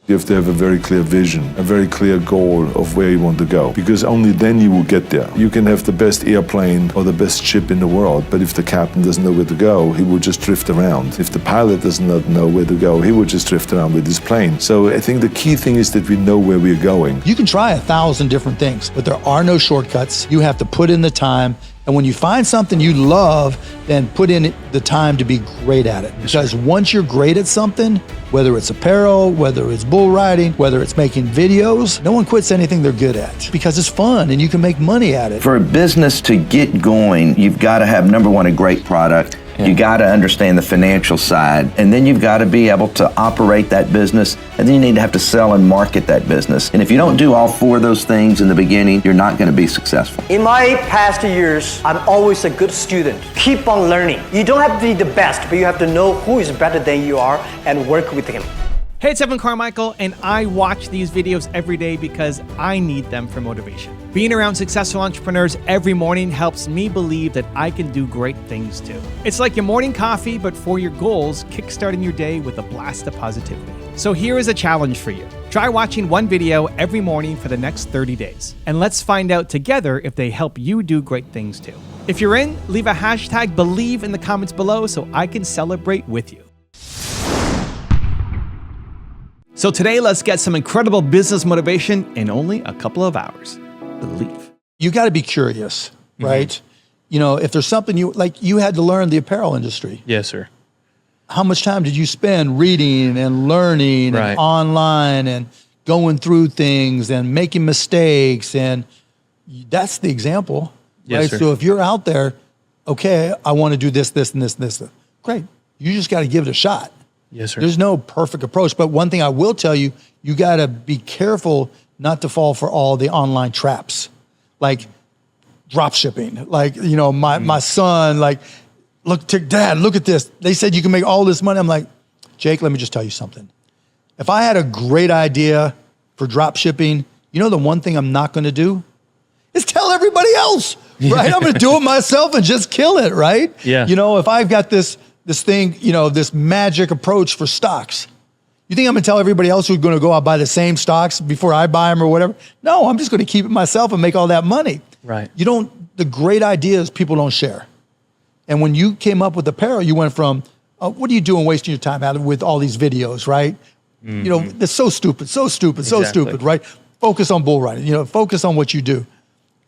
You have to have a very clear vision, a very clear goal of where you want to go, because only then you will get there. You can have the best airplane or the best ship in the world, but if the captain doesn't know where to go, he will just drift around. If the pilot does not know where to go, he will just drift around with his plane. So I think the key thing is that we know where we're going. You can try 1,000 different things, but there are no shortcuts. You have to put in the time. And when you find something you love, then put in the time to be great at it. Because once you're great at something, whether it's apparel, whether it's bull riding, whether it's making videos, no one quits anything they're good at because it's fun and you can make money at it. For a business to get going, you've got to have, number one, a great product. You got to understand the financial side, and then you've got to be able to operate that business, and then you need to have to sell and market that business. And if you don't do all four of those things in the beginning, you're not going to be successful. In my past years, I'm always a good student. Keep on learning. You don't have to be the best, but you have to know who is better than you are and work with him. Hey, it's Evan Carmichael, and I watch these videos every day because I need them for motivation. Being around successful entrepreneurs every morning helps me believe that I can do great things too. It's like your morning coffee, but for your goals, kickstarting your day with a blast of positivity. So here is a challenge for you. Try watching one video every morning for the next 30 days. And let's find out together if they help you do great things too. If you're in, leave a hashtag BELIEVE in the comments below so I can celebrate with you. So today, let's get some incredible business motivation in only a couple of hours. Believe. You got to be curious, right? You know, if there's something you had to learn the apparel industry. Yes, sir. How much time did you spend reading and learning and online and going through things and making mistakes? And that's the example, yes, right? Sir. So if you're out there, okay, I want to do this, this, and this, and this. Great. You just got to give it a shot. Yes, sir. There's no perfect approach, but one thing I will tell you, you got to be careful not to fall for all the online traps, like drop shipping. Like, you know, my son, like, look, Dad, look at this. They said you can make all this money. I'm like, Jake, let me just tell you something. If I had a great idea for drop shipping, you know, the one thing I'm not going to do is tell everybody else, right? I'm going to do it myself and just kill it, right? Yeah. You know, if I've got this thing, you know, this magic approach for stocks, you think I'm going to tell everybody else who's going to go out buy the same stocks before I buy them or whatever? No, I'm just going to keep it myself and make all that money. Right. You don't, the great ideas people don't share. And when you came up with apparel, you went from, what are you doing wasting your time out with all these videos, right? You know, it's so stupid, so stupid, right? Focus on bull riding, you know, focus on what you do.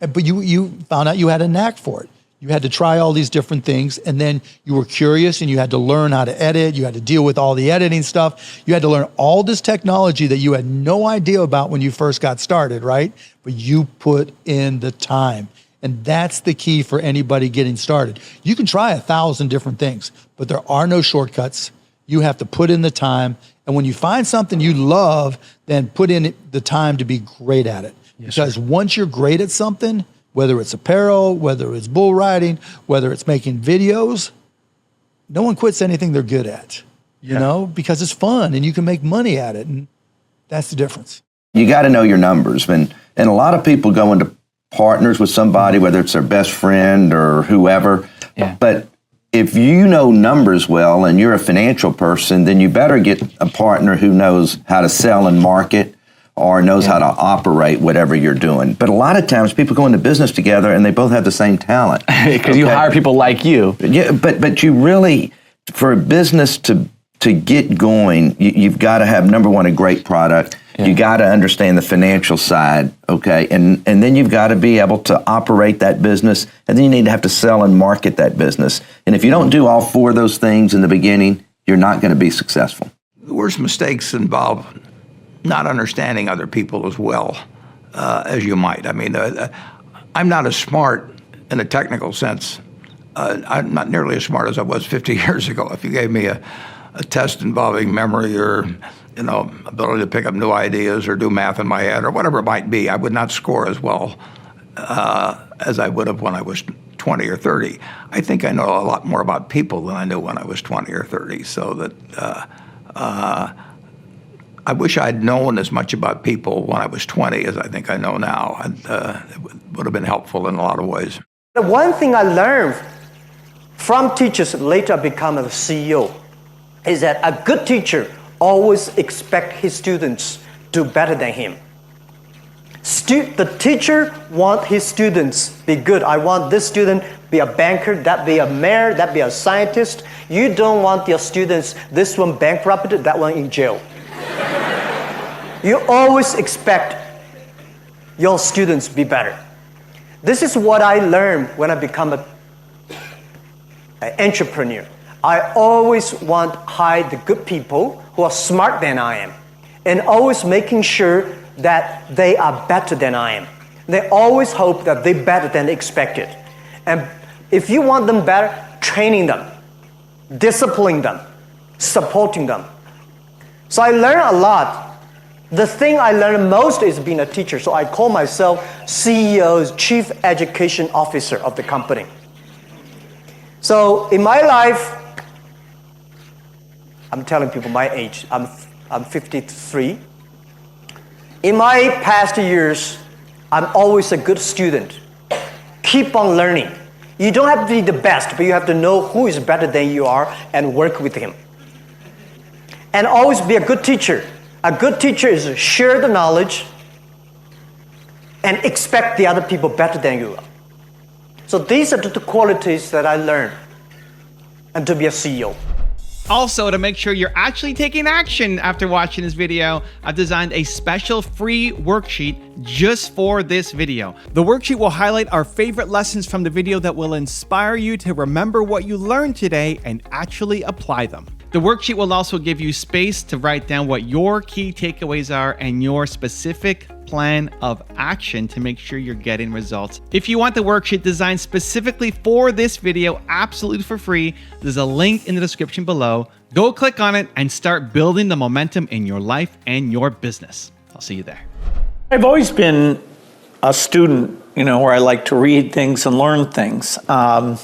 But you found out you had a knack for it. You had to try all these different things, and then you were curious and you had to learn how to edit. You had to deal with all the editing stuff. You had to learn all this technology that you had no idea about when you first got started, right? But you put in the time. And that's the key for anybody getting started. You can try 1,000 different things, but there are no shortcuts. You have to put in the time. And when you find something you love, then put in the time to be great at it. Yes, because sir. once you're great at something, whether it's apparel, whether it's bull riding, whether it's making videos, no one quits anything they're good at, you know, because it's fun and you can make money at it. And that's the difference. You got to know your numbers. And a lot of people go into partners with somebody, whether it's their best friend or whoever. Yeah. But if you know numbers well and you're a financial person, then you better get a partner who knows how to sell and market or knows how to operate whatever you're doing. But a lot of times people go into business together and they both have the same talent. Because you hire people like you. Yeah, but you really, for a business to get going, you've got to have, number one, a great product. Yeah. You got to understand the financial side, okay? And then you've got to be able to operate that business, and then you need to have to sell and market that business. And if you don't do all four of those things in the beginning, you're not going to be successful. The worst mistakes involve not understanding other people as well as you might. I mean, I'm not as smart in a technical sense. I'm not nearly as smart as I was 50 years ago. If you gave me a test involving memory or, you know, ability to pick up new ideas or do math in my head or whatever it might be, I would not score as well as I would have when I was 20 or 30. I think I know a lot more about people than I knew when I was 20 or 30, so that I wish I'd known as much about people when I was 20 as I think I know now. And it would have been helpful in a lot of ways. The one thing I learned from teachers later become a CEO is that a good teacher always expect his students to do better than him. The teacher wants his students be good. I want this student be a banker, that be a mayor, that be a scientist. You don't want your students, this one bankrupted, that one in jail. You always expect your students be better. This is what I learned when I become an entrepreneur. I always want to hire the good people who are smarter than I am, and always making sure that they are better than I am. They always hope that they're better than expected. And if you want them better, training them, disciplining them, supporting them. So I learned a lot. The thing I learned most is being a teacher. So I call myself CEO's Chief Education Officer of the company. So in my life, I'm telling people my age, I'm 53. In my past years, I'm always a good student. Keep on learning. You don't have to be the best, but you have to know who is better than you are and work with him. And always be a good teacher. A good teacher is share the knowledge and expect the other people better than you are. So these are the qualities that I learned and to be a CEO. Also, to make sure you're actually taking action after watching this video, I've designed a special free worksheet just for this video. The worksheet will highlight our favorite lessons from the video that will inspire you to remember what you learned today and actually apply them. The worksheet will also give you space to write down what your key takeaways are and your specific plan of action to make sure you're getting results. If you want the worksheet designed specifically for this video, absolutely for free, there's a link in the description below. Go click on it and start building the momentum in your life and your business. I'll see you there. I've always been a student, where I like to read things and learn things. I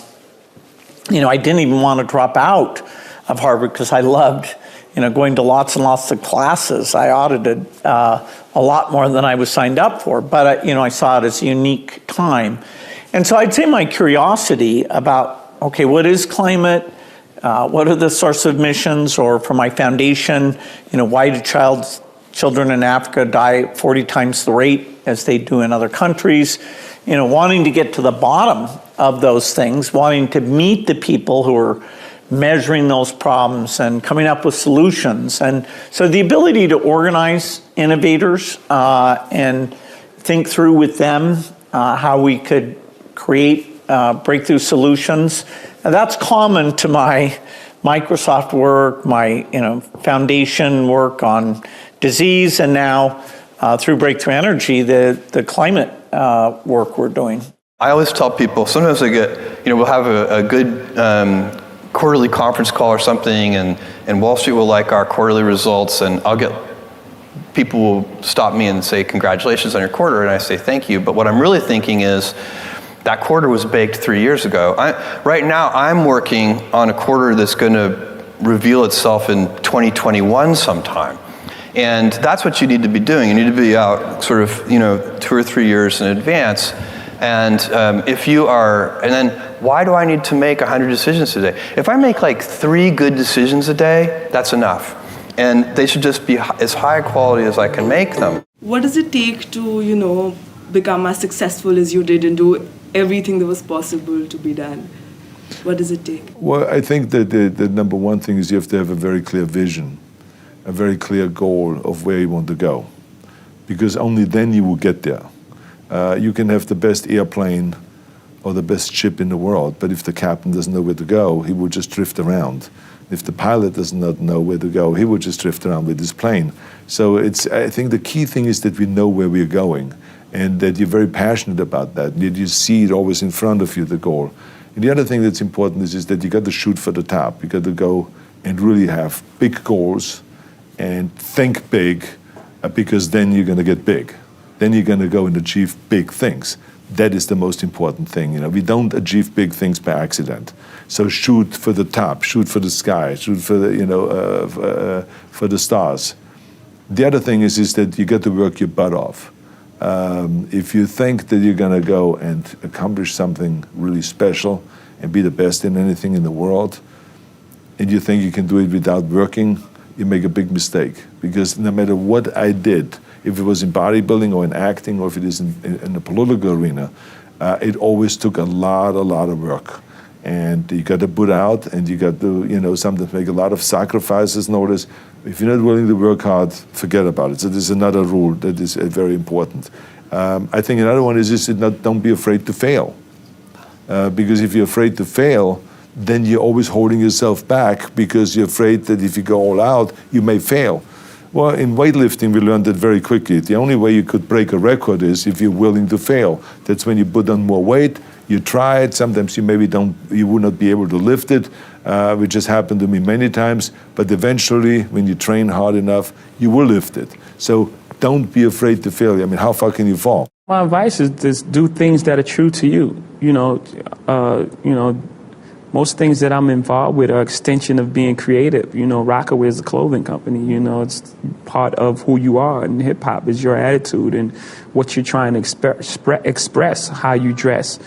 didn't even want to drop out of Harvard because I loved, going to lots and lots of classes. I audited a lot more than I was signed up for, but I saw it as a unique time. And so I'd say my curiosity about, okay, what is climate? What are the source of emissions? Or for my foundation, why do children in Africa die 40 times the rate as they do in other countries? Wanting to get to the bottom of those things, wanting to meet the people who are measuring those problems and coming up with solutions. And so the ability to organize innovators and think through with them how we could create breakthrough solutions, that's common to my Microsoft work, my foundation work on disease, and now through Breakthrough Energy, the climate work we're doing. I always tell people, sometimes I get, we'll have a good quarterly conference call or something, and Wall Street will like our quarterly results, and people will stop me and say, congratulations on your quarter, and I say, thank you. But what I'm really thinking is, that quarter was baked 3 years ago. Right now, I'm working on a quarter that's going to reveal itself in 2021 sometime. And that's what you need to be doing. You need to be out sort of, 2 or 3 years in advance. And if you are, and then why do I need to make 100 decisions today? If I make like 3 good decisions a day, that's enough. And they should just be as high quality as I can make them. What does it take to, become as successful as you did and do everything that was possible to be done? What does it take? Well, I think that the number one thing is you have to have a very clear vision, a very clear goal of where you want to go. Because only then you will get there. You can have the best airplane or the best ship in the world, but if the captain doesn't know where to go, he will just drift around. If the pilot does not know where to go, he will just drift around with his plane. So I think the key thing is that we know where we're going and that you're very passionate about that you see it always in front of you, the goal. And the other thing that's important is that you got to shoot for the top. You got to go and really have big goals and think big, because then you're going to get big. Then you're going to go and achieve big things. That is the most important thing. We don't achieve big things by accident. So shoot for the top, shoot for the sky, shoot for the for the stars. The other thing is that you got to work your butt off. If you think that you're going to go and accomplish something really special and be the best in anything in the world, and you think you can do it without working, you make a big mistake. Because no matter what I did, if it was in bodybuilding or in acting or if it is in the political arena, it always took a lot of work. And you got to put out, and you got to, sometimes make a lot of sacrifices. Notice, if you're not willing to work hard, forget about it. So there's another rule that is very important. I think another one is just don't be afraid to fail. Because if you're afraid to fail, then you're always holding yourself back because you're afraid that if you go all out, you may fail. Well, in weightlifting, we learned that very quickly. The only way you could break a record is if you're willing to fail. That's when you put on more weight, you try it, sometimes you would not be able to lift it, which has happened to me many times, but eventually, when you train hard enough, you will lift it. So don't be afraid to fail. I mean, how far can you fall? My advice is just do things that are true to you. Most things that I'm involved with are extension of being creative. Rockaway is a clothing company. It's part of who you are, and hip hop is your attitude and what you're trying to express, how you dress.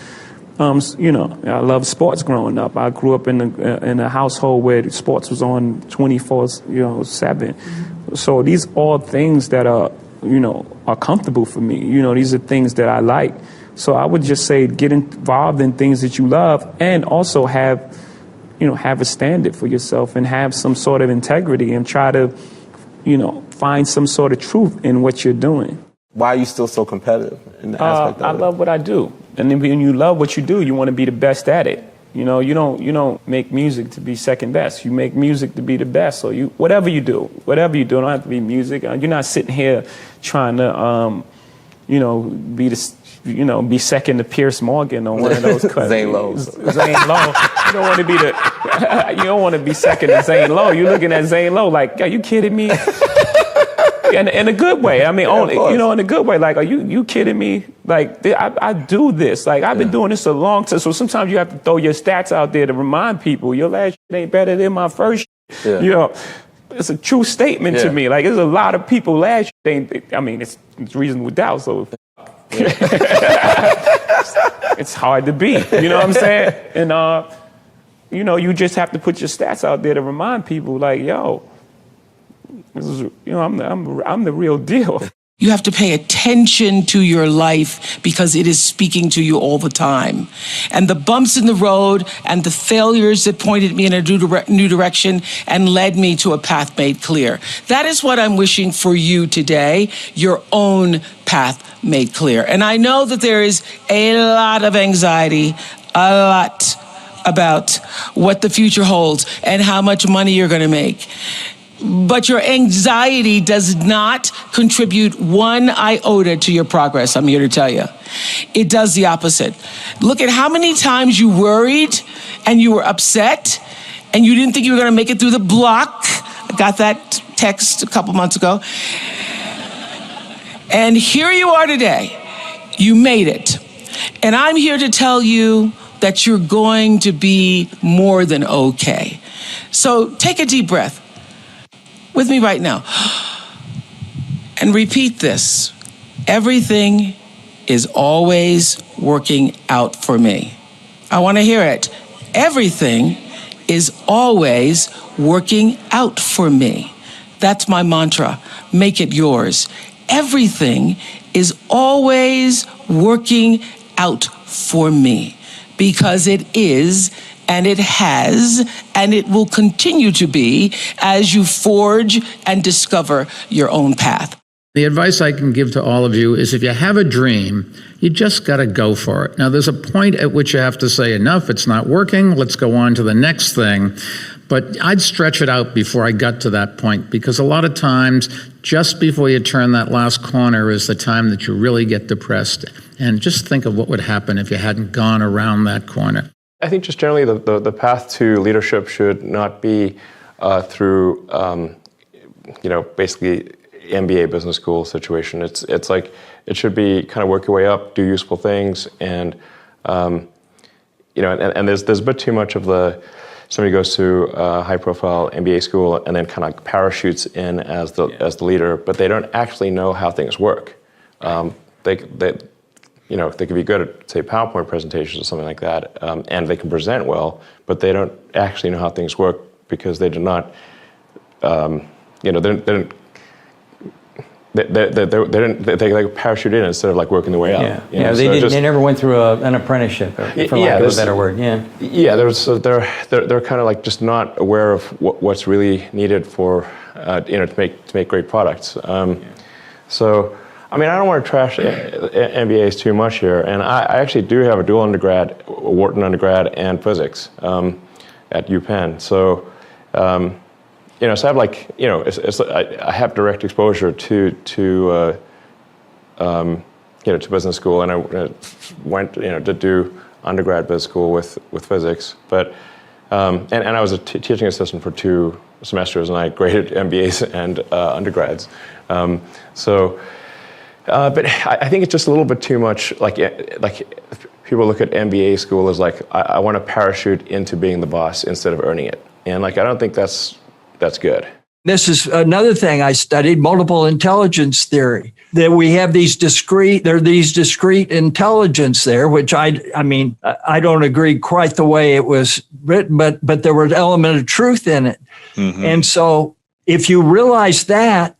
I love sports growing up. I grew up in a household where sports was on 24/7. So these are things that are comfortable for me. These are things that I like. So I would just say get involved in things that you love, and also have a standard for yourself and have some sort of integrity and try to, find some sort of truth in what you're doing. Why are you still so competitive in the aspect of it? I love what I do. And then when you love what you do, you want to be the best at it. You don't make music to be second best. You make music to be the best. So whatever you do, it don't have to be music. You're not sitting here trying to, be second to Pierce Morgan on one of those cuts. Zane Lowe. Zane Lowe. You don't want to be you don't want to be second to Zane Lowe. You're looking at Zane Lowe like, are you kidding me? In a good way. I mean, in a good way. Like, are you kidding me? Like, I do this. Like, I've been doing this a long time. So sometimes you have to throw your stats out there to remind people your last shit ain't better than my first shit. Yeah. It's a true statement to me. Like, there's a lot of people last shit ain't. I mean, it's reasonable doubt. So it's hard to beat. You know what I'm saying? And you just have to put your stats out there to remind people. Like, yo. This is, I'm the real deal. You have to pay attention to your life because it is speaking to you all the time. And the bumps in the road and the failures that pointed me in a new direction and led me to a path made clear. That is what I'm wishing for you today, your own path made clear. And I know that there is a lot of anxiety, a lot about what the future holds and how much money you're going to make. But your anxiety does not contribute one iota to your progress, I'm here to tell you. It does the opposite. Look at how many times you worried and you were upset and you didn't think you were going to make it through the block. I got that text a couple months ago. And here you are today. You made it. And I'm here to tell you that you're going to be more than okay. So take a deep breath with me right now. And repeat this. Everything is always working out for me. I want to hear it. Everything is always working out for me. That's my mantra. Make it yours. Everything is always working out for me because it is, and it has, and it will continue to be as you forge and discover your own path. The advice I can give to all of you is if you have a dream, you just got to go for it. Now, there's a point at which you have to say, enough, it's not working, let's go on to the next thing. But I'd stretch it out before I got to that point, because a lot of times, just before you turn that last corner is the time that you really get depressed. And just think of what would happen if you hadn't gone around that corner. I think just generally the path to leadership should not be through, basically MBA business school situation. It's like it should be kind of work your way up, do useful things, and and there's a bit too much of somebody goes to a high-profile MBA school and then kind of parachutes in as the leader, but they don't actually know how things work. They can be good at, say, PowerPoint presentations or something like that, and they can present well, but they don't actually know how things work because they did not you know, they parachute in instead of like working their way up. Yeah, You know? they So didn't. just- They never went through an apprenticeship, for lack of a better word. Yeah. Yeah, they're kind of like just not aware of what's really needed for you know, to make great products. So, I mean, I don't want to trash MBAs too much here, and I actually do have a dual undergrad, Wharton undergrad, and physics at UPenn. So, you know, so I have like, you know, I have direct exposure to you know, to business school, and I went, you know, to do undergrad business school with physics, but and I was a teaching assistant for 2 semesters, and I graded MBAs and undergrads. But I think it's just a little bit too much. Like people look at MBA school as like I want to parachute into being the boss instead of earning it, and like I don't think that's good. This is another thing I studied, multiple intelligence theory, that we have these discrete intelligence there, which I mean, I don't agree quite the way it was written, but there was an element of truth in it. Mm-hmm. And so if you realize that,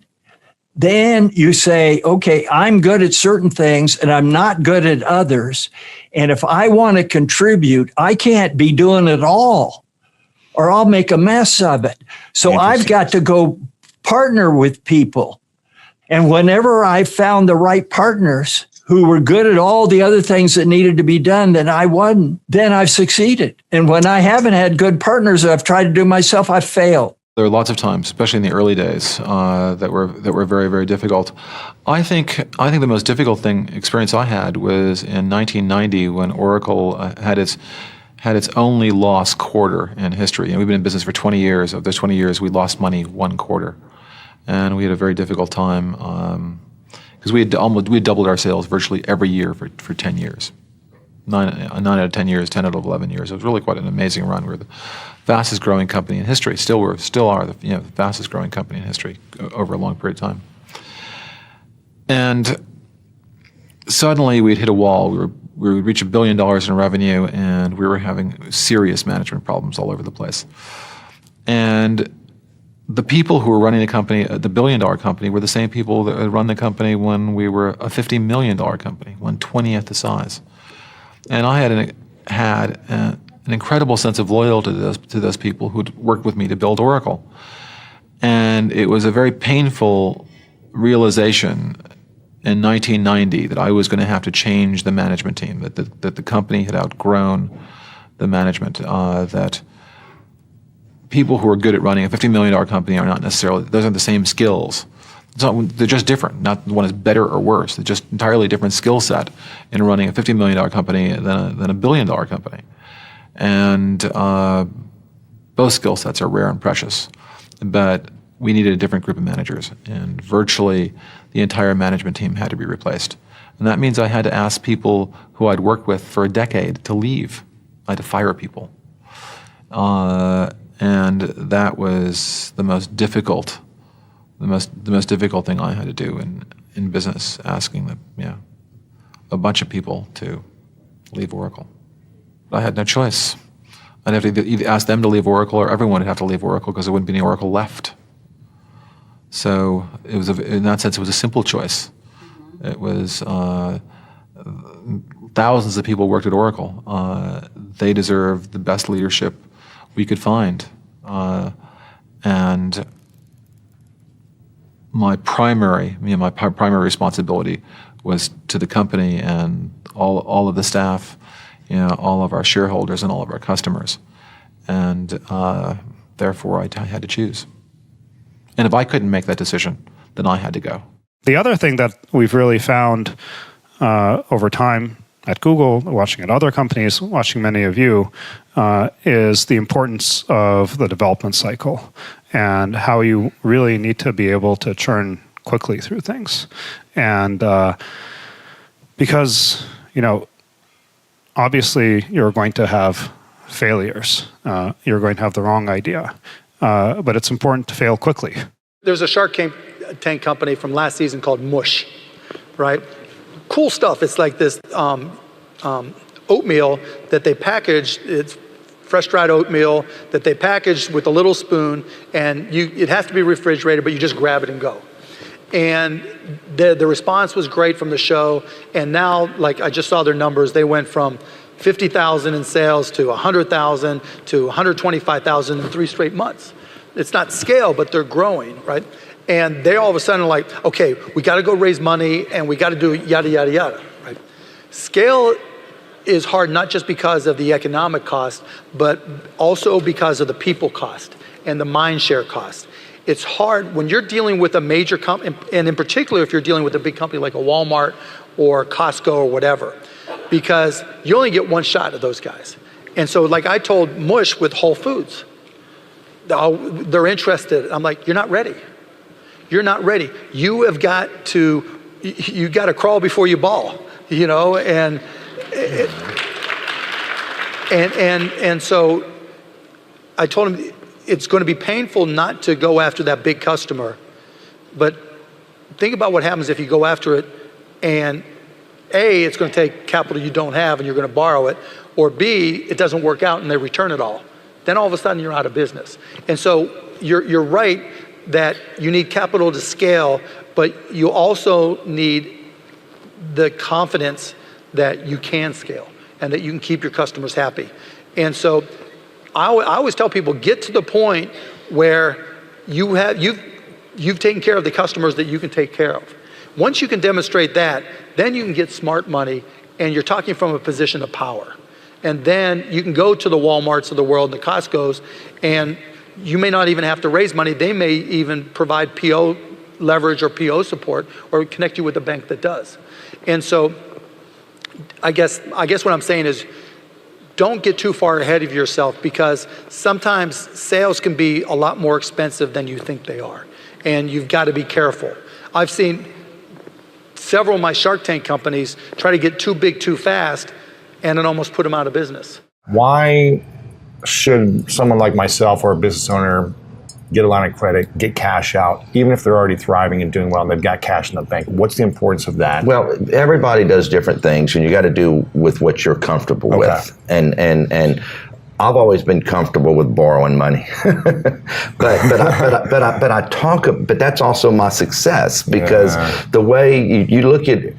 then you say, okay, I'm good at certain things and I'm not good at others. And if I want to contribute, I can't be doing it all, or I'll make a mess of it. So I've got to go partner with people. And whenever I found the right partners who were good at all the other things that needed to be done that I wasn't, then I've succeeded. And when I haven't had good partners that I've tried to do myself, I've failed. There were lots of times, especially in the early days, that were very, very difficult. I think the most difficult experience I had was in 1990 when Oracle had its only lost quarter in history. And we've been in business for 20 years. Of those 20 years, we lost money 1 quarter, and we had a very difficult time because we had doubled our sales virtually every year for 10 years. 9 out of 10 years, 10 out of 11 years. It was really quite an amazing run. We're the fastest growing company in history. Still are the fastest growing company in history over a long period of time. And suddenly we'd hit a wall. We would reach $1 billion in revenue, and we were having serious management problems all over the place. And the people who were running the company, the $1 billion company, were the same people that had run the company when we were a $50 million company, 1/20th the size. And I had an incredible sense of loyalty to those people who'd worked with me to build Oracle. And it was a very painful realization in 1990 that I was going to have to change the management team, that the company had outgrown the management, that people who are good at running a $50 million company are not necessarily, those aren't the same skills. They're just different. Not one is better or worse. They're just entirely different skill set in running a $50 million company than a $1 billion company. And both skill sets are rare and precious. But we needed a different group of managers, and virtually the entire management team had to be replaced. And that means I had to ask people who I'd worked with for a decade to leave. I had to fire people. And that was the most difficult thing I had to do in business, asking a bunch of people to leave Oracle. I had no choice. I'd have to either ask them to leave Oracle, or everyone would have to leave Oracle because there wouldn't be any Oracle left. So it was, in that sense, it was a simple choice. It was thousands of people worked at Oracle. They deserved the best leadership we could find, and my primary responsibility was to the company and all of the staff, all of our shareholders and all of our customers, and therefore I had to choose. And if I couldn't make that decision, then I had to go. The other thing that we've really found over time at Google, watching at other companies, watching many of you, is the importance of the development cycle and how you really need to be able to churn quickly through things. And because, obviously you're going to have failures. You're going to have the wrong idea. But it's important to fail quickly. There's a Shark Tank company from last season called Mush, right? Cool stuff. It's like this oatmeal that they packaged. It's fresh dried oatmeal that they packaged with a little spoon, and it has to be refrigerated, but you just grab it and go. And the response was great from the show. And now, like I just saw their numbers, they went from 50,000 in sales to 100,000 to 125,000 in 3 straight months. It's not scale, but they're growing, right? And they all of a sudden are like, okay, we got to go raise money and we got to do yada, yada, yada, right? Scale is hard not just because of the economic cost, but also because of the people cost and the mind share cost. It's hard when you're dealing with a major company, and in particular if you're dealing with a big company like a Walmart or Costco or whatever, because you only get one shot at those guys. And so like I told Mush with Whole Foods, they're interested. I'm like, you're not ready. You're not ready. You have got to crawl before you ball, you know, and so I told him, it's going to be painful not to go after that big customer, but think about what happens if you go after it and A, it's going to take capital you don't have and you're going to borrow it, or B, it doesn't work out and they return it all. Then all of a sudden you're out of business. And so you're right that you need capital to scale, but you also need the confidence that you can scale and that you can keep your customers happy. And so I always tell people, get to the point where you've taken care of the customers that you can take care of. Once you can demonstrate that, then you can get smart money, and you're talking from a position of power. And then you can go to the Walmarts of the world and the Costcos, and you may not even have to raise money. They may even provide PO leverage or PO support or connect you with a bank that does. And so I guess what I'm saying is, don't get too far ahead of yourself, because sometimes sales can be a lot more expensive than you think they are. And you've got to be careful. I've seen several of my Shark Tank companies try to get too big too fast, and it almost put them out of business. Why should someone like myself or a business owner get a line of credit, get cash out, even if they're already thriving and doing well and they've got cash in the bank? What's the importance of that? Well, everybody does different things, and you got to do with what you're comfortable with. And I've always been comfortable with borrowing money, but that's also my success, because the way you look at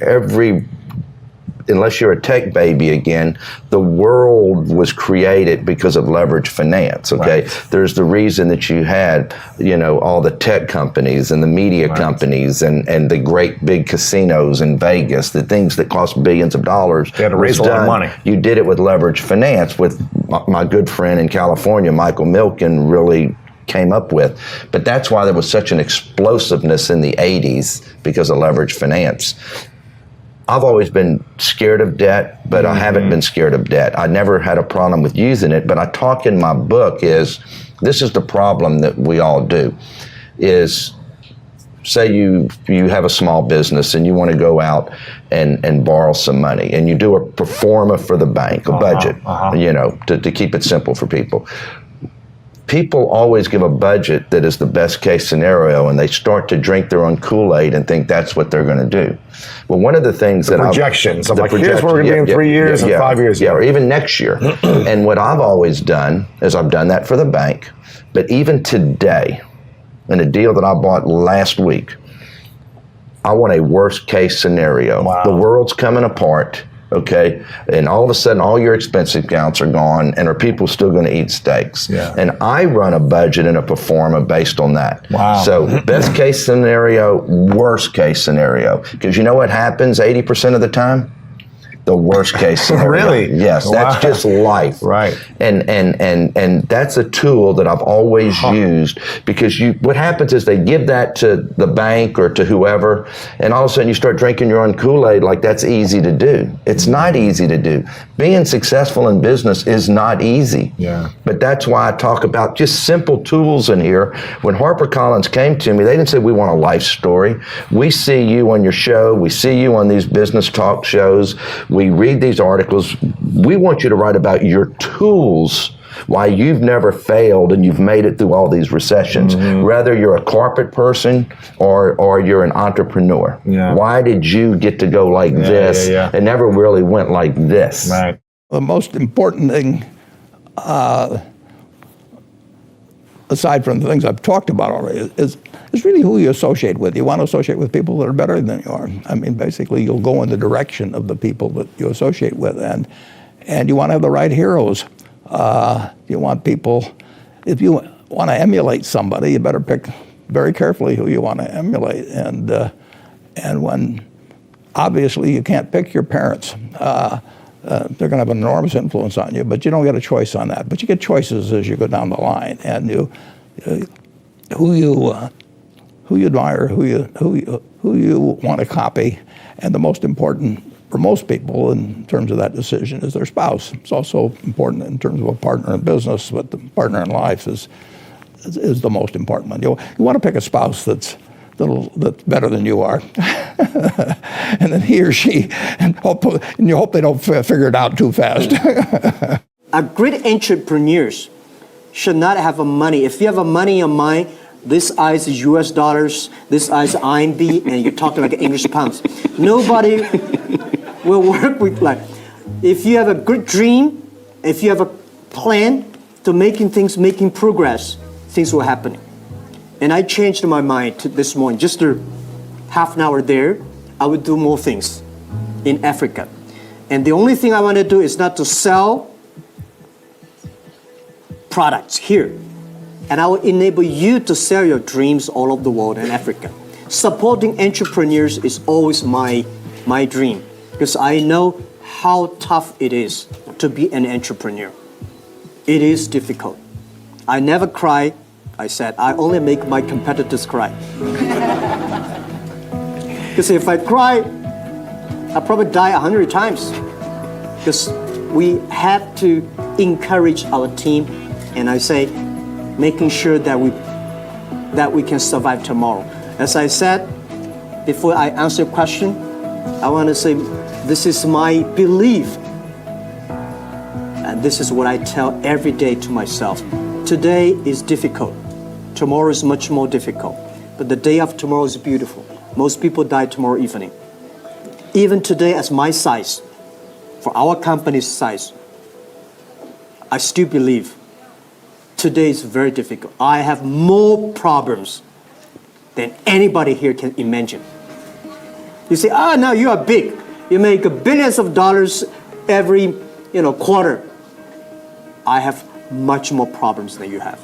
unless you're a tech baby again, the world was created because of leverage finance, okay? Right. There's the reason that you had, all the tech companies and the media companies and the great big casinos in Vegas, the things that cost billions of dollars. You had to raise a lot of money. You did it with leverage finance, with my good friend in California, Michael Milken, really came up with. But that's why there was such an explosiveness in the 80s, because of leverage finance. I've always been scared of debt, but I haven't been scared of debt. I never had a problem with using it, but I talk in my book this is the problem that we all do, is say you have a small business and you want to go out and borrow some money, and you do a pro forma for the bank, a budget, to keep it simple for people. People always give a budget that is the best case scenario, and they start to drink their own Kool-Aid and think that's what they're going to do. Well, one of the things projections, I'm like, here's where we're going to be in 3 years and 5 years. Yeah, or even next year. And what I've always done is I've done that for the bank, but even today, in a deal that I bought last week, I want a worst case scenario. Wow. The world's coming apart. Okay, and all of a sudden, all your expense accounts are gone, and are people still going to eat steaks? Yeah. And I run a budget and a pro forma based on that. Wow. So best case scenario, worst case scenario. Because you know what happens 80% of the time? The worst case scenario. Really? Yes, that's just life. Right. And that's a tool that I've always used, because what happens is they give that to the bank or to whoever, and all of a sudden you start drinking your own Kool-Aid like that's easy to do. It's not easy to do. Being successful in business is not easy. Yeah. But that's why I talk about just simple tools in here. When HarperCollins came to me, they didn't say, we want a life story. We see you on your show. We see you on these business talk shows. We read these articles. We want you to write about your tools, why you've never failed and you've made it through all these recessions. Whether you're a corporate person or you're an entrepreneur. Yeah. Why did you get to go like this? It never really went like this. Right. The most important thing aside from the things I've talked about already, is really who you associate with. You want to associate with people that are better than you are. I mean, basically, you'll go in the direction of the people that you associate with, and you want to have the right heroes. You want people, if you want to emulate somebody, you better pick very carefully who you want to emulate. And when, obviously, you can't pick your parents. They're going to have an enormous influence on you, but you don't get a choice on that. But you get choices as you go down the line, and who you admire, who you want to copy, and the most important for most people in terms of that decision is their spouse. It's also important in terms of a partner in business, but the partner in life is the most important one. You want to pick a spouse that's better than you are, and then he or she, and you hope they don't figure it out too fast. Great entrepreneurs should not have a money. If you have a money in your mind, this is US dollars, this is RMB, and you're talking like English pounds. Nobody will work with life. If you have a good dream, if you have a plan to making progress, things will happen. And I changed my mind this morning. Just a half an hour there, I would do more things in Africa. And the only thing I want to do is not to sell products here. And I will enable you to sell your dreams all over the world in Africa. Supporting entrepreneurs is always my dream, because I know how tough it is to be an entrepreneur. It is difficult. I never cry. I said, I only make my competitors cry. Because if I cry, I'll probably die 100 times. Because we have to encourage our team, and I say, making sure that we can survive tomorrow. As I said, before I answer your question, I want to say this is my belief. And this is what I tell every day to myself. Today is difficult. Tomorrow is much more difficult. But the day after tomorrow is beautiful. Most people die tomorrow evening. Even today, as my size, for our company's size, I still believe today is very difficult. I have more problems than anybody here can imagine. You say, now you are big. You make billions of dollars every quarter. I have much more problems than you have.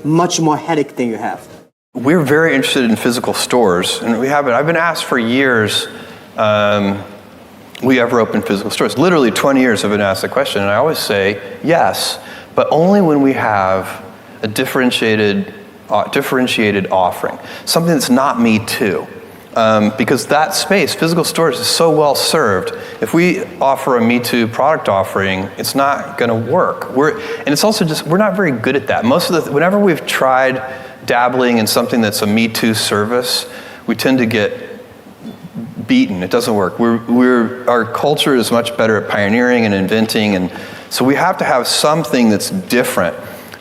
Much more headache than you have. We're very interested in physical stores, and I've been asked for years, we ever open physical stores? Literally 20 years I've been asked the question, and I always say yes, but only when we have a differentiated offering, something that's not me too. Because that space, physical stores, is so well served. If we offer a Me Too product offering, it's not going to work. And it's also we're not very good at that. Whenever we've tried dabbling in something that's a Me Too service, we tend to get beaten. It doesn't work. Our culture is much better at pioneering and inventing, and so we have to have something that's different.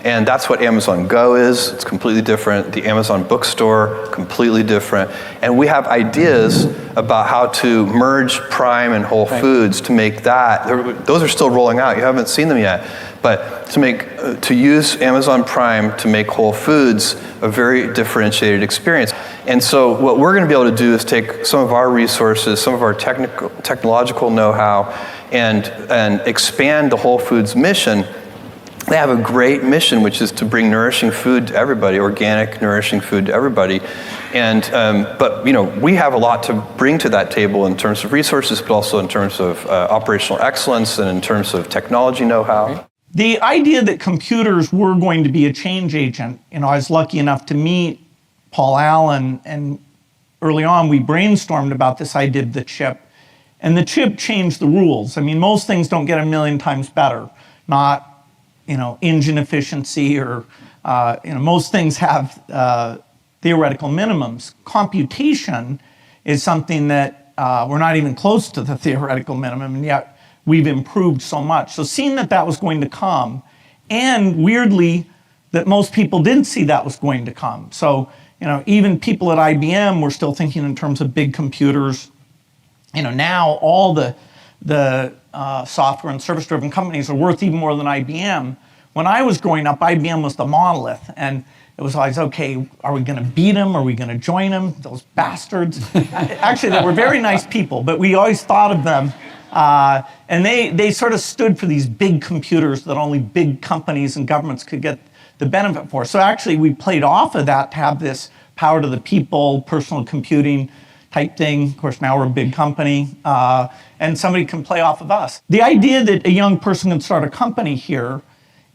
And that's what Amazon Go is. It's completely different. The Amazon bookstore, completely different. And we have ideas about how to merge Prime and Whole Foods to make that. Those are still rolling out. You haven't seen them yet. But to use Amazon Prime to make Whole Foods a very differentiated experience. And so what we're going to be able to do is take some of our resources, some of our technological know-how, and expand the Whole Foods mission. They have a great mission, which is to bring nourishing food to everybody, organic, nourishing food to everybody. And but we have a lot to bring to that table in terms of resources, but also in terms of operational excellence and in terms of technology know-how. The idea that computers were going to be a change agent, I was lucky enough to meet Paul Allen, and early on we brainstormed about this idea of the chip, and the chip changed the rules. I mean, most things don't get a million times better, not engine efficiency or, most things have theoretical minimums. Computation is something that we're not even close to the theoretical minimum, and yet we've improved so much. So seeing that was going to come, and weirdly, that most people didn't see that was going to come. So, even people at IBM were still thinking in terms of big computers. Now all the software and service-driven companies are worth even more than IBM. When I was growing up, IBM was the monolith, and it was always, okay, are we going to beat them? Are we going to join them? Those bastards. Actually, they were very nice people, but we always thought of them. And they sort of stood for these big computers that only big companies and governments could get the benefit for. So actually, we played off of that to have this power to the people, personal computing type thing. Of course, now we're a big company, and somebody can play off of us. The idea that a young person can start a company here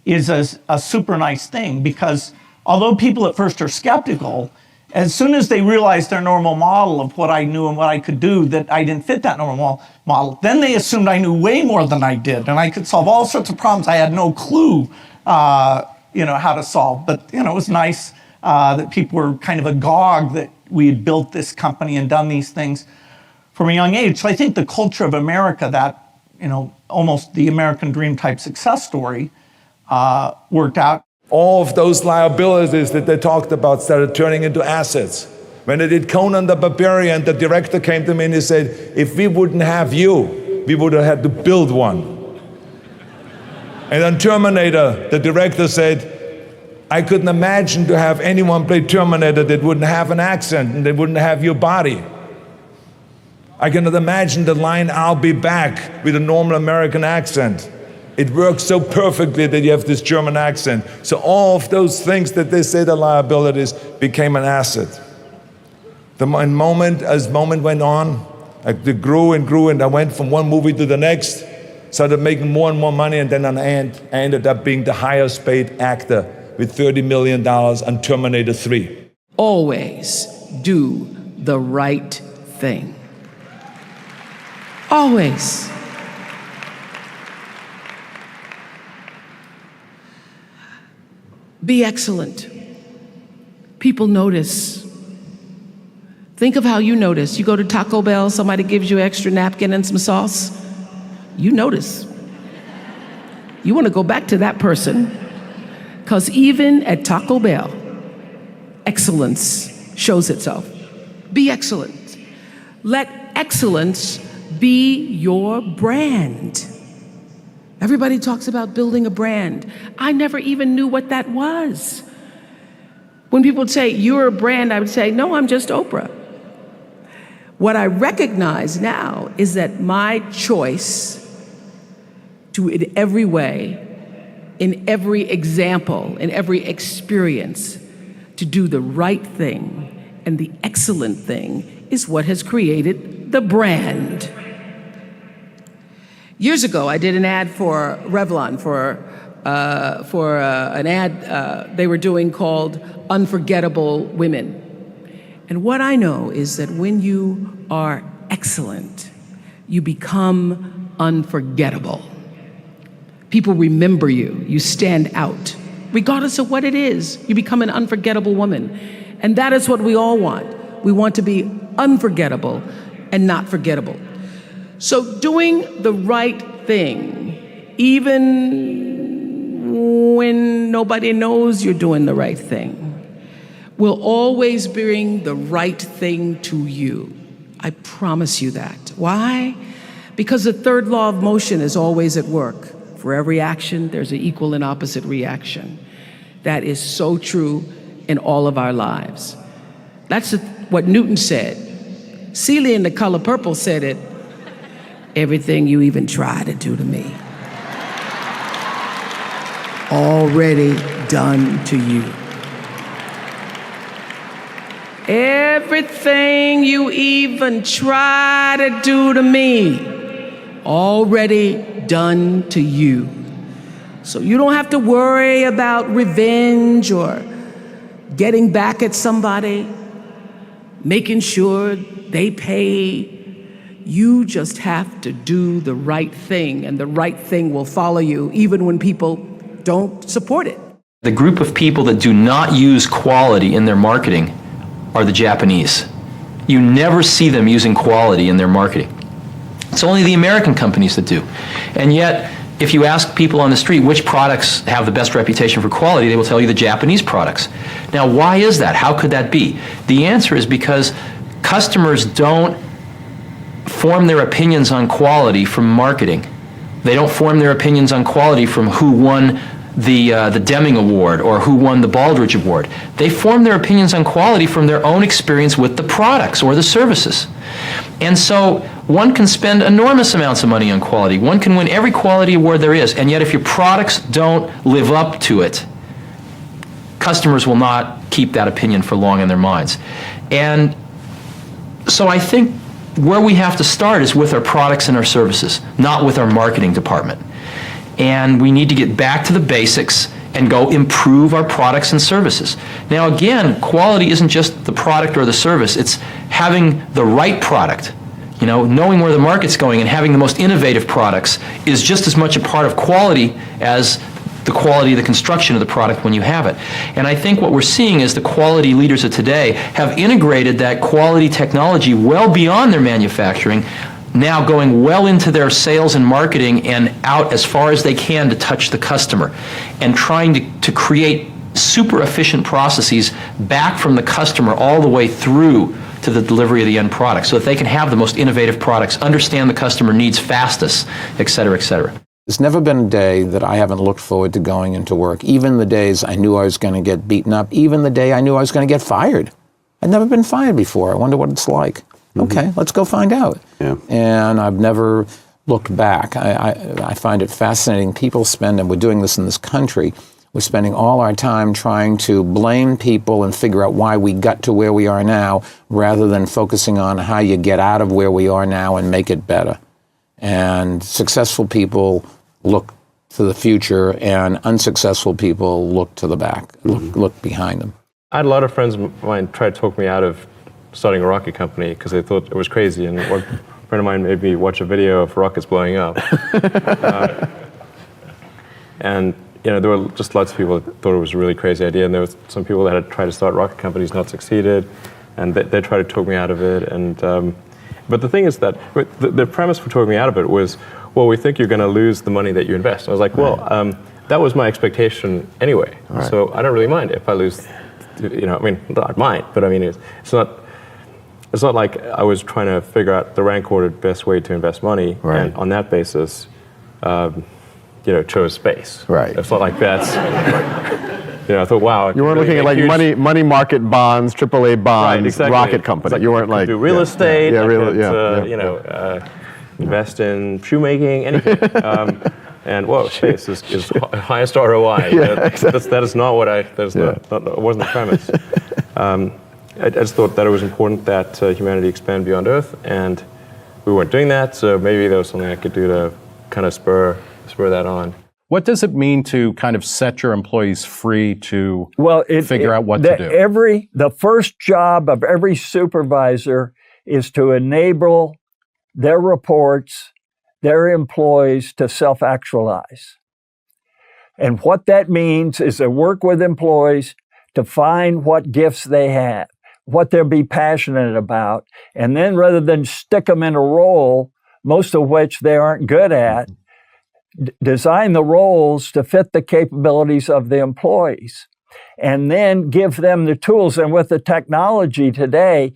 is a super nice thing, because although people at first are skeptical, as soon as they realize their normal model of what I knew and what I could do, that I didn't fit that normal model, then they assumed I knew way more than I did, and I could solve all sorts of problems I had no clue how to solve. But it was nice that people were kind of agog that we had built this company and done these things from a young age. So I think the culture of America, that almost the American dream type success story, worked out. All of those liabilities that they talked about started turning into assets. When they did Conan the Barbarian, the director came to me and he said, if we wouldn't have you, we would have had to build one. And on Terminator, the director said, I couldn't imagine to have anyone play Terminator that wouldn't have an accent and they wouldn't have your body. I cannot imagine the line, I'll be back, with a normal American accent. It works so perfectly that you have this German accent. So all of those things that they say are liabilities became an asset. As moment went on, it grew and grew, and I went from one movie to the next, started making more and more money, and then I ended up being the highest paid actor with $30 million on Terminator 3. Always do the right thing. Always. Be excellent. People notice. Think of how you notice. You go to Taco Bell, somebody gives you an extra napkin and some sauce. You notice. You want to go back to that person, because even at Taco Bell, excellence shows itself. Be excellent. Let excellence be your brand. Everybody talks about building a brand. I never even knew what that was. When people would say, you're a brand, I would say, no, I'm just Oprah. What I recognize now is that my choice to, in every way, in every example, in every experience, to do the right thing and the excellent thing is what has created the brand. Years ago, I did an ad for Revlon for an ad they were doing called Unforgettable Women. And what I know is that when you are excellent, you become unforgettable. People remember you, you stand out. Regardless of what it is, you become an unforgettable woman. And that is what we all want. We want to be unforgettable and not forgettable. So doing the right thing, even when nobody knows you're doing the right thing, will always bring the right thing to you. I promise you that. Why? Because the third law of motion is always at work. For every action, there's an equal and opposite reaction. That is so true in all of our lives. That's what Newton said. Celia in The Color Purple said it. Everything you even try to do to me, already done to you. Everything you even try to do to me, already done to you. So you don't have to worry about revenge or getting back at somebody, making sure they pay. You just have to do the right thing, and the right thing will follow you even when people don't support it. The group of people that do not use quality in their marketing are the Japanese. You never see them using quality in their marketing. It's only the American companies that do. And yet, if you ask people on the street which products have the best reputation for quality, they will tell you the Japanese products. Now, why is that? How could that be? The answer is because customers don't form their opinions on quality from marketing. They don't form their opinions on quality from who won the Deming Award or who won the Baldrige Award. They form their opinions on quality from their own experience with the products or the services. And so one can spend enormous amounts of money on quality. One can win every quality award there is, and yet if your products don't live up to it, customers will not keep that opinion for long in their minds. And so I think where we have to start is with our products and our services, not with our marketing department. And we need to get back to the basics and go improve our products and services. Now again, quality isn't just the product or the service, it's having the right product. You know, knowing where the market's going and having the most innovative products is just as much a part of quality as the quality of the construction of the product when you have it. And I think what we're seeing is the quality leaders of today have integrated that quality technology well beyond their manufacturing, now going well into their sales and marketing and out as far as they can to touch the customer, and trying to create super efficient processes back from the customer all the way through to the delivery of the end product so that they can have the most innovative products, understand the customer needs fastest, et cetera, et cetera. There's never been a day that I haven't looked forward to going into work, even the days I knew I was going to get beaten up, even the day I knew I was going to get fired. I'd never been fired before. I wonder what it's like. Okay, let's go find out. Yeah. And I've never looked back. I find it fascinating. People spend, and we're doing this in this country, we're spending all our time trying to blame people and figure out why we got to where we are now, rather than focusing on how you get out of where we are now and make it better. And successful people look to the future, and unsuccessful people look to the back, look behind them. I had a lot of friends of mine try to talk me out of starting a rocket company because they thought it was crazy, and one friend of mine made me watch a video of rockets blowing up. And you know, there were just lots of people that thought it was a really crazy idea, and there was some people that had tried to start rocket companies, not succeeded, and they tried to talk me out of it. And but the thing is that the premise for talking me out of it was, well, we think you're going to lose the money that you invest. I was like, well, that was my expectation anyway, so I don't really mind if I lose. You know, I mean, I might, but I mean, it's not like I was trying to figure out the rank ordered best way to invest money, and on that basis, you know, chose space. Right. It's not like that's. You know, I thought, wow. You weren't looking at like money market bonds, AAA bonds, exactly. rocket company. Like, you weren't like do real estate. Yeah, you know, invest in shoemaking, anything. And whoa, space is highest ROI. That is not what that wasn't the premise. I just thought that it was important that humanity expand beyond Earth, and we weren't doing that. So maybe there was something I could do to kind of spur that on. What does it mean to kind of set your employees free to figure out what to do? The first job of every supervisor is to enable their reports, their employees to self-actualize. And what that means is to work with employees to find what gifts they have, what they'll be passionate about, and then rather than stick them in a role, most of which they aren't good at, design the roles to fit the capabilities of the employees, and then give them the tools. And with the technology today,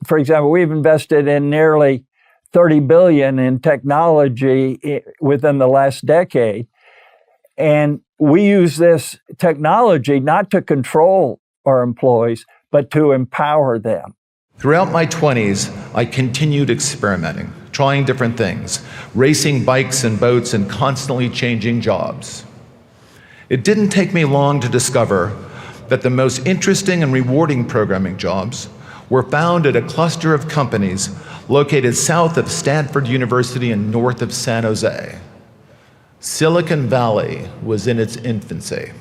for example, we've invested in nearly $30 billion in technology within the last decade. And we use this technology not to control our employees, but to empower them. Throughout my 20s, I continued experimenting, trying different things, racing bikes and boats and constantly changing jobs. It didn't take me long to discover that the most interesting and rewarding programming jobs were found at a cluster of companies located south of Stanford University and north of San Jose. Silicon Valley was in its infancy.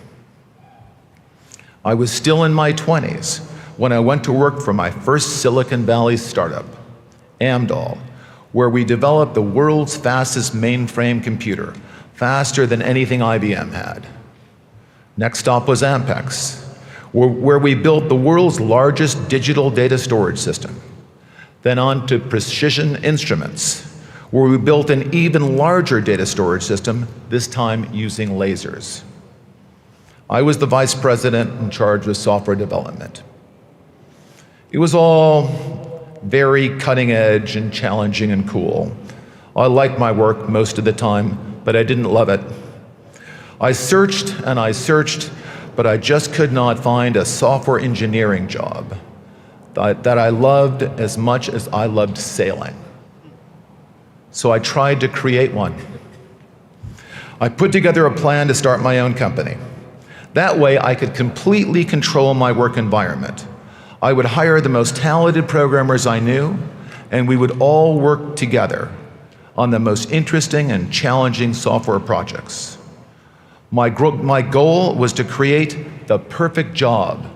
I was still in my 20s when I went to work for my first Silicon Valley startup, Amdahl, where we developed the world's fastest mainframe computer, faster than anything IBM had. Next stop was Ampex, where we built the world's largest digital data storage system. Then on to Precision Instruments, where we built an even larger data storage system, this time using lasers. I was the vice president in charge of software development. It was all very cutting edge and challenging and cool. I liked my work most of the time, but I didn't love it. I searched and I searched, but I just could not find a software engineering job that I loved as much as I loved sailing. So I tried to create one. I put together a plan to start my own company. That way I could completely control my work environment. I would hire the most talented programmers I knew, and we would all work together on the most interesting and challenging software projects. My goal was to create the perfect job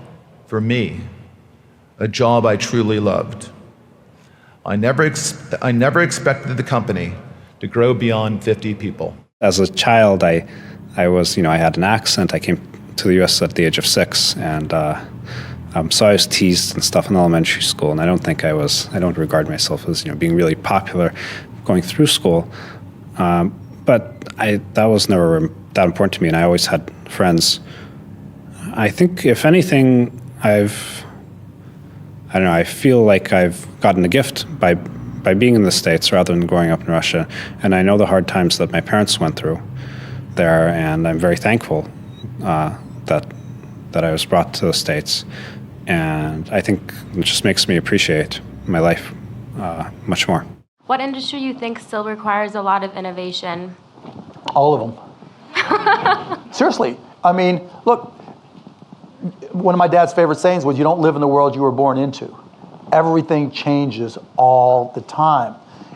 for me, a job I truly loved. I never expected the company to grow beyond 50 people. As a child, I had an accent. I came to the U.S. at the age of 6, and so I was teased and stuff in elementary school, and I don't regard myself as being really popular going through school. But that was never that important to me, and I always had friends. I think if anything, I feel like I've gotten a gift by being in the States rather than growing up in Russia, and I know the hard times that my parents went through there, and I'm very thankful that I was brought to the States, and I think it just makes me appreciate my life much more. What industry you think still requires a lot of innovation? All of them. Seriously. I mean, look, one of my dad's favorite sayings was, you don't live in the world you were born into. Everything changes all the time.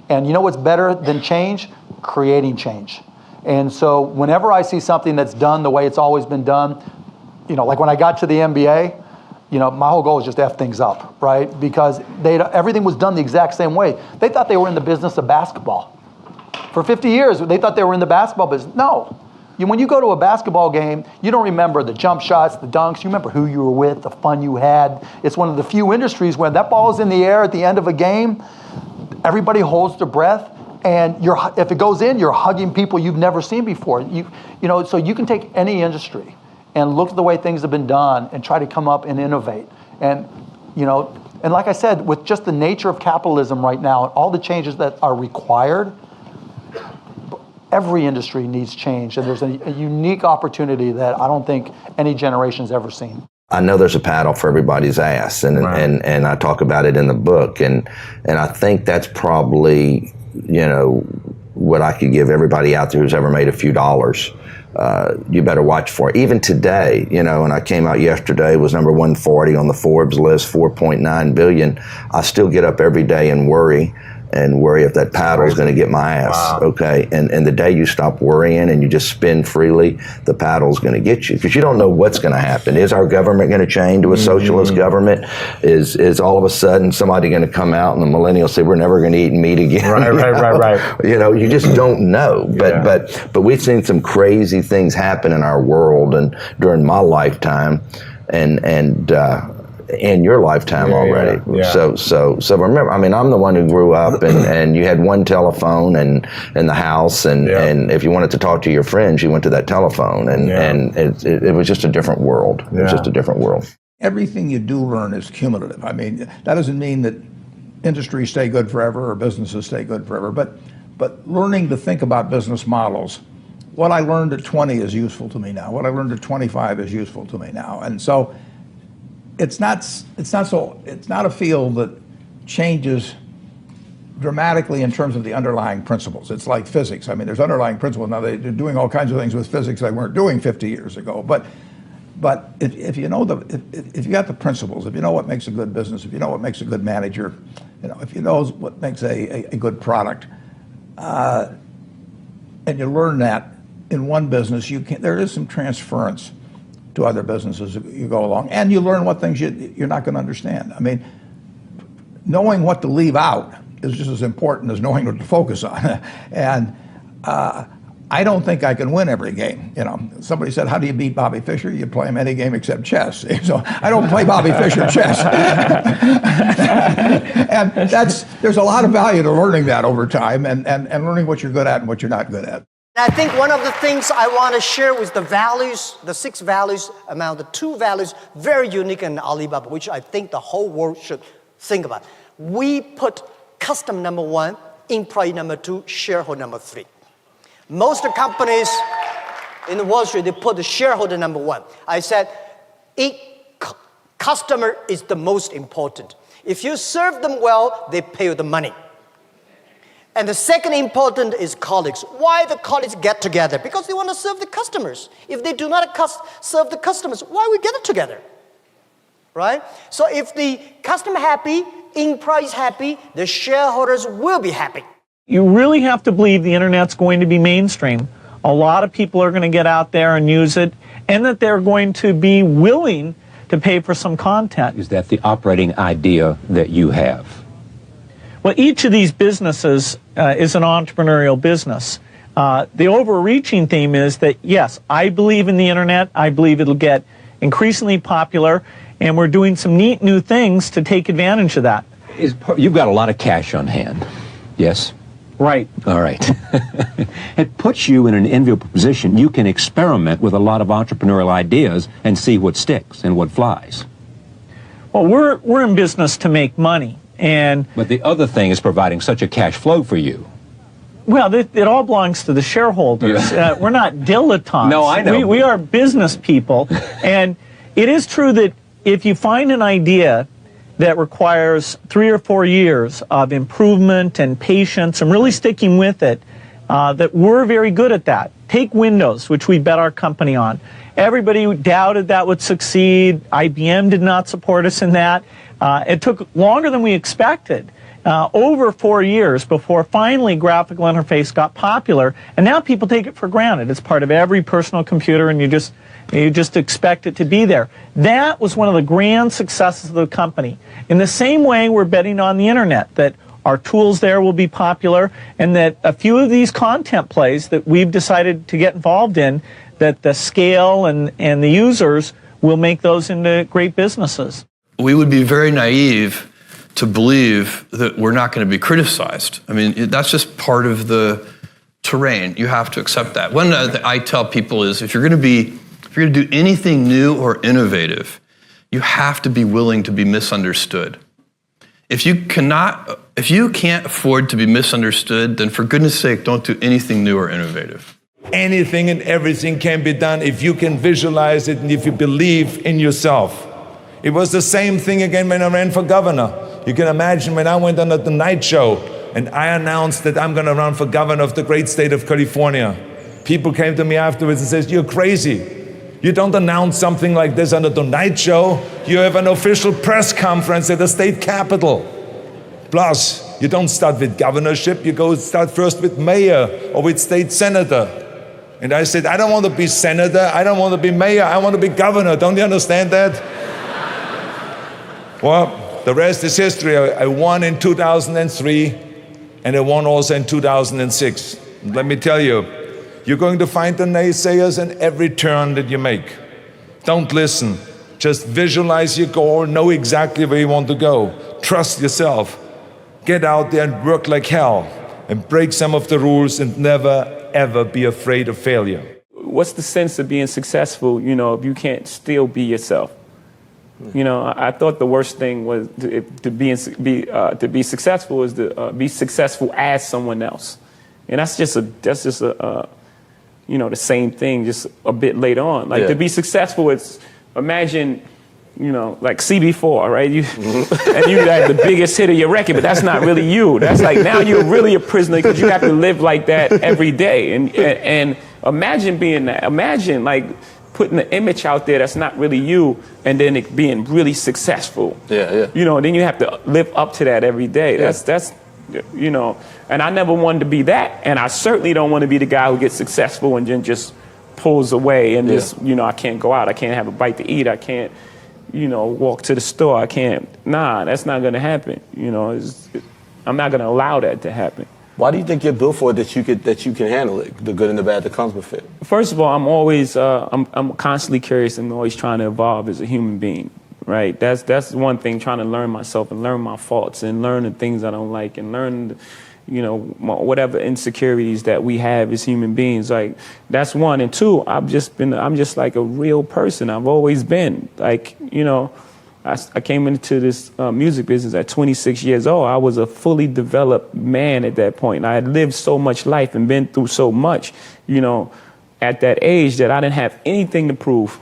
And you know what's better than change? Creating change. And so whenever I see something that's done the way it's always been done, like when I got to the NBA, my whole goal is just to F things up, right? Because everything was done the exact same way. They thought they were in the business of basketball. For 50 years, they thought they were in the basketball business. No. When you go to a basketball game, you don't remember the jump shots, the dunks. You remember who you were with, the fun you had. It's one of the few industries where that ball is in the air at the end of a game. Everybody holds their breath. And if it goes in, you're hugging people you've never seen before. So you can take any industry and look at the way things have been done and try to come up and innovate. And like I said, with just the nature of capitalism right now, and all the changes that are required, every industry needs change. And there's a unique opportunity that I don't think any generation's ever seen. I know there's a paddle for everybody's ass, and I talk about it in the book, and I think that's probably what I could give everybody out there who's ever made a few dollars. You better watch for it. Even today, and I came out yesterday, was number 140 on the Forbes list, 4.9 billion. I still get up every day and worry if that paddle is going to get my ass. Wow. Okay, and the day you stop worrying and you just spin freely, the paddle's going to get you, because you don't know what's going to happen. Is our government going to change to a socialist government? Is all of a sudden somebody going to come out and the millennials say we're never going to eat meat again? Right. You just don't know. But we've seen some crazy things happen in our world and during my lifetime, and in your lifetime already. Yeah. So remember, I'm the one who grew up and you had one telephone in the house, and if you wanted to talk to your friends, you went to that telephone, and it was just a different world. It was just a different world. Everything you do learn is cumulative. That doesn't mean that industries stay good forever or businesses stay good forever, but learning to think about business models. What I learned at 20 is useful to me now. What I learned at 25 is useful to me now. And so it's not a field that changes dramatically in terms of the underlying principles. It's like physics. There's underlying principles. Now they're doing all kinds of things with physics they weren't doing 50 years ago. But if you got the principles, if you know what makes a good business, if you know what makes a good manager, if you know what makes a good product, and you learn that in one business, there is some transference to other businesses as you go along, and you learn what things you're not going to understand. Knowing what to leave out is just as important as knowing what to focus on. And I don't think I can win every game. Somebody said, how do you beat Bobby Fischer? You play him any game except chess. So I don't play Bobby Fischer chess. And there's a lot of value to learning that over time, and learning what you're good at and what you're not good at. I think one of the things I want to share with the values, the 6 values, among the 2 values, very unique in Alibaba, which I think the whole world should think about. We put customer number 1, employee number 2, shareholder number 3. Most companies in Wall Street, they put the shareholder number one. I said, customer is the most important. If you serve them well, they pay you the money. And the second important is colleagues. Why the colleagues get together? Because they want to serve the customers. If they do not serve the customers, why we get together? Right? So if the customer happy, in price happy, the shareholders will be happy. You really have to believe the internet's going to be mainstream. A lot of people are going to get out there and use it, and that they're going to be willing to pay for some content. Is that the operating idea that you have? Well, each of these businesses is an entrepreneurial business. The overreaching theme is that, yes, I believe in the internet. I believe it'll get increasingly popular, and we're doing some neat new things to take advantage of that. You've got a lot of cash on hand, yes? Right. All right. It puts you in an enviable position. You can experiment with a lot of entrepreneurial ideas and see what sticks and what flies. Well, we're in business to make money. But the other thing is providing such a cash flow for you. Well, it all belongs to the shareholders. Yeah. We're not dilettantes. No, I know. We are business people. And it is true that if you find an idea that requires 3 or 4 years of improvement and patience and really sticking with it, that we're very good at that. Take Windows, which we bet our company on. Everybody doubted that would succeed. IBM did not support us in that. It took longer than we expected, over 4 years before finally graphical interface got popular, and now people take it for granted. It's part of every personal computer, and you just expect it to be there. That was one of the grand successes of the company. In the same way, we're betting on the internet, that our tools there will be popular, and that a few of these content plays that we've decided to get involved in, that the scale and the users will make those into great businesses. We would be very naive to believe that we're not going to be criticized. I mean, that's just part of the terrain. You have to accept that. One that I tell people is, if you're going to do anything new or innovative, you have to be willing to be misunderstood. If you can't afford to be misunderstood, then for goodness sake, don't do anything new or innovative. Anything and everything can be done if you can visualize it and if you believe in yourself. It was the same thing again when I ran for governor. You can imagine when I went on the Tonight Show and I announced that I'm going to run for governor of the great state of California. People came to me afterwards and said, "You're crazy. You don't announce something like this on the Tonight Show. You have an official press conference at the state capitol. Plus, you don't start with governorship. You start first with mayor or with state senator." And I said, "I don't want to be senator. I don't want to be mayor. I want to be governor. Don't you understand that?" Well, the rest is history. I won in 2003, and I won also in 2006. Let me tell you, you're going to find the naysayers in every turn that you make. Don't listen. Just visualize your goal, know exactly where you want to go. Trust yourself. Get out there and work like hell, and break some of the rules, and never, ever be afraid of failure. What's the sense of being successful, if you can't still be yourself? I thought the worst thing was to be successful is to be successful as someone else, and that's just the same thing, just a bit later on. To be successful, it's imagine, like CB4, right? And you had the biggest hit of your record, but that's not really you. That's like now you're really a prisoner because you have to live like that every day, and imagine being that. Imagine putting the image out there that's not really you, and then it being really successful. Yeah. Then you have to live up to that every day. Yeah. That's and I never wanted to be that, and I certainly don't want to be the guy who gets successful and then just pulls away and just, I can't go out, I can't have a bite to eat, I can't, walk to the store, I can't. Nah, that's not going to happen. I'm not going to allow that to happen. Why do you think you're built for it, that you can handle it, the good and the bad that comes with it? First of all, I'm always I'm constantly curious and always trying to evolve as a human being, right? That's one thing, trying to learn myself and learn my faults and learn the things I don't like and learn, whatever insecurities that we have as human beings. Like, that's one. And two, I'm just like a real person. I've always been I came into this music business at 26 years old. I was a fully developed man at that point. And I had lived so much life and been through so much, you know, at that age that I didn't have anything to prove.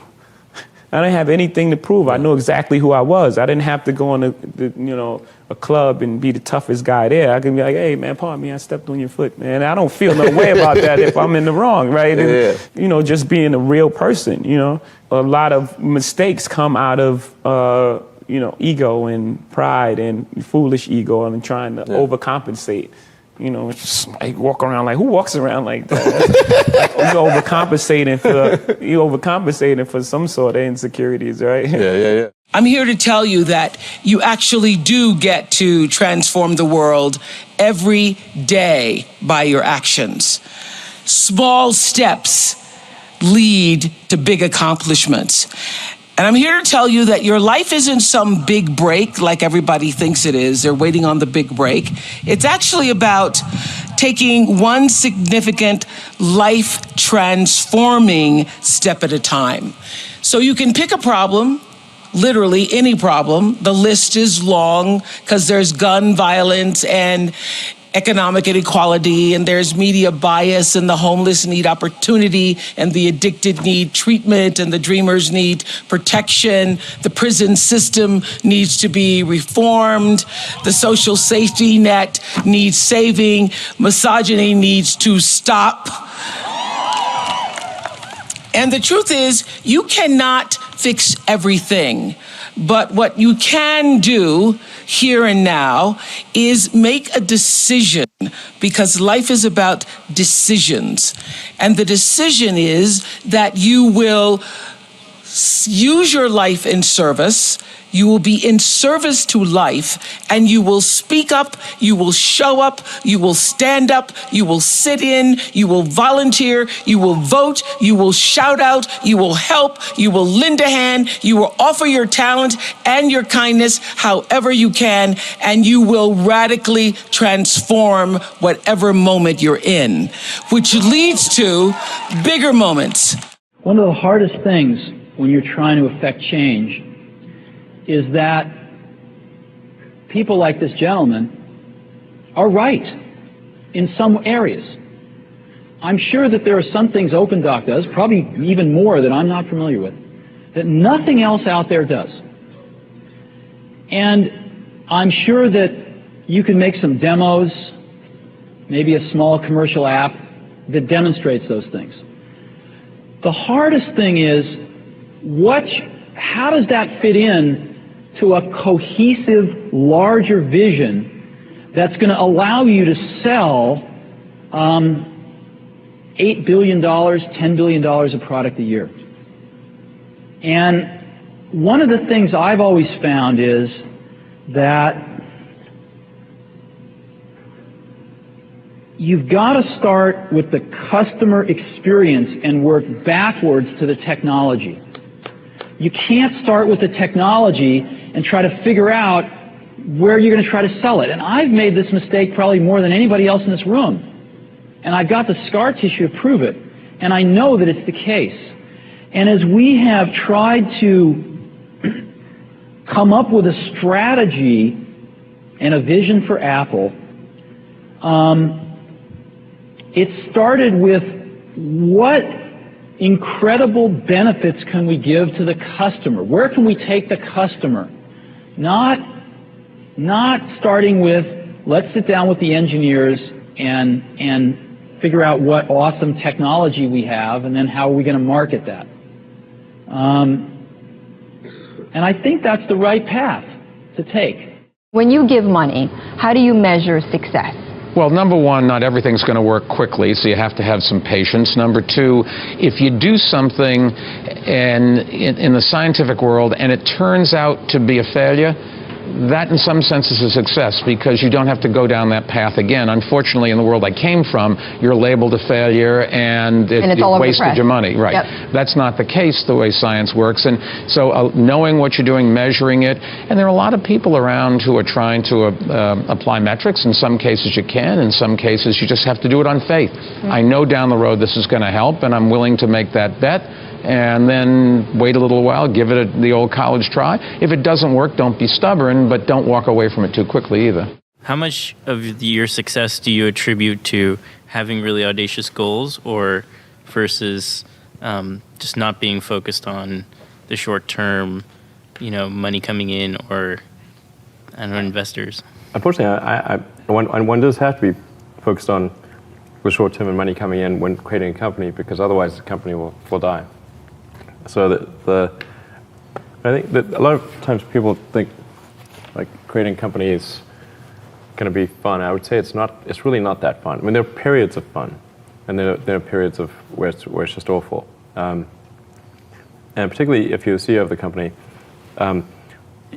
I didn't have anything to prove. I knew exactly who I was. I didn't have to go in a club and be the toughest guy there. I could be like, hey, man, pardon me, I stepped on your foot, man. I don't feel no way about that if I'm in the wrong, right? Yeah. And, you know, just being a real person, you know. A lot of mistakes come out of, you know, ego and pride and foolish ego and trying to overcompensate. You know, it's just like walk around like, who walks around like that? Like, you're overcompensating for some sort of insecurities, right? Yeah. I'm here to tell you that you actually do get to transform the world every day by your actions. Small steps lead to big accomplishments. And I'm here to tell you that your life isn't some big break like everybody thinks it is. They're waiting on the big break. It's actually about taking one significant life transforming step at a time. So you can pick a problem, literally any problem. The list is long because there's gun violence and economic inequality, and there's media bias, and the homeless need opportunity, and the addicted need treatment, and the dreamers need protection. The prison system needs to be reformed. The social safety net needs saving. Misogyny needs to stop. And the truth is, you cannot fix everything. But what you can do here and now is make a decision, because life is about decisions. And the decision is that you will use your life in service. You will be in service to life, and you will speak up, you will show up, you will stand up, you will sit in, you will volunteer, you will vote, you will shout out, you will help, you will lend a hand, you will offer your talent and your kindness however you can, and you will radically transform whatever moment you're in, which leads to bigger moments. One of the hardest things when you're trying to affect change is that people like this gentleman are right in some areas. I'm sure that there are some things OpenDoc does, probably even more that I'm not familiar with, that nothing else out there does. And I'm sure that you can make some demos, maybe a small commercial app that demonstrates those things. The hardest thing is, how does that fit in to a cohesive, larger vision that's going to allow you to sell $8 billion, $10 billion of product a year? And one of the things I've always found is that you've got to start with the customer experience and work backwards to the technology. You can't start with the technology and try to figure out where you're going to try to sell it. And I've made this mistake probably more than anybody else in this room. And I've got the scar tissue to prove it. And I know that it's the case. And as we have tried to come up with a strategy and a vision for Apple, it started with what incredible benefits can we give to the customer? Where can we take the customer? Not starting with, let's sit down with the engineers and figure out what awesome technology we have, and then how are we going to market that? And I think that's the right path to take. When you give money, how do you measure success? Well, number one, not everything's going to work quickly, so you have to have some patience. Number two, if you do something in the scientific world and it turns out to be a failure, that in some sense is a success because you don't have to go down that path again. Unfortunately, in the world I came from, you're labeled a failure and it's all over the wasted press. your money. Right. Yep. That's not the case the way science works. And so knowing what you're doing, measuring it, and there are a lot of people around who are trying to apply metrics. In some cases you can, in some cases you just have to do it on faith. I know down the road this is going to help, and I'm willing to make that bet. And then wait a little while, give it the old college try. If it doesn't work, don't be stubborn, but don't walk away from it too quickly either. How much of your success do you attribute to having really audacious goals, or versus just not being focused on the short term, money coming in, or I don't know, investors? Unfortunately, one does have to be focused on the short term and money coming in when creating a company, because otherwise the company will die. So I think that a lot of times people think like creating a company is going to be fun. I would say it's not. It's really not that fun. I mean, there are periods of fun, and there are periods of where it's just awful. And particularly if you're the CEO of the company,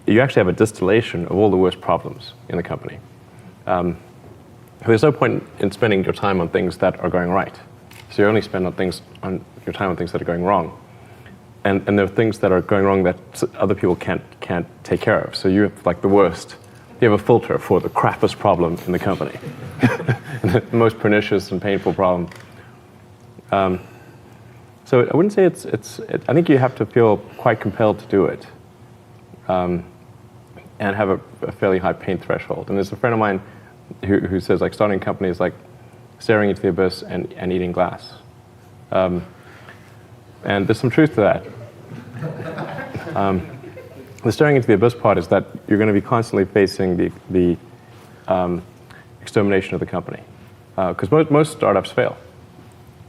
you actually have a distillation of all the worst problems in the company. There's no point in spending your time on things that are going right. So you only spend your time on things that are going wrong. And there are things that are going wrong that other people can't take care of. So you have like the worst. You have a filter for the crappiest problem in the company, the most pernicious and painful problem. So I wouldn't say it's. I think you have to feel quite compelled to do it, and have a fairly high pain threshold. And there's a friend of mine who says like starting a company is like staring into the abyss and eating glass. And there's some truth to that. The staring into the abyss part is that you're going to be constantly facing the extermination of the company. Because most startups fail.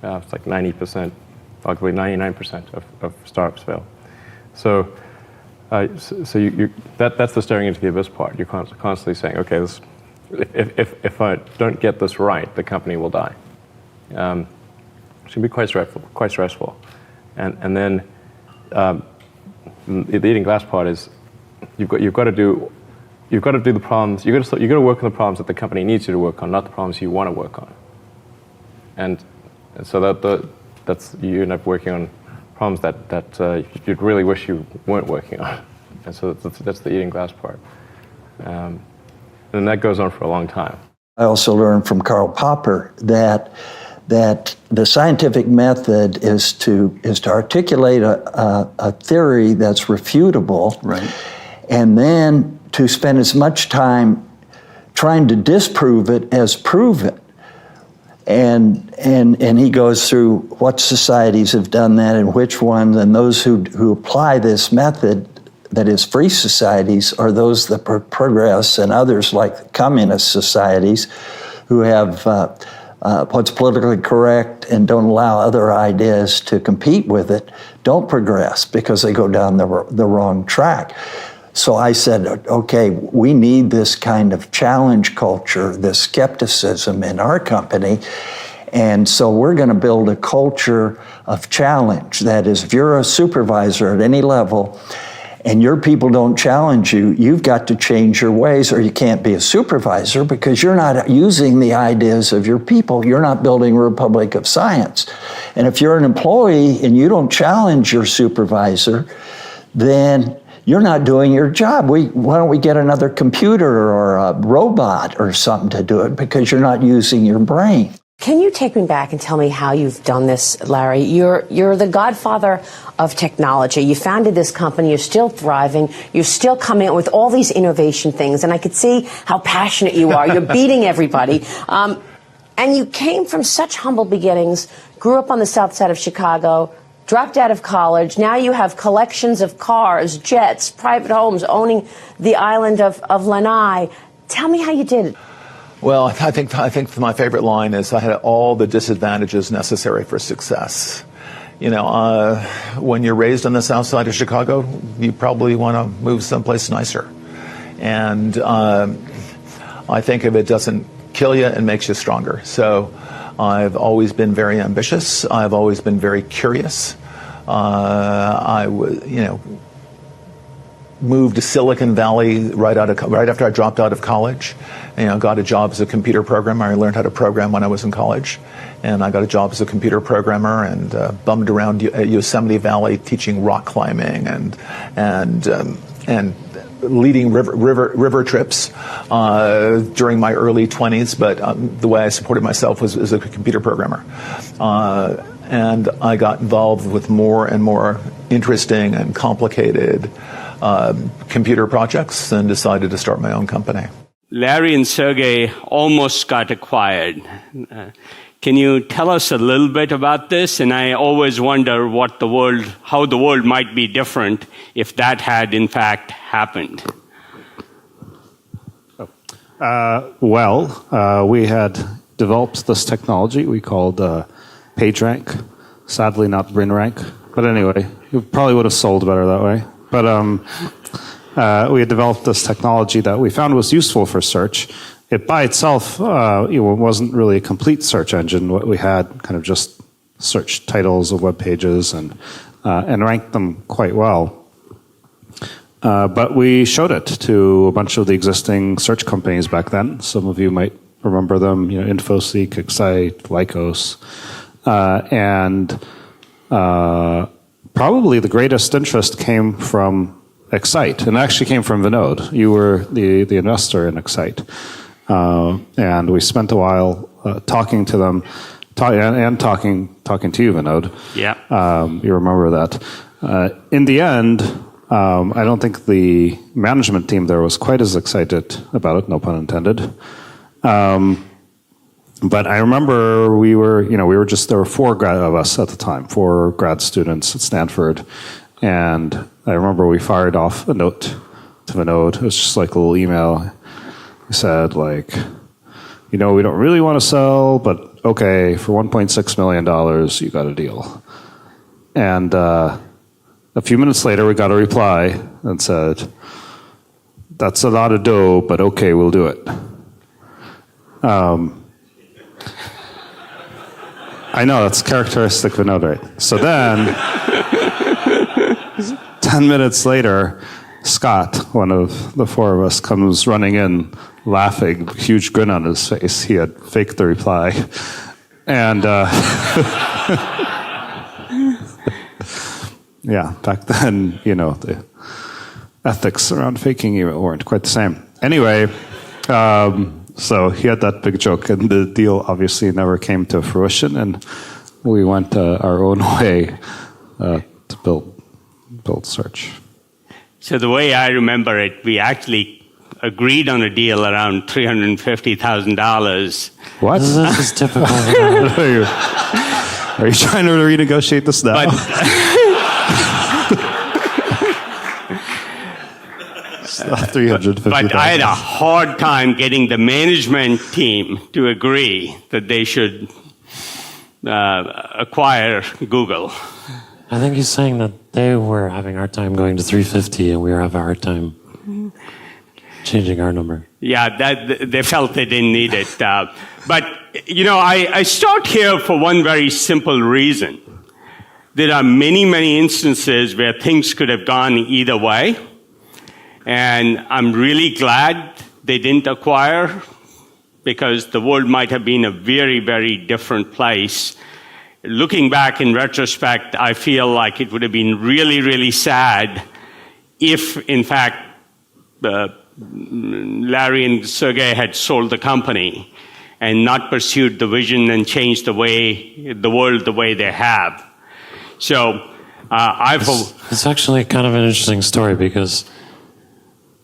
It's like 90%, arguably 99% of startups fail. So that's the staring into the abyss part. You're constantly saying, okay, if I don't get this right, the company will die. It can be quite stressful. And then the eating glass part is you've got to do the problems. You've got to work on the problems that the company needs you to work on, not the problems you want to work on. And so that's you end up working on problems that you'd really wish you weren't working on. And so that's the eating glass part. And that goes on for a long time. I also learned from Karl Popper that the scientific method is to articulate a theory that's refutable, right, and then to spend as much time trying to disprove it as prove it. And he goes through what societies have done that and which ones, and those who apply this method, that is free societies, are those that progress, and others like communist societies who have what's politically correct and don't allow other ideas to compete with it, don't progress because they go down the wrong track. So I said, okay, we need this kind of challenge culture, this skepticism in our company. And so we're going to build a culture of challenge. That is, if you're a supervisor at any level and your people don't challenge you, you've got to change your ways, or you can't be a supervisor because you're not using the ideas of your people. You're not building a republic of science. And if you're an employee and you don't challenge your supervisor, then you're not doing your job. Why don't we get another computer or a robot or something to do it, because you're not using your brain. Can you take me back and tell me how you've done this, Larry? You're the godfather of technology. You founded this company. You're still thriving. You're still coming up with all these innovation things. And I could see how passionate you are. You're beating everybody. And you came from such humble beginnings, grew up on the south side of Chicago, dropped out of college. Now you have collections of cars, jets, private homes, owning the island of Lanai. Tell me how you did it. Well, I think my favorite line is I had all the disadvantages necessary for success. You know, when you're raised on the south side of Chicago, you probably want to move someplace nicer. And I think if it doesn't kill you, it makes you stronger. So I've always been very ambitious. I've always been very curious. moved to Silicon Valley right after I dropped out of college. Got a job as a computer programmer. I learned how to program when I was in college, and I got a job as a computer programmer and bummed around Yosemite Valley teaching rock climbing and leading river trips during my early 20s. But the way I supported myself was as a computer programmer. And I got involved with more and more interesting and complicated computer projects and decided to start my own company. Larry and Sergey almost got acquired. Can you tell us a little bit about this? And I always wonder how the world might be different if that had in fact happened. We had developed this technology we called PageRank. Sadly, not WinRank. But anyway, it probably would have sold better that way. But we had developed this technology that we found was useful for search. It by itself wasn't really a complete search engine. What we had kind of just search titles of web pages and ranked them quite well. But we showed it to a bunch of the existing search companies back then. Some of you might remember them, InfoSeek, Excite, Lycos. Probably the greatest interest came from Excite, and actually came from Vinod. You were the investor in Excite. And we spent a while talking to them, talking to you, Vinod. Yeah. You remember that. In the end, I don't think the management team there was quite as excited about it, no pun intended. But I remember there were 4 of us at the time, 4 grad students at Stanford. And I remember we fired off a note to Vinod. It was just like a little email. We said, we don't really want to sell, but okay, for $1.6 million, you got a deal. And a few minutes later, we got a reply and said, that's a lot of dough, but okay, we'll do it. I know, that's characteristic of Vinod, right? So then, 10 minutes later, Scott, one of the 4 of us, comes running in, laughing, huge grin on his face. He had faked the reply. And, yeah, back then, the ethics around faking email weren't quite the same. Anyway, so he had that big joke, and the deal obviously never came to fruition, and we went our own way to build search. So the way I remember it, we actually agreed on a deal around $350,000. What? This is typical. Are you trying to renegotiate this now? $350,000. But I had a hard time getting the management team to agree that they should acquire Google. I think he's saying that they were having a hard time going to 350 and we were having a hard time changing our number. Yeah, they felt they didn't need it. But, I start here for one very simple reason. There are many, many instances where things could have gone either way. And I'm really glad they didn't acquire, because the world might have been a very, very different place. Looking back in retrospect, I feel like it would have been really, really sad if, in fact, Larry and Sergey had sold the company and not pursued the vision and changed the world the way they have. So It's actually kind of an interesting story, because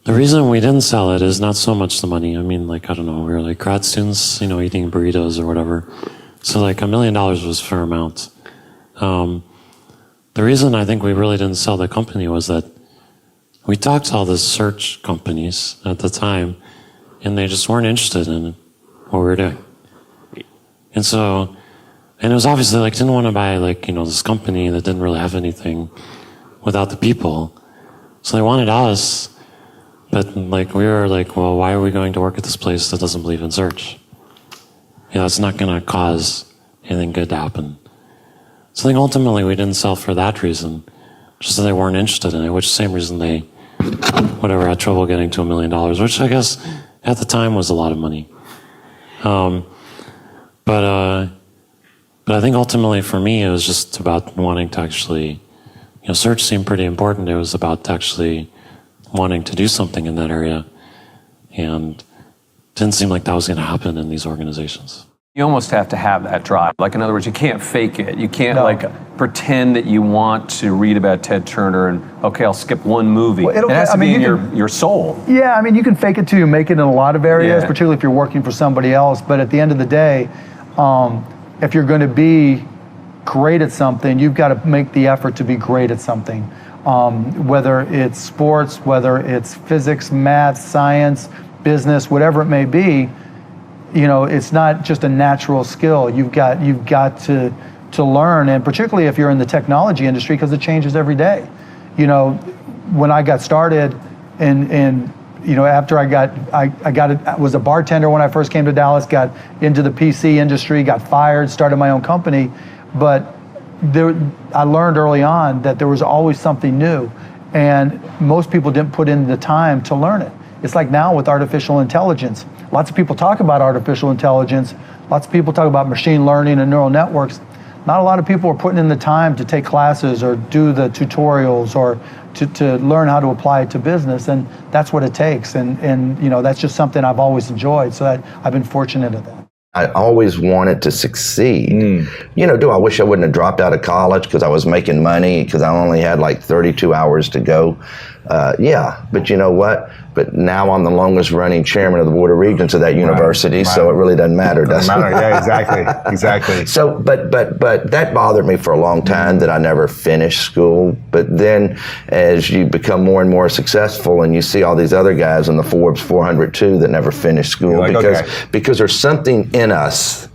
the reason we didn't sell it is not so much the money. I mean, I don't know, we were grad students, eating burritos or whatever. So $1 million was a fair amount. The reason I think we really didn't sell the company was that we talked to all the search companies at the time, and they just weren't interested in what we were doing. And it was obviously didn't want to buy this company that didn't really have anything without the people. So they wanted us, but we were well, why are we going to work at this place that doesn't believe in search? It's not going to cause anything good to happen. So I think ultimately we didn't sell for that reason, just that they weren't interested in it, which is the same reason they whatever, had trouble getting to $1 million, which I guess at the time was a lot of money. But I think ultimately for me, it was just about wanting to actually, search seemed pretty important. It was about actually wanting to do something in that area. And it didn't seem like that was going to happen in these organizations. You almost have to have that drive. Like, in other words, you can't fake it. You can't pretend that you want to read about Ted Turner and, okay, I'll skip one movie. Well, it has to be in your soul. Yeah, I mean, you can fake it too, make it in a lot of areas, particularly if you're working for somebody else. But at the end of the day, if you're going to be great at something, you've got to make the effort to be great at something. Whether it's sports, whether it's physics, math, science, business, whatever it may be, it's not just a natural skill. You've got to learn, and particularly if you're in the technology industry, because it changes every day. When I got started, and after I was a bartender when I first came to Dallas, got into the PC industry, got fired, started my own company, but I learned early on that there was always something new, and most people didn't put in the time to learn it. It's like now with artificial intelligence. Lots of people talk about artificial intelligence. Lots of people talk about machine learning and neural networks. Not a lot of people are putting in the time to take classes or do the tutorials or to learn how to apply it to business, and that's what it takes. And that's just something I've always enjoyed. So I've been fortunate at that. I always wanted to succeed. I wish I wouldn't have dropped out of college because I was making money, because I only had like 32 hours to go. But you know what? But now I'm the longest running chairman of the Board of Regents of that university, so it really doesn't matter, does it? Yeah, exactly. So, but that bothered me for a long time, that I never finished school. But then as you become more and more successful, and you see all these other guys in the Forbes 400 too that never finished school, because there's something in us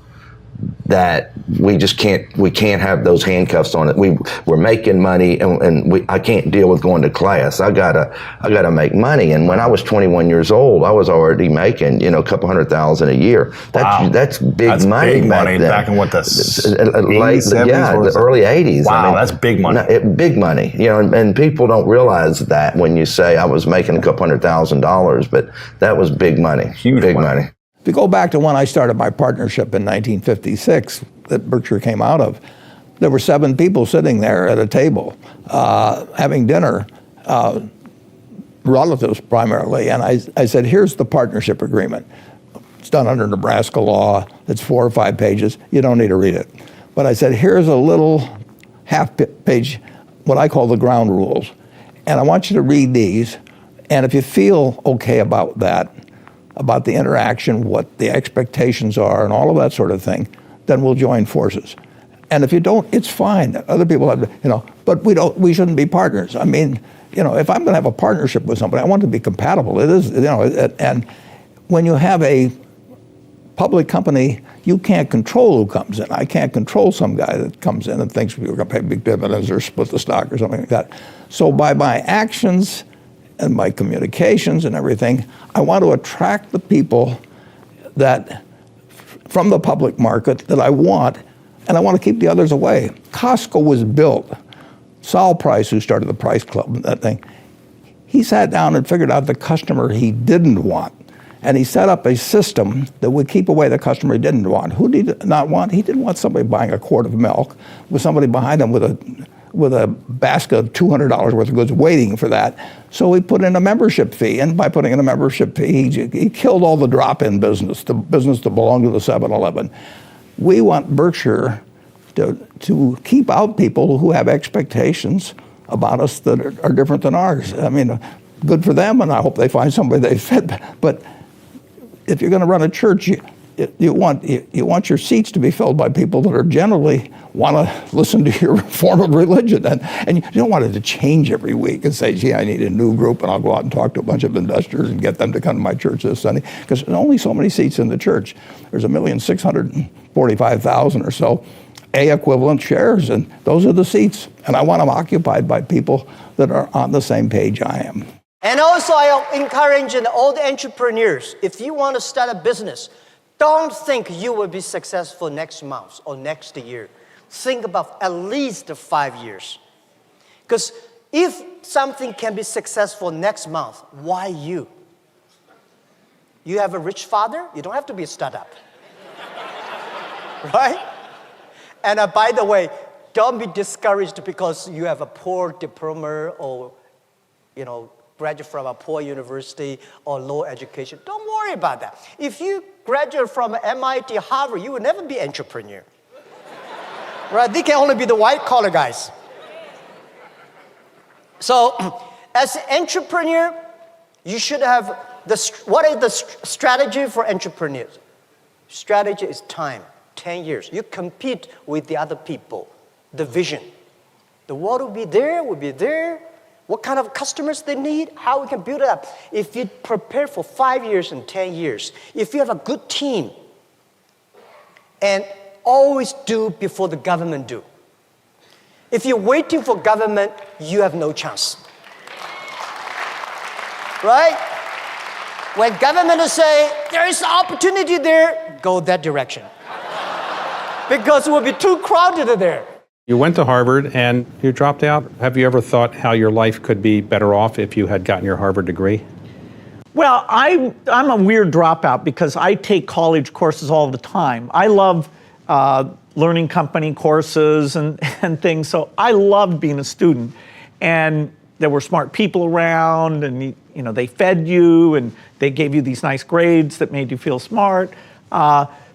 that we just can't have those handcuffs on it. We're making money, and I can't deal with going to class. I gotta make money. And when I was 21 years old, I was already making a couple $100,000 a year. That's big money. Big money back in what, the 80s, 70s? The early 80s. Wow, that's big money. Big money. And people don't realize that when you say I was making a couple $100,000, but that was big money. Huge big money. If you go back to when I started my partnership in 1956 that Berkshire came out of, there were 7 people sitting there at a table having dinner, relatives primarily, and I said, here's the partnership agreement. It's done under Nebraska law. It's 4 or 5 pages. You don't need to read it. But I said, here's a little half-page, what I call the ground rules, and I want you to read these, and if you feel okay about that, about the interaction, what the expectations are, and all of that sort of thing, then we'll join forces. And if you don't, it's fine. Other people have, but we shouldn't be partners. I mean, if I'm going to have a partnership with somebody, I want it to be compatible. It is, and when you have a public company, you can't control who comes in. I can't control some guy that comes in and thinks we're going to pay big dividends or split the stock or something like that. So by my actions and my communications and everything, I want to attract the people from the public market that I want, and I want to keep the others away. Costco was built. Saul Price, who started the Price Club and that thing, he sat down and figured out the customer he didn't want. And he set up a system that would keep away the customer he didn't want. Who did he not want? He didn't want somebody buying a quart of milk with somebody behind him with a basket of $200 worth of goods waiting for that. So he put in a membership fee, and by putting in a membership fee, he killed all the drop-in business, the business that belonged to the 7-Eleven. We want Berkshire to keep out people who have expectations about us that are different than ours. I mean, good for them, and I hope they find somebody they fit. But if you're going to run a church, you want your seats to be filled by people that are generally want to listen to your form of religion, and you don't want it to change every week and say, gee, I need a new group, and I'll go out and talk to a bunch of investors and get them to come to my church this Sunday, because there's only so many seats in the church. There's 1,645,000 or so A equivalent shares, and those are the seats, and I want them occupied by people that are on the same page I am. And also I encourage all the entrepreneurs, if you want to start a business, don't think you will be successful next month or next year. Think about at least 5 years. Because if something can be successful next month, why you? You have a rich father, you don't have to be a startup. Right? And by the way, don't be discouraged because you have a poor diploma or, graduate from a poor university or low education. Don't worry about that. If you graduate from MIT, Harvard, you will never be an entrepreneur. Right? They can only be the white-collar guys. So, as an entrepreneur, you should have what is the strategy for entrepreneurs? Strategy is time, 10 years. You compete with the other people, the vision. The world will be there. What kind of customers they need, how we can build it up. If you prepare for 5 years and 10 years, if you have a good team, and always do before the government do. If you're waiting for government, you have no chance. Right? When government say, there is opportunity there, go that direction. Because it will be too crowded there. You went to Harvard and you dropped out. Have you ever thought how your life could be better off if you had gotten your Harvard degree? Well, I'm a weird dropout because I take college courses all the time. I love learning company courses and things, so I loved being a student. And there were smart people around, and they fed you, and they gave you these nice grades that made you feel smart.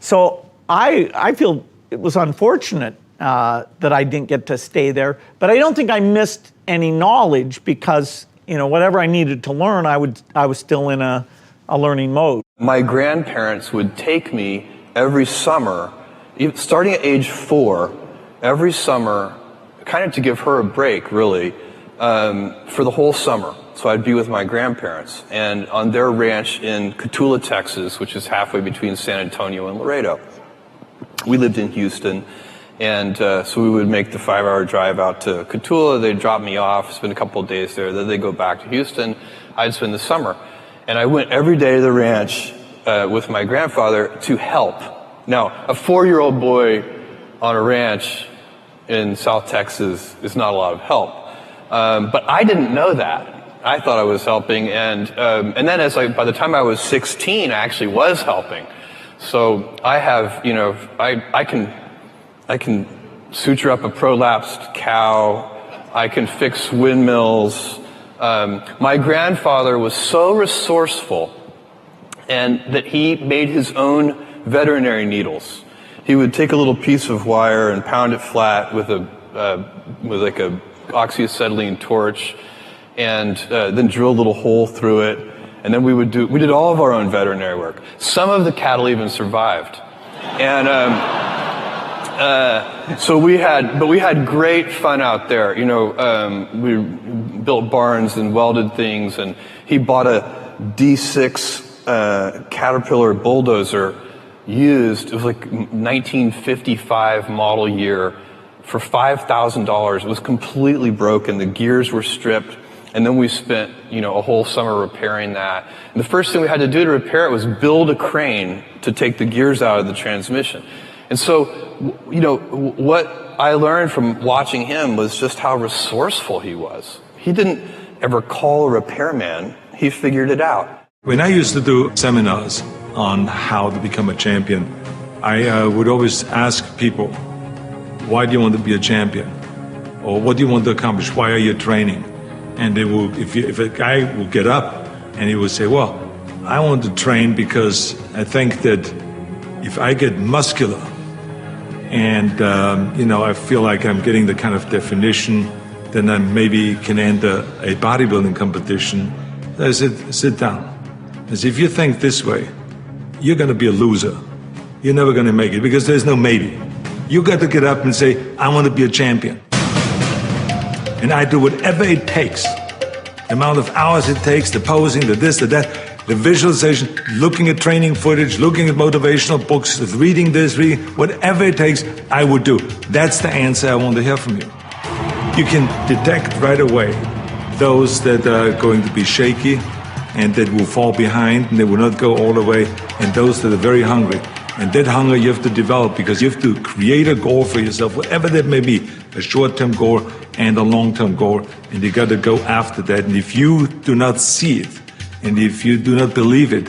So I feel it was unfortunate that I didn't get to stay there. But I don't think I missed any knowledge because, whatever I needed to learn, I was still in a learning mode. My grandparents would take me every summer, starting at age 4, every summer, kind of to give her a break, really, for the whole summer. So I'd be with my grandparents and on their ranch in Cotulla, Texas, which is halfway between San Antonio and Laredo. We lived in Houston. And so we would make the 5-hour drive out to Cotulla. They'd drop me off, spend a couple of days there. Then they'd go back to Houston. I'd spend the summer. And I went every day to the ranch with my grandfather to help. Now, a 4-year-old boy on a ranch in South Texas is not a lot of help. But I didn't know that. I thought I was helping. And then by the time I was 16, I actually was helping. So I have, I can suture up a prolapsed cow. I can fix windmills. My grandfather was so resourceful and that he made his own veterinary needles. He would take a little piece of wire and pound it flat with like a oxyacetylene torch and then drill a little hole through it. And then we did all of our own veterinary work. Some of the cattle even survived. And, so we had great fun out there. We built barns and welded things, and he bought a D6 Caterpillar bulldozer used. It was like 1955 model year for $5,000. It was completely broken. The gears were stripped, and then we spent a whole summer repairing that. And the first thing we had to do to repair it was build a crane to take the gears out of the transmission. And so, what I learned from watching him was just how resourceful he was. He didn't ever call a repairman. He figured it out. When I used to do seminars on how to become a champion, I would always ask people, why do you want to be a champion? Or what do you want to accomplish? Why are you training? And they will, if a guy will get up and he would say, well, I want to train because I think that if I get muscular, and, I feel like I'm getting the kind of definition, then I maybe can enter a bodybuilding competition. I said, sit down. I said, if you think this way, you're going to be a loser. You're never going to make it because there's no maybe. You got to get up and say, I want to be a champion. And I do whatever it takes. The amount of hours it takes, the posing, the this, the that. The visualization, looking at training footage, looking at motivational books, reading this, whatever it takes, I would do. That's the answer I want to hear from you. You can detect right away those that are going to be shaky and that will fall behind and they will not go all the way, and those that are very hungry. And that hunger you have to develop because you have to create a goal for yourself, whatever that may be, a short-term goal and a long-term goal, and you got to go after that. And if you do not see it, and if you do not believe it,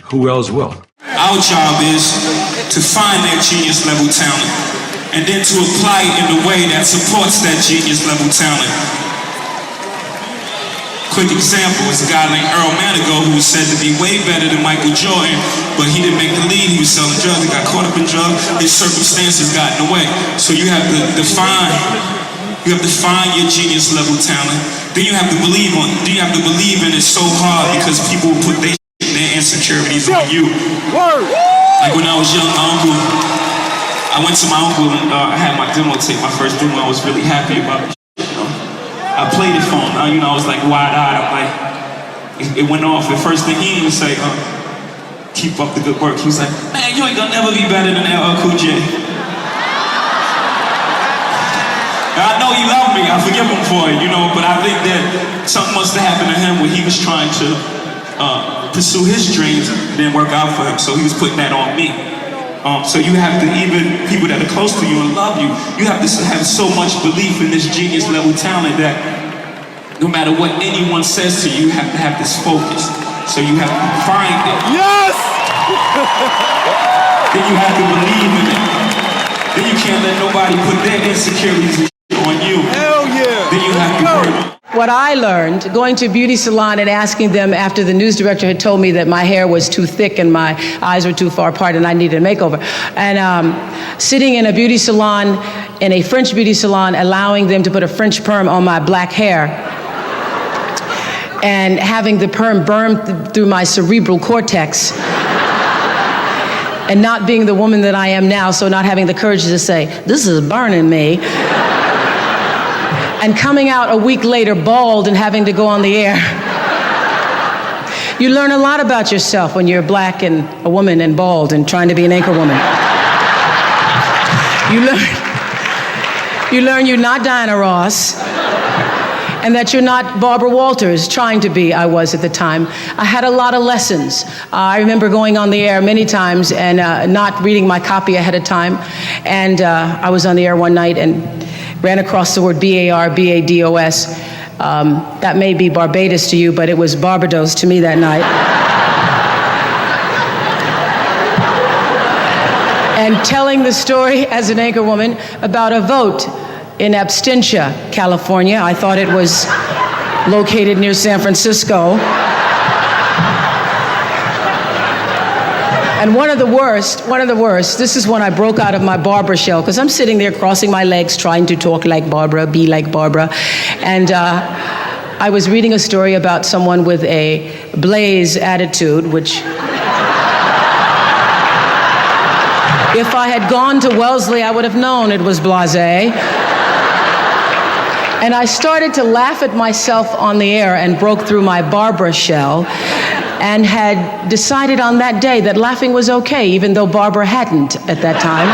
who else will? Our job is to find that genius level talent and then to apply it in a way that supports that genius level talent. Quick example is a guy named Earl Manigault who was said to be way better than Michael Jordan, but he didn't make the lead. He was selling drugs. He got caught up in drugs. His circumstances got in the way. So you have to define your genius level talent. Then you have to believe on it. Then you have to believe in it so hard because people will put their insecurities on you. Like when I was young, I went to my uncle and I had my demo tape, my first demo. I was really happy about it. I played it for him. I was like wide-eyed. I'm like, it went off. The first thing he didn't say, keep up the good work. He was like, man, you ain't gonna never be better than LL Cool J. I know he loved me. I forgive him for it, but I think that something must have happened to him when he was trying to pursue his dreams and it didn't work out for him. So he was putting that on me. So you have to, even people that are close to you and love you, you have to have so much belief in this genius level talent that no matter what anyone says to you, you have to have this focus. So you have to find it. Yes! Then you have to believe in it. Then you can't let nobody put their insecurities on you. Hell yeah! Then you have to work. What I learned, going to a beauty salon and asking them after the news director had told me that my hair was too thick and my eyes were too far apart and I needed a makeover. And sitting in a beauty salon, in a French beauty salon, allowing them to put a French perm on my black hair and having the perm burn through my cerebral cortex and not being the woman that I am now, so not having the courage to say, this is burning me. And coming out a week later bald and having to go on the air. You learn a lot about yourself when you're black and a woman and bald and trying to be an anchor woman. You learn you're not Diana Ross and that you're not Barbara Walters trying to be. I was at the time. I had a lot of lessons. I remember going on the air many times and not reading my copy ahead of time. And I was on the air one night and ran across the word B-A-R-B-A-D-O-S. That may be Barbados to you, but it was Barbados to me that night. And telling the story as an anchor woman about a vote in Absentia, California. I thought it was located near San Francisco. And one of the worst, this is when I broke out of my Barbara shell, because I'm sitting there crossing my legs, trying to talk like Barbara, be like Barbara. And I was reading a story about someone with a blaze attitude, which, if I had gone to Wellesley, I would have known it was blasé. And I started to laugh at myself on the air and broke through my Barbara shell. And had decided on that day that laughing was okay, even though Barbara hadn't at that time.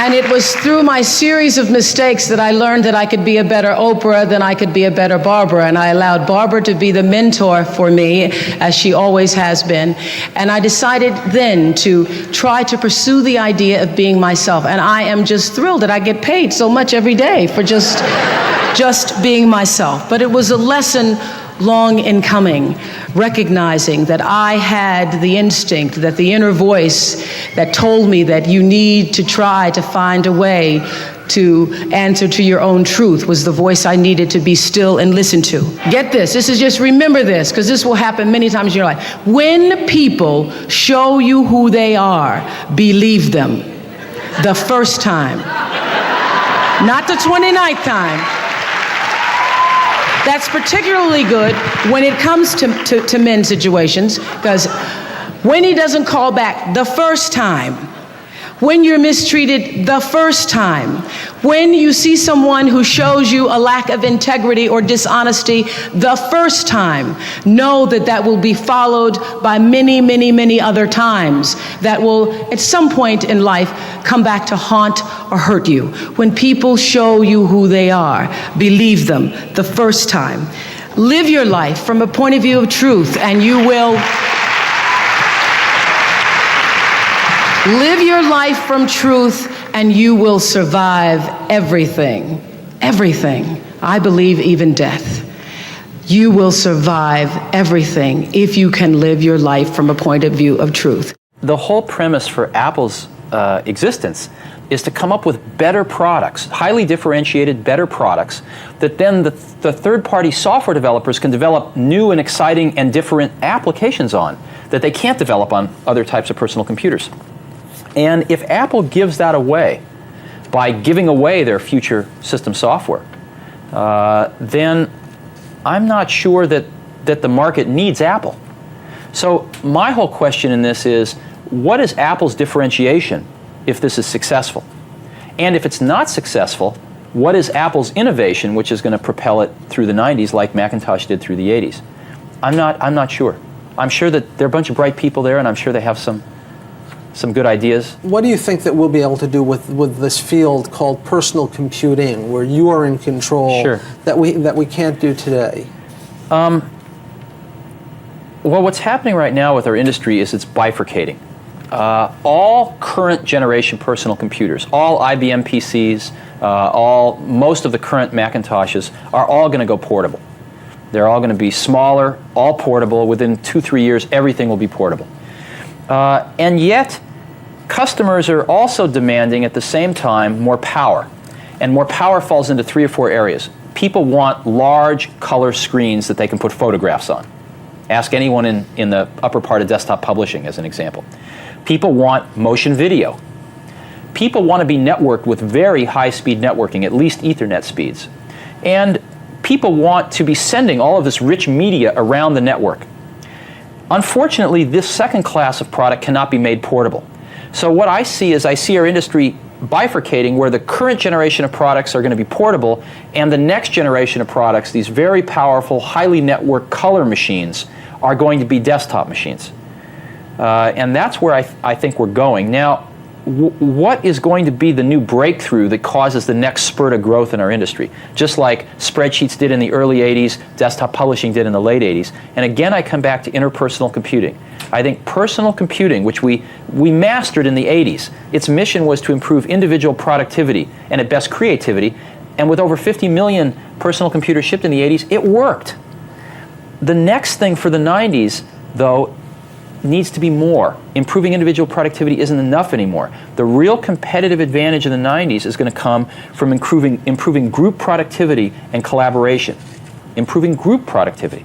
And it was through my series of mistakes that I learned that I could be a better Oprah than I could be a better Barbara. And I allowed Barbara to be the mentor for me, as she always has been. And I decided then to try to pursue the idea of being myself. And I am just thrilled that I get paid so much every day for just being myself. But it was a lesson long in coming, recognizing that I had the instinct, that the inner voice that told me that you need to try to find a way to answer to your own truth was the voice I needed to be still and listen to. Get this is just remember this, because this will happen many times in your life. When people show you who they are, believe them the first time, not the 29th time. That's particularly good when it comes to men's situations, because when he doesn't call back the first time, when you're mistreated the first time, when you see someone who shows you a lack of integrity or dishonesty the first time, know that that will be followed by many, many, many other times that will, at some point in life, come back to haunt or hurt you. When people show you who they are, believe them the first time. Live your life from a point of view of truth, and you will live your life from truth, and you will survive everything. Everything. I believe even death. You will survive everything if you can live your life from a point of view of truth. The whole premise for Apple's existence is to come up with better products, highly differentiated, better products, that then the third-party software developers can develop new and exciting and different applications on that they can't develop on other types of personal computers. And if Apple gives that away by giving away their future system software, then I'm not sure that the market needs Apple. So my whole question in this is, what is Apple's differentiation if this is successful? And if it's not successful, what is Apple's innovation which is going to propel it through the 90s like Macintosh did through the 80s? I'm not sure. I'm sure that there are a bunch of bright people there, and I'm sure they have some good ideas. What do you think that we'll be able to do with this field called personal computing, where you are in control, Sure. that we can't do today? Well, what's happening right now with our industry is it's bifurcating. All current generation personal computers, all IBM PCs, most of the current Macintoshes are all going to go portable. They're all going to be smaller, all portable. Within 2-3 years, everything will be portable. And yet, customers are also demanding at the same time more power. And more power falls into 3 or 4 areas. People want large color screens that they can put photographs on. Ask anyone in the upper part of desktop publishing as an example. People want motion video. People want to be networked with very high-speed networking, at least Ethernet speeds. And people want to be sending all of this rich media around the network. Unfortunately, this second class of product cannot be made portable. So what I see is our industry bifurcating, where the current generation of products are going to be portable, and the next generation of products, these very powerful, highly networked color machines, are going to be desktop machines. And that's where I think we're going. Now, what is going to be the new breakthrough that causes the next spurt of growth in our industry? Just like spreadsheets did in the early 80s, desktop publishing did in the late 80s. And again, I come back to interpersonal computing. I think personal computing, which we mastered in the 80s, its mission was to improve individual productivity and at best creativity. And with over 50 million personal computers shipped in the 80s, it worked. The next thing for the 90s, though, needs to be more. Improving individual productivity isn't enough anymore. The real competitive advantage in the 90s is going to come from improving group productivity and collaboration. Improving group productivity.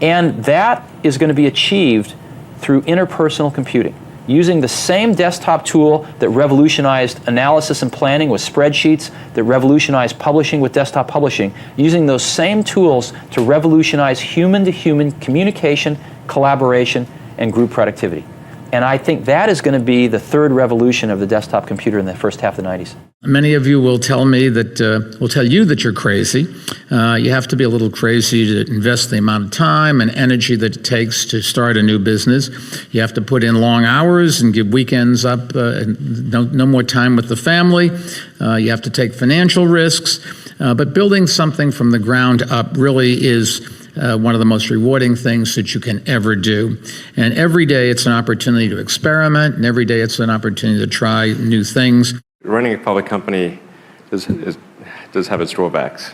And that is going to be achieved through interpersonal computing. Using the same desktop tool that revolutionized analysis and planning with spreadsheets, that revolutionized publishing with desktop publishing, using those same tools to revolutionize human-to-human communication, collaboration, and group productivity. And I think that is going to be the third revolution of the desktop computer in the first half of the 90s. Many of you will tell me that, will tell you that you're crazy. You have to be a little crazy to invest the amount of time and energy that it takes to start a new business. You have to put in long hours and give weekends up, and no more time with the family. You have to take financial risks. But building something from the ground up really is one of the most rewarding things that you can ever do. And every day it's an opportunity to experiment, and every day it's an opportunity to try new things. Running a public company does have its drawbacks.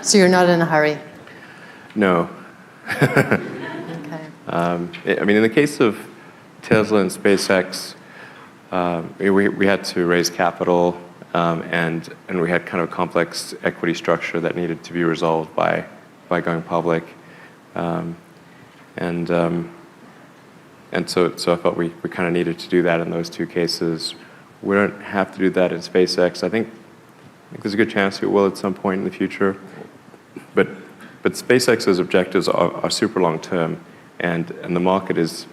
So you're not in a hurry? No. Okay. I mean, in the case of Tesla and SpaceX, we had to raise capital, and we had kind of a complex equity structure that needed to be resolved by going public, and so I felt we kind of needed to do that in those two cases. We don't have to do that in SpaceX. I think there's a good chance we will at some point in the future, but SpaceX's objectives are super long term, and the market is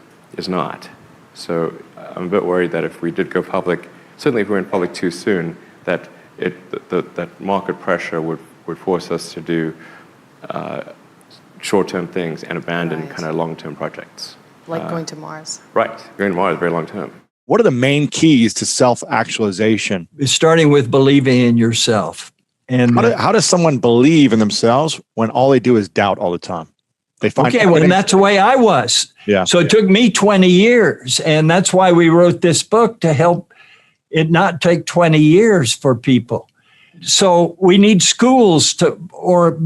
not. So I'm a bit worried that if we did go public, certainly if we went public too soon, that that market pressure would force us to do short-term things and abandon kind of long-term projects. Like going to Mars. Right, going to Mars, very long-term. What are the main keys to self-actualization? It's starting with believing in yourself. And how does someone believe in themselves when all they do is doubt all the time? They find okay, well, and that's the way I was. Yeah. So it took me 20 years. And that's why we wrote this book, to help it not take 20 years for people. So we need schools to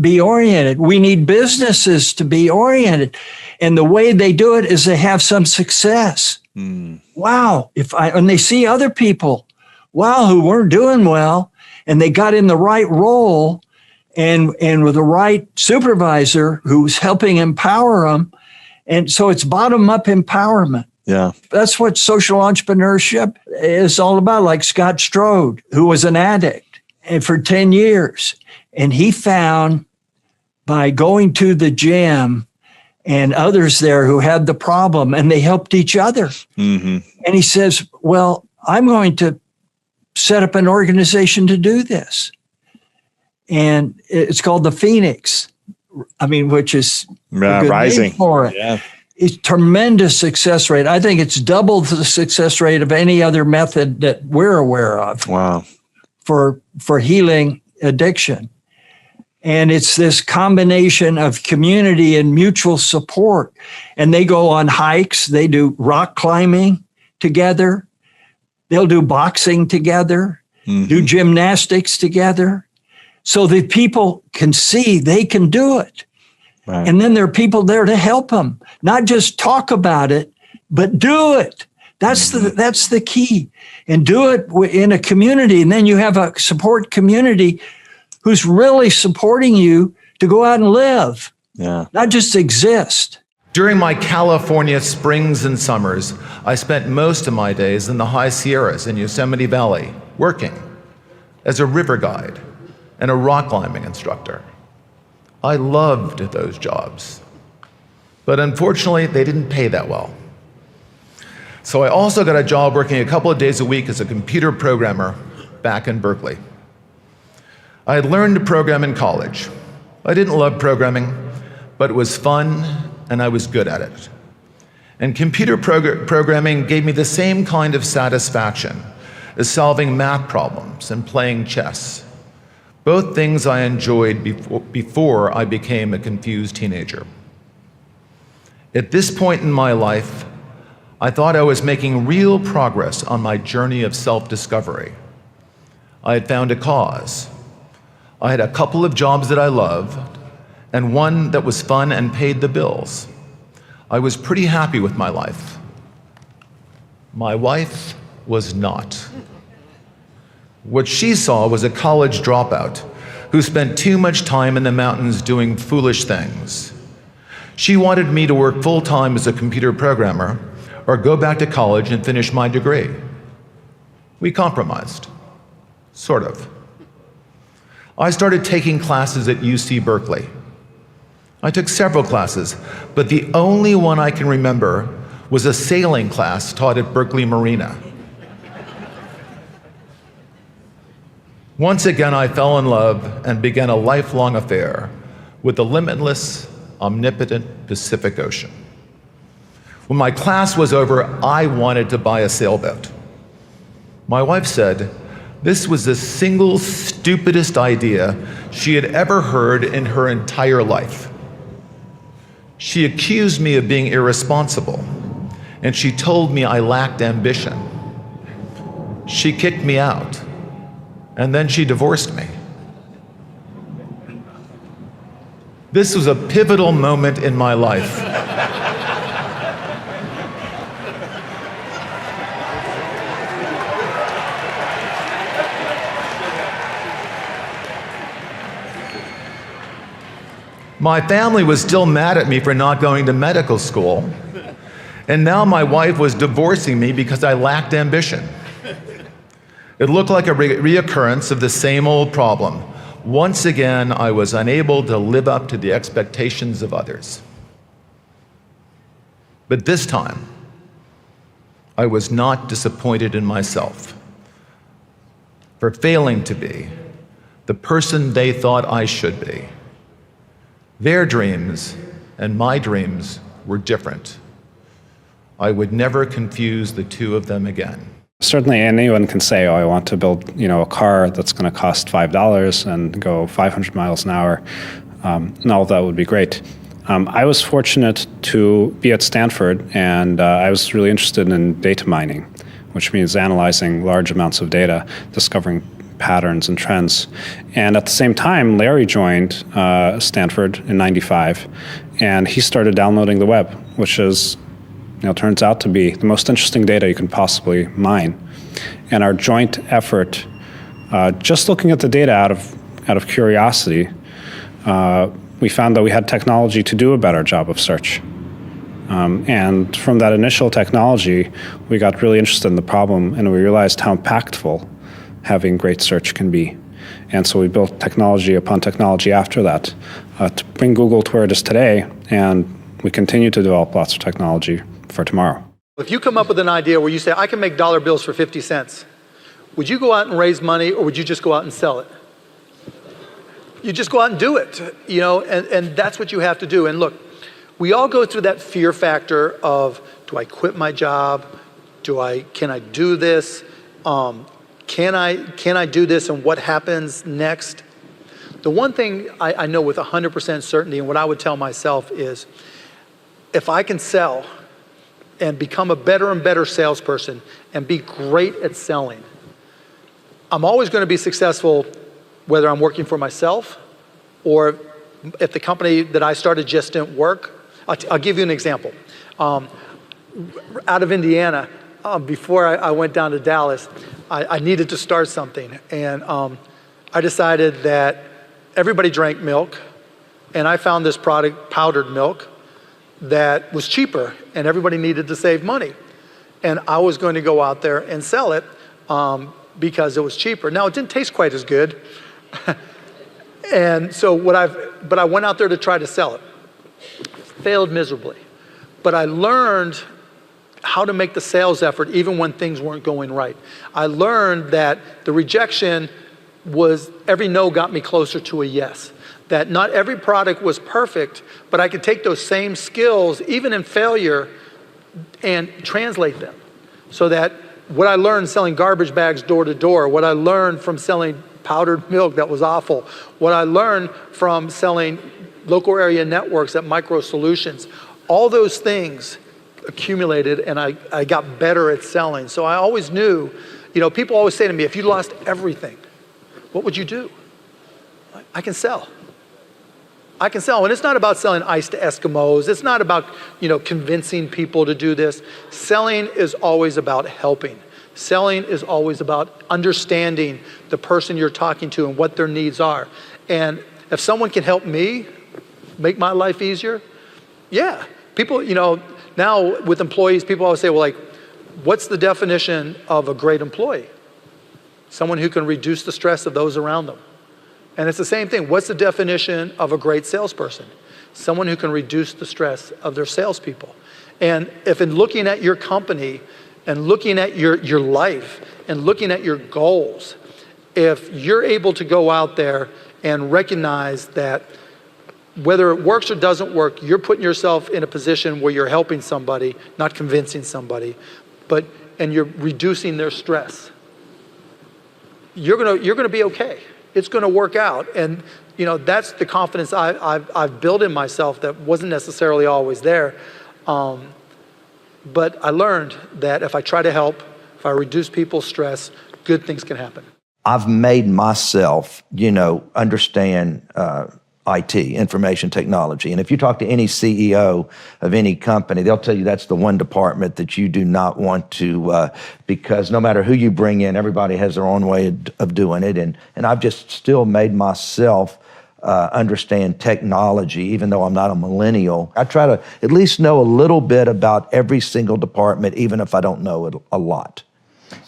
be oriented. We need businesses to be oriented. And the way they do it is they have some success. Wow. And they see other people, who weren't doing well, and they got in the right role and with the right supervisor who's helping empower them. And so it's bottom-up empowerment. Yeah. That's what social entrepreneurship is all about, like Scott Strode, who was an addict and for 10 years. And he found by going to the gym and others there who had the problem, and they helped each other. Mm-hmm. And he says, well, I'm going to set up an organization to do this. And it's called the Phoenix, which is a good rising name for it. Yeah. It's tremendous success rate. I think it's double the success rate of any other method that we're aware of. Wow. For healing addiction. And it's this combination of community and mutual support. And they go on hikes, they do rock climbing together, they'll do boxing together, do gymnastics together, so that people can see they can do it. Right. And then there are people there to help them, not just talk about it, but do it. That's the key. And do it in a community. And then you have a support community who's really supporting you to go out and live, not just exist. During my California springs and summers, I spent most of my days in the high Sierras in Yosemite Valley, working as a river guide and a rock climbing instructor. I loved those jobs, but unfortunately, they didn't pay that well. So I also got a job working a couple of days a week as a computer programmer back in Berkeley. I had learned to program in college. I didn't love programming, but it was fun and I was good at it. And computer programming gave me the same kind of satisfaction as solving math problems and playing chess, both things I enjoyed before I became a confused teenager. At this point in my life, I thought I was making real progress on my journey of self-discovery. I had found a cause. I had a couple of jobs that I loved, and one that was fun and paid the bills. I was pretty happy with my life. My wife was not. What she saw was a college dropout who spent too much time in the mountains doing foolish things. She wanted me to work full-time as a computer programmer or go back to college and finish my degree. We compromised, sort of. I started taking classes at UC Berkeley. I took several classes, but the only one I can remember was a sailing class taught at Berkeley Marina. Once again, I fell in love and began a lifelong affair with the limitless, omnipotent Pacific Ocean. When my class was over, I wanted to buy a sailboat. My wife said this was the single stupidest idea she had ever heard in her entire life. She accused me of being irresponsible, and she told me I lacked ambition. She kicked me out, and then she divorced me. This was a pivotal moment in my life. My family was still mad at me for not going to medical school, and now my wife was divorcing me because I lacked ambition. It looked like a reoccurrence of the same old problem. Once again, I was unable to live up to the expectations of others. But this time, I was not disappointed in myself for failing to be the person they thought I should be. Their dreams and my dreams were different. I would never confuse the two of them again. Certainly anyone can say, oh, I want to build, a car that's going to cost $5 and go 500 miles an hour. And all of that would be great. I was fortunate to be at Stanford, and I was really interested in data mining, which means analyzing large amounts of data, discovering patterns and trends. And at the same time, Larry joined Stanford in '95, and he started downloading the web, which is, turns out to be the most interesting data you can possibly mine. And our joint effort, just looking at the data out of curiosity, we found that we had technology to do a better job of search. And from that initial technology, we got really interested in the problem, and we realized how impactful having great search can be. And so we built technology upon technology after that to bring Google to where it is today, and we continue to develop lots of technology for tomorrow. If you come up with an idea where you say, I can make dollar bills for 50 cents, would you go out and raise money, or would you just go out and sell it? You just go out and do it, and that's what you have to do. And look, we all go through that fear factor of, do I quit my job? Can I do this? Can I do this, and what happens next? The one thing I know with 100% certainty, and what I would tell myself is, if I can sell and become a better and better salesperson and be great at selling, I'm always going to be successful whether I'm working for myself or if the company that I started just didn't work. I'll give you an example. Out of Indiana, before I went down to Dallas, I needed to start something. And I decided that everybody drank milk, and I found this product, powdered milk, that was cheaper, and everybody needed to save money. And I was going to go out there and sell it because it was cheaper. Now, it didn't taste quite as good. And so but I went out there to try to sell it. Failed miserably. But I learned how to make the sales effort even when things weren't going right. I learned that the rejection was, every no got me closer to a yes. That not every product was perfect, but I could take those same skills, even in failure, and translate them. So that what I learned selling garbage bags door to door, what I learned from selling powdered milk that was awful, what I learned from selling local area networks at Micro Solutions, all those things accumulated, and I got better at selling. So I always knew, people always say to me, if you lost everything, what would you do? I can sell. I can sell. And it's not about selling ice to Eskimos. It's not about, convincing people to do this. Selling is always about helping. Selling is always about understanding the person you're talking to and what their needs are. And if someone can help me make my life easier, yeah. People, now with employees, people always say, well, what's the definition of a great employee? Someone who can reduce the stress of those around them. And it's the same thing. What's the definition of a great salesperson? Someone who can reduce the stress of their salespeople. And if in looking at your company and looking at your life and looking at your goals, if you're able to go out there and recognize that whether it works or doesn't work, you're putting yourself in a position where you're helping somebody, not convincing somebody, and you're reducing their stress, you're gonna be okay. It's gonna work out. And that's the confidence I've built in myself that wasn't necessarily always there. But I learned that if I try to help, if I reduce people's stress, good things can happen. I've made myself, understand IT, information technology. And if you talk to any CEO of any company, they'll tell you that's the one department that you do not want to, because no matter who you bring in, everybody has their own way of doing it. And I've just still made myself understand technology, even though I'm not a millennial. I try to at least know a little bit about every single department, even if I don't know it a lot.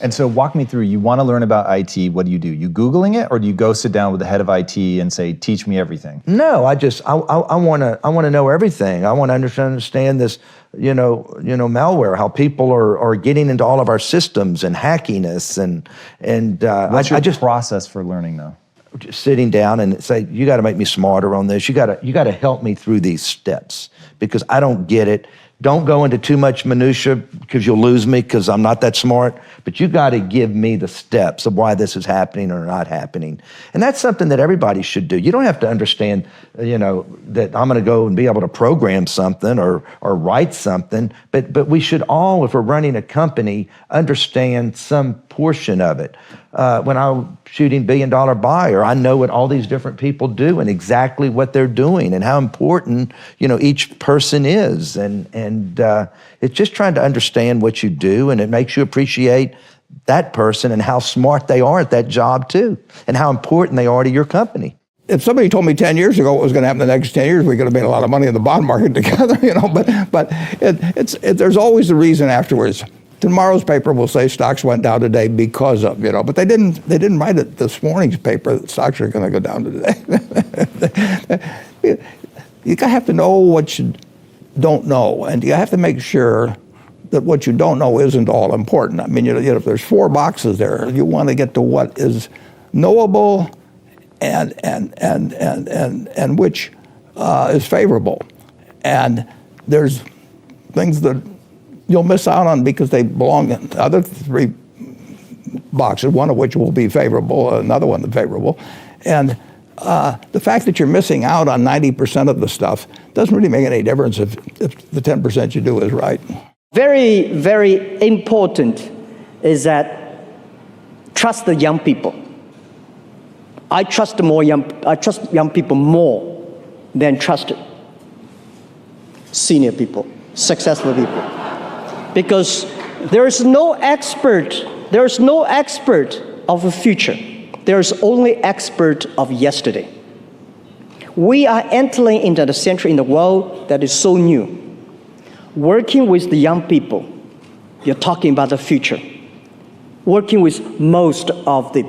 And so walk me through, you want to learn about IT, what do? You Googling it, or do you go sit down with the head of IT and say, teach me everything? No, I want to know everything. I want to understand this, malware, how people are getting into all of our systems and hacking us, and What's your process for learning though? Just sitting down and say, you got to make me smarter on this. You got to help me through these steps because I don't get it. Don't go into too much minutia because you'll lose me because I'm not that smart, but you got to give me the steps of why this is happening or not happening. And that's something that everybody should do. You don't have to understand, that I'm going to go and be able to program something or write something, but we should all, if we're running a company, understand some portion of it. When I'm shooting $1 Billion Buyer, I know what all these different people do and exactly what they're doing and how important, each person is. And it's just trying to understand what you do, and it makes you appreciate that person and how smart they are at that job too, and how important they are to your company. If somebody told me 10 years ago what was going to happen the next 10 years, we could have made a lot of money in the bond market together, but there's always a reason afterwards. Tomorrow's paper will say stocks went down today because of, but they didn't write it this morning's paper that stocks are going to go down today. You have to know what you don't know, and you have to make sure that what you don't know isn't all important. I mean, if there's 4 boxes there, you want to get to what is knowable and which is favorable. And there's things that you'll miss out on because they belong in the other 3 boxes, one of which will be favorable, another one that's favorable. And the fact that you're missing out on 90% of the stuff doesn't really make any difference if the 10% you do is right. Very, very important is that trust the young people. I trust young people more than trust senior people, successful people. Because there is no expert of the future. There is only expert of yesterday. We are entering into the century in the world that is so new. Working with the young people, you're talking about the future. Working with most of the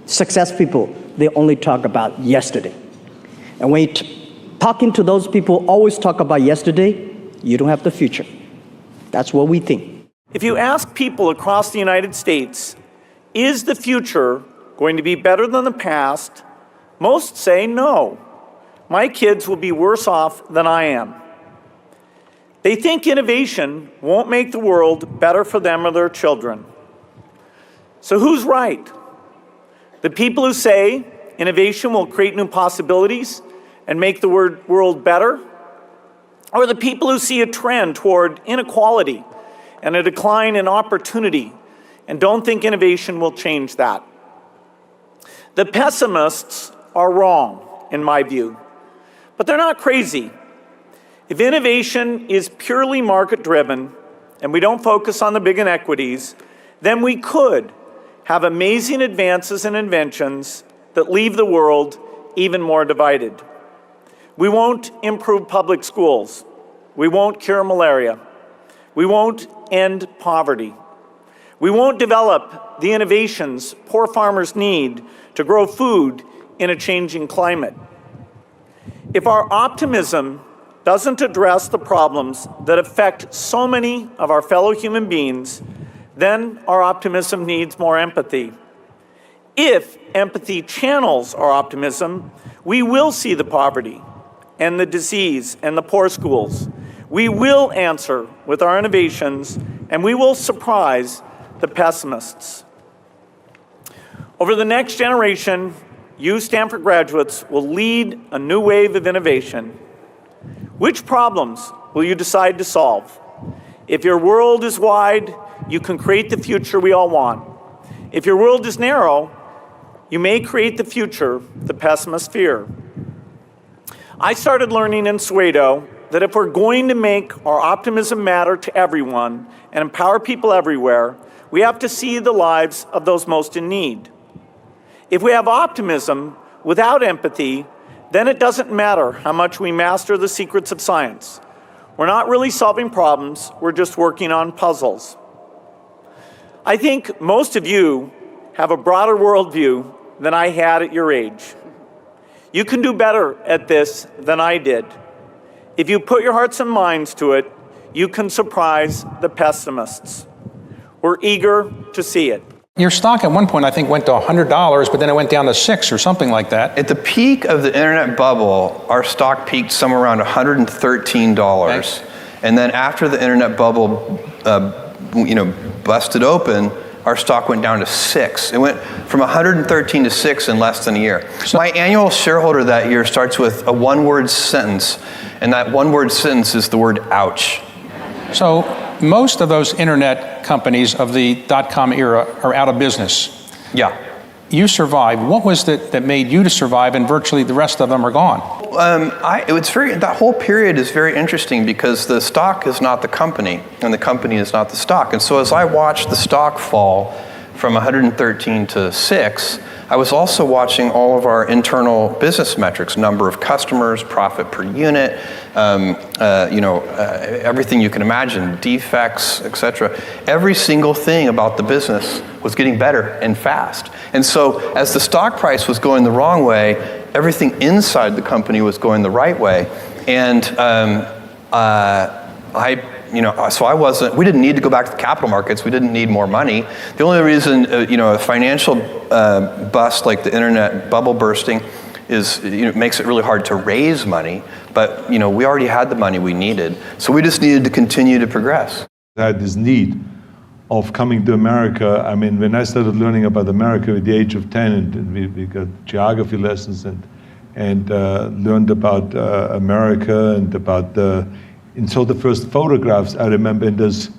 success people, they only talk about yesterday. And when you're talking to those people, always talk about yesterday, you don't have the future. That's what we think. If you ask people across the United States, is the future going to be better than the past? Most say no. My kids will be worse off than I am. They think innovation won't make the world better for them or their children. So who's right? The people who say innovation will create new possibilities and make the world better? Or the people who see a trend toward inequality and a decline in opportunity and don't think innovation will change that? The pessimists are wrong, in my view, but they're not crazy. If innovation is purely market-driven and we don't focus on the big inequities, then we could have amazing advances and inventions that leave the world even more divided. We won't improve public schools. We won't cure malaria. We won't end poverty. We won't develop the innovations poor farmers need to grow food in a changing climate. If our optimism doesn't address the problems that affect so many of our fellow human beings, then our optimism needs more empathy. If empathy channels our optimism, we will see the poverty and the disease and the poor schools. We will answer with our innovations, and we will surprise the pessimists. Over the next generation, you Stanford graduates will lead a new wave of innovation. Which problems will you decide to solve? If your world is wide, you can create the future we all want. If your world is narrow, you may create the future the pessimists fear. I started learning in Soweto that if we're going to make our optimism matter to everyone and empower people everywhere, we have to see the lives of those most in need. If we have optimism without empathy, then it doesn't matter how much we master the secrets of science. We're not really solving problems, we're just working on puzzles. I think most of you have a broader worldview than I had at your age. You can do better at this than I did. If you put your hearts and minds to it, you can surprise the pessimists. We're eager to see it. Your stock at one point, I think, went to $100, but then it went down to $6 or something like that. At the peak of the internet bubble, our stock peaked somewhere around $113. Thanks. And then after the internet bubble, busted open, our stock went down to $6. It went from 113 to 6 in less than a year. My annual shareholder that year starts with a one-word sentence, and that one-word sentence is the word ouch. So most of those internet companies of the dot-com era are out of business. Yeah. You survived. What was it that made you to survive, and virtually the rest of them are gone? That whole period is very interesting because the stock is not the company, and the company is not the stock. And so as I watched the stock fall from 113 to 6, I was also watching all of our internal business metrics, number of customers, profit per unit, everything you can imagine, defects, etc. Every single thing about the business was getting better and fast. And so as the stock price was going the wrong way, everything inside the company was going the right way. And we didn't need to go back to the capital markets. We didn't need more money. The only reason, a financial bust like the internet bubble bursting is, makes it really hard to raise money. But, we already had the money we needed. So we just needed to continue to progress. I had this need of coming to America. I mean, when I started learning about America at the age of 10, and we got geography lessons and learned about America and about and so the first photographs, I remember in those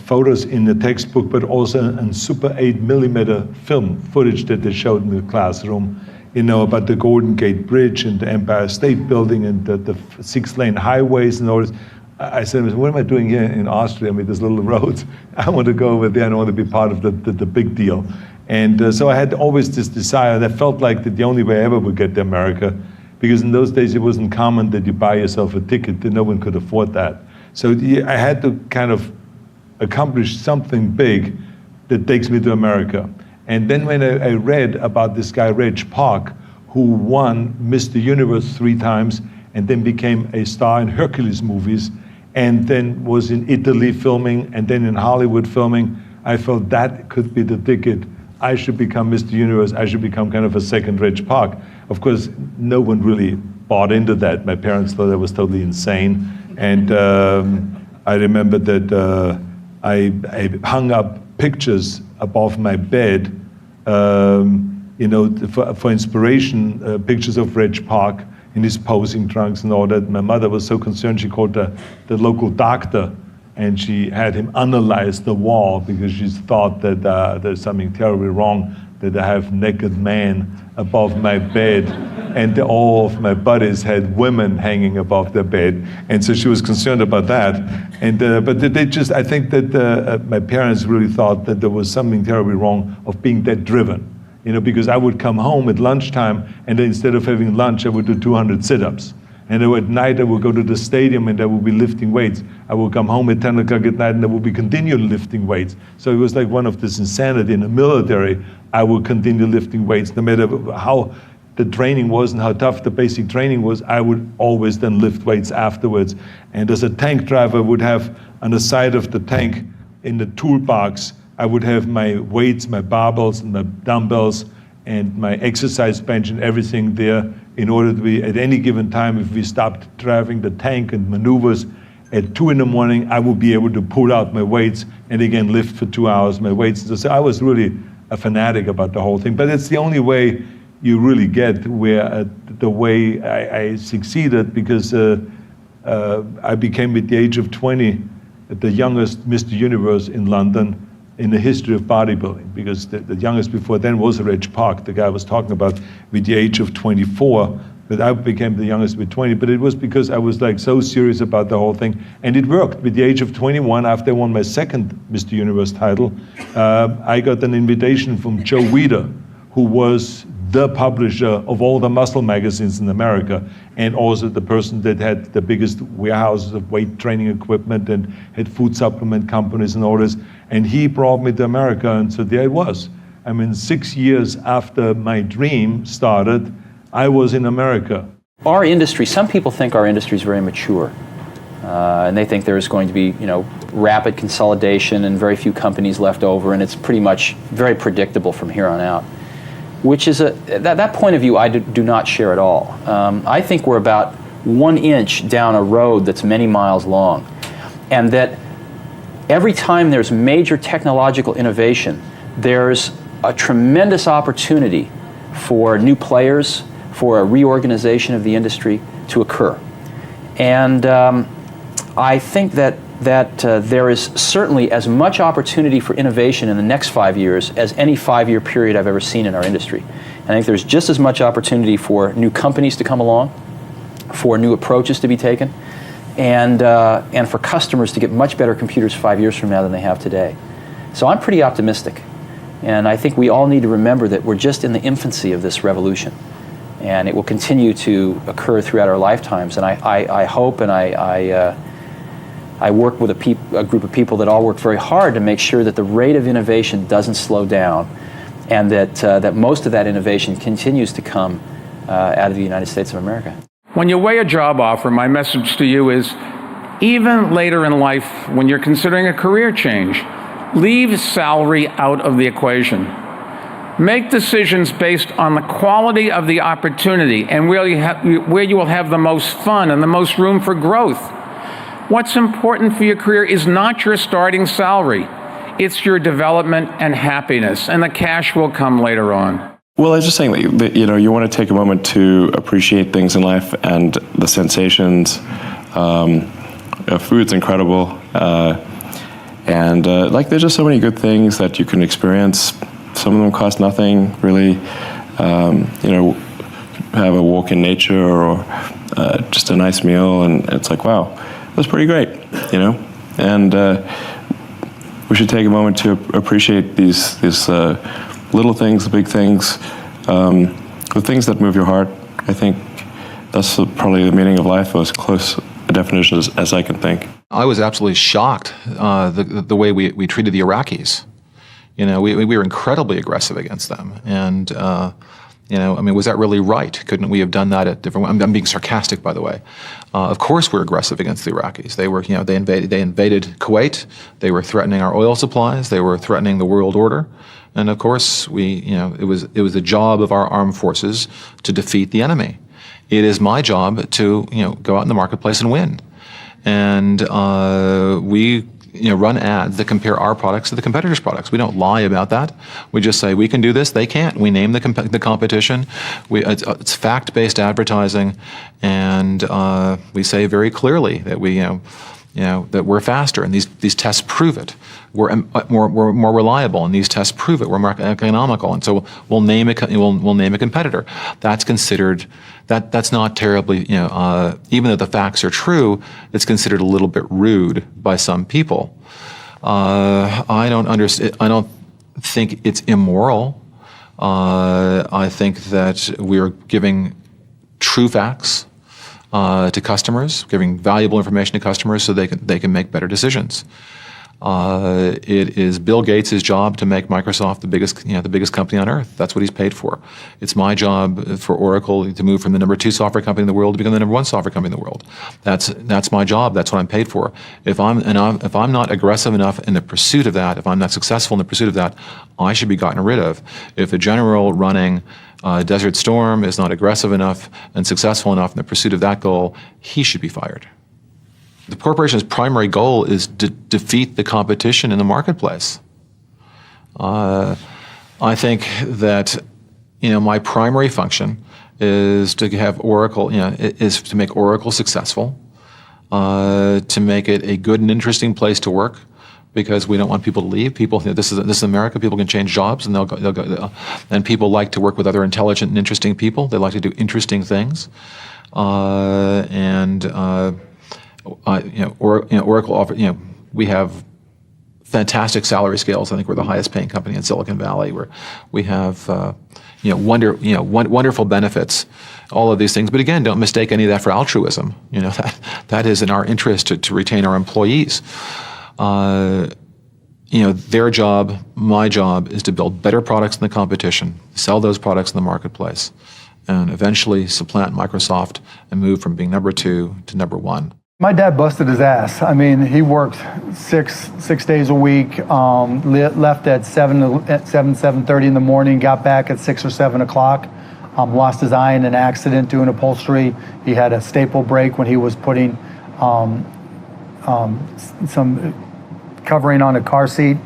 photos in the textbook, but also in Super 8mm film footage that they showed in the classroom, about the Golden Gate Bridge and the Empire State Building and the 6-lane highways and all this. I said, what am I doing here in Austria? I mean, there's little roads. I want to go over there and I want to be part of the big deal. And so I had always this desire that felt like that the only way I ever would get to America, because in those days it wasn't common that you buy yourself a ticket, that no one could afford that. So I had to kind of accomplish something big that takes me to America. And then when I read about this guy, Reg Park, who won Mr. Universe 3 times and then became a star in Hercules movies, and then was in Italy filming, and then in Hollywood filming, I felt that could be the ticket. I should become Mr. Universe. I should become kind of a second Reg Park. Of course, no one really bought into that. My parents thought I was totally insane. And I remember that I hung up pictures above my bed, for inspiration, pictures of Reg Park in his posing trunks and all that. My mother was so concerned, she called the local doctor, and she had him analyze the wall because she thought that there's something terribly wrong, that I have naked men above my bed, and all of my buddies had women hanging above their bed, and so she was concerned about that. And but I think that my parents really thought that there was something terribly wrong of being that driven. Because I would come home at lunchtime, and then instead of having lunch, I would do 200 sit-ups. And then at night, I would go to the stadium, and I would be lifting weights. I would come home at 10 o'clock at night, and I would be continuing lifting weights. So it was like one of this insanity. In the military, I would continue lifting weights. No matter how the training was and how tough the basic training was, I would always then lift weights afterwards. And as a tank driver, I would have on the side of the tank, in the toolbox, I would have my weights, my barbells, and my dumbbells, and my exercise bench and everything there in order to be, at any given time, if we stopped driving the tank and maneuvers at 2 in the morning, I would be able to pull out my weights and again lift for 2 hours my weights. So I was really a fanatic about the whole thing. But it's the only way you really get where the way I succeeded, because I became, at the age of 20, the youngest Mr. Universe in London in the history of bodybuilding, because the youngest before then was Reg Park, the guy I was talking about, with the age of 24, but I became the youngest with 20, but it was because I was like so serious about the whole thing, and it worked. With the age of 21, after I won my second Mr. Universe title, I got an invitation from Joe Weider, who was the publisher of all the muscle magazines in America, and also the person that had the biggest warehouses of weight training equipment and had food supplement companies and all this. And he brought me to America, and so there it was. I mean, 6 years after my dream started, I was in America. Our industry, some people think our industry is very mature. And they think there's going to be, rapid consolidation and very few companies left over, and it's pretty much very predictable from here on out. Which is that point of view I do not share at all. I think we're about 1 inch down a road that's many miles long, and that every time there's major technological innovation, there's a tremendous opportunity for new players, for a reorganization of the industry to occur. And I think that there is certainly as much opportunity for innovation in the next 5 years as any 5-year period I've ever seen in our industry. And I think there's just as much opportunity for new companies to come along, for new approaches to be taken, and for customers to get much better computers 5 years from now than they have today. So I'm pretty optimistic. And I think we all need to remember that we're just in the infancy of this revolution. And it will continue to occur throughout our lifetimes. And I hope, and I work with a group of people that all work very hard to make sure that the rate of innovation doesn't slow down, and that most of that innovation continues to come out of the United States of America. When you weigh a job offer, my message to you is, even later in life, when you're considering a career change, leave salary out of the equation. Make decisions based on the quality of the opportunity and where you will have the most fun and the most room for growth. What's important for your career is not your starting salary. It's your development and happiness, and the cash will come later on. Well, I was just saying that you want to take a moment to appreciate things in life and the sensations. Food's incredible, and there's just so many good things that you can experience. Some of them cost nothing, really. Have a walk in nature or just a nice meal, and it's like, wow, that's pretty great, And we should take a moment to appreciate these little things, the big things, the things that move your heart. I think that's probably the meaning of life, as close a definition as I can think. I was absolutely shocked the way we treated the Iraqis. We were incredibly aggressive against them, and was that really right? Couldn't we have done that at different? I'm being sarcastic, by the way. Of course, we're aggressive against the Iraqis. They were, they invaded Kuwait. They were threatening our oil supplies. They were threatening the world order, and of course, it was the job of our armed forces to defeat the enemy. It is my job to go out in the marketplace and win, and we run ads that compare our products to the competitors' products. We don't lie about that. We just say we can do this, they can't. We name the competition. It's fact-based advertising, and we say very clearly that that we're faster, and these tests prove it. We're more reliable, and these tests prove it. We're more economical, and so we'll name a competitor. That's considered that's not terribly even though the facts are true, it's considered a little bit rude by some people. I don't think it's immoral. I think that we're giving true facts to customers, giving valuable information to customers so they can make better decisions. It is Bill Gates' job to make Microsoft the biggest company on earth. That's what he's paid for. It's my job for Oracle to move from the number 2 software company in the world to become the number 1 software company in the world. That's my job. That's what I'm paid for. If I'm not aggressive enough in the pursuit of that, if I'm not successful in the pursuit of that, I should be gotten rid of. If a general running Desert Storm is not aggressive enough and successful enough in the pursuit of that goal, he should be fired. The corporation's primary goal is to defeat the competition in the marketplace. I think that my primary function is to have Oracle, is to make Oracle successful, to make it a good and interesting place to work, because we don't want people to leave. People, this is America. People can change jobs, and they'll go. And people like to work with other intelligent and interesting people. They like to do interesting things, Oracle offers, we have fantastic salary scales. I think we're the highest paying company in Silicon Valley. We have, wonderful benefits, all of these things. But again, don't mistake any of that for altruism. That is in our interest to retain our employees. Their job, my job, is to build better products than the competition, sell those products in the marketplace, and eventually supplant Microsoft and move from being number 2 to number 1. My dad busted his ass. I mean, he worked six days a week, left at 7:30 in the morning, got back at 6 or 7 o'clock, lost his eye in an accident doing upholstery. He had a staple break when he was putting some covering on a car seat.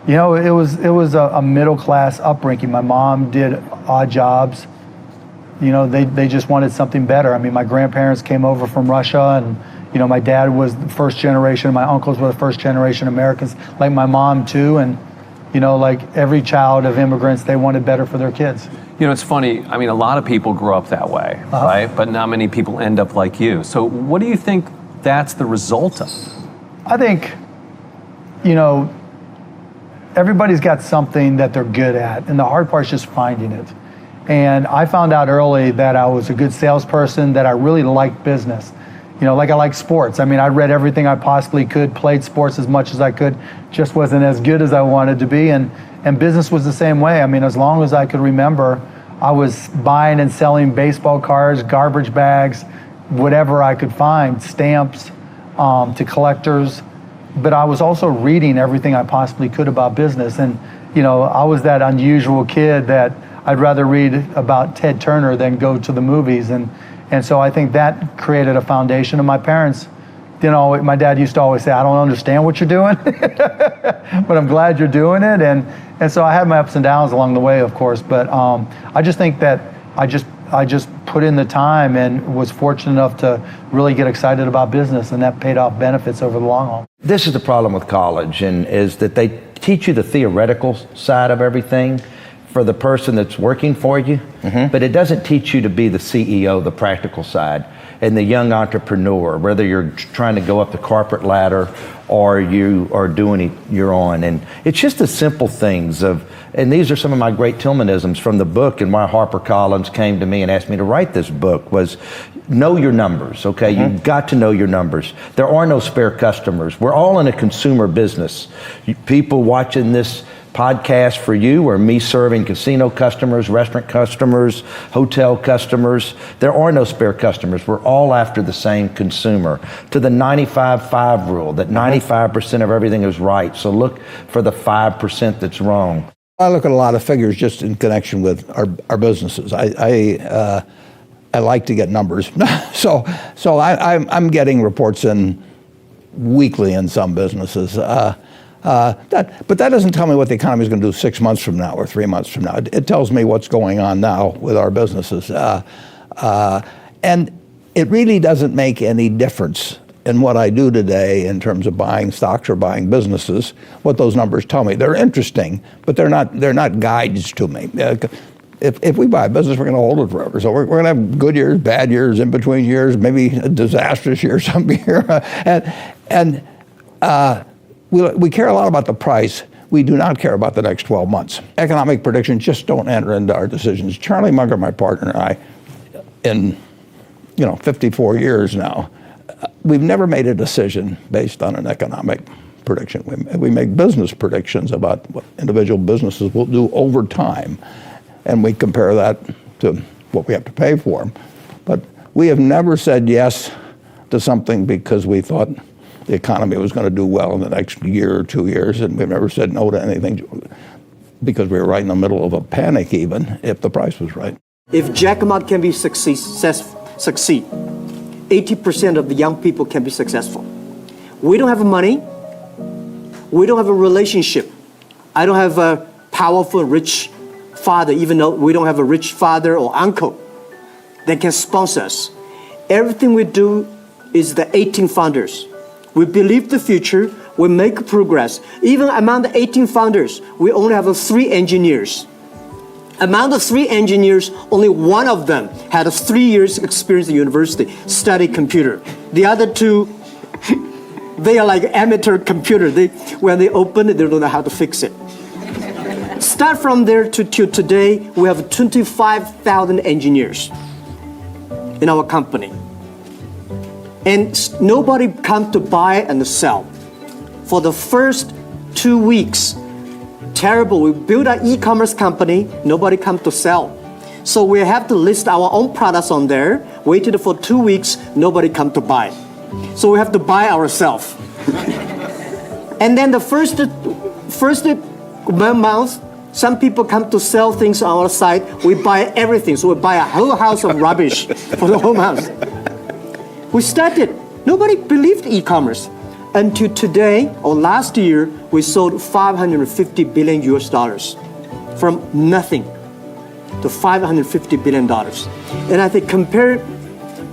It was a middle-class upbringing. My mom did odd jobs. They just wanted something better. I mean, my grandparents came over from Russia, and my dad was the first generation. My uncles were the first generation Americans, like my mom too. And like every child of immigrants, they wanted better for their kids. It's funny. I mean, a lot of people grow up that way, right? But not many people end up like you. So, what do you think that's the result of? I think, everybody's got something that they're good at, and the hard part is just finding it. And I found out early that I was a good salesperson, that I really liked business. Like I like sports. I mean, I read everything I possibly could, played sports as much as I could, just wasn't as good as I wanted to be. And business was the same way. I mean, as long as I could remember, I was buying and selling baseball cards, garbage bags, whatever I could find, stamps to collectors. But I was also reading everything I possibly could about business. And, I was that unusual kid that I'd rather read about Ted Turner than go to the movies. And so I think that created a foundation. And my parents, my dad used to always say, I don't understand what you're doing, but I'm glad you're doing it. And so I had my ups and downs along the way, of course. But I just think that I just put in the time and was fortunate enough to really get excited about business, and that paid off benefits over the long haul. This is the problem with college, and is that they teach you the theoretical side of everything for the person that's working for you, but it doesn't teach you to be the CEO, the practical side, and the young entrepreneur, whether you're trying to go up the corporate ladder or you are doing it your own. And it's just the simple things and these are some of my great Tilmanisms from the book, and why HarperCollins came to me and asked me to write this book was know your numbers, okay? You've got to know your numbers. There are no spare customers. We're all in a consumer business. People watching this podcast for you, or me serving casino customers, restaurant customers, hotel customers. There are no spare customers. We're all after the same consumer. To the 95-5 rule, that 95% of everything is right. So look for the 5% that's wrong. I look at a lot of figures just in connection with our businesses. I like to get numbers. so I'm getting reports in weekly in some businesses. But that doesn't tell me what the economy is going to do 6 months from now or 3 months from now. It tells me what's going on now with our businesses. And it really doesn't make any difference in what I do today in terms of buying stocks or buying businesses, what those numbers tell me. They're interesting, but they're not guides to me. If we buy a business, we're going to hold it forever. So we're going to have good years, bad years, in between years, maybe a disastrous year some year. We care a lot about the price. We do not care about the next 12 months. Economic predictions just don't enter into our decisions. Charlie Munger, my partner, and I, in 54 years now, we've never made a decision based on an economic prediction. We make business predictions about what individual businesses will do over time, and we compare that to what we have to pay for them. But we have never said yes to something because we thought the economy was going to do well in the next year or 2 years, and we've never said no to anything because we were right in the middle of a panic, even if the price was right. If Jack Ma can be succeed, 80% of the young people can be successful. We don't have money. We don't have a relationship. I don't have a powerful, rich father, even though we don't have a rich father or uncle that can sponsor us. Everything we do is the 18 founders. We believe the future, we make progress. Even among the 18 founders, we only have 3 engineers. Among the 3 engineers, only one of them had 3 years experience at university, study computer. The other 2, they are like amateur computer. When they open it, they don't know how to fix it. Start from there to till today, we have 25,000 engineers in our company. And nobody come to buy and sell. For the first 2 weeks, terrible. We built an e-commerce company, nobody come to sell. So we have to list our own products on there, waited for 2 weeks, nobody come to buy. So we have to buy ourselves. And then the first month, some people come to sell things on our site, we buy everything. So we buy a whole house of rubbish for the whole month. We started, nobody believed e-commerce. Until today, or last year, we sold 550 billion US dollars from nothing to 550 billion dollars. And I think compared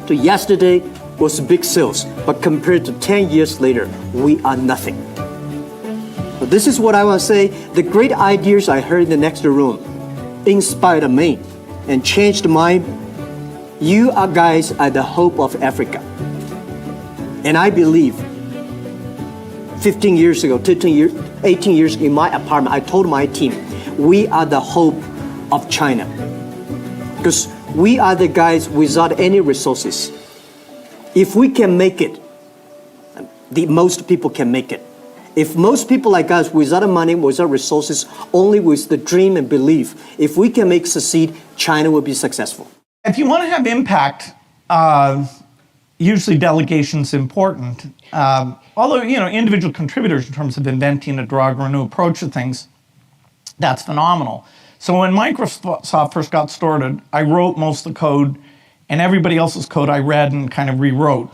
to yesterday was big sales, but compared to 10 years later, we are nothing. But this is what I want to say. The great ideas I heard in the next room inspired me and changed my. You are guys are the hope of Africa. And I believe 15 years ago, 18 years in my apartment, I told my team, we are the hope of China. Because we are the guys without any resources. If we can make it, most people can make it. If most people like us, without money, without resources, only with the dream and belief, if we can make succeed, China will be successful. If you want to have impact, usually delegation's important. Although, individual contributors in terms of inventing a drug or a new approach to things, that's phenomenal. So when Microsoft first got started, I wrote most of the code, and everybody else's code I read and kind of rewrote.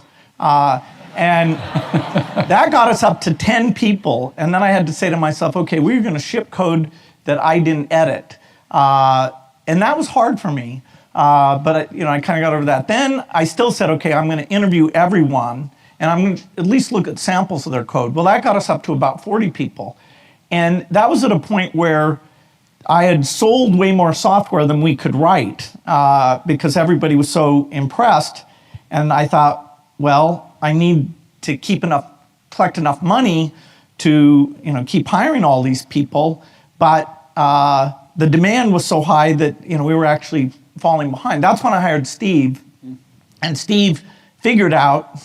And that got us up to 10 people, and then I had to say to myself, okay, we're going to ship code that I didn't edit. And that was hard for me. But I kind of got over that. Then I still said, okay, I'm going to interview everyone, and I'm going to at least look at samples of their code. Well, that got us up to about 40 people. And that was at a point where I had sold way more software than we could write because everybody was so impressed. And I thought, well, I need to collect enough money to keep hiring all these people. But the demand was so high that we were actually falling behind. That's when I hired Steve, and Steve figured out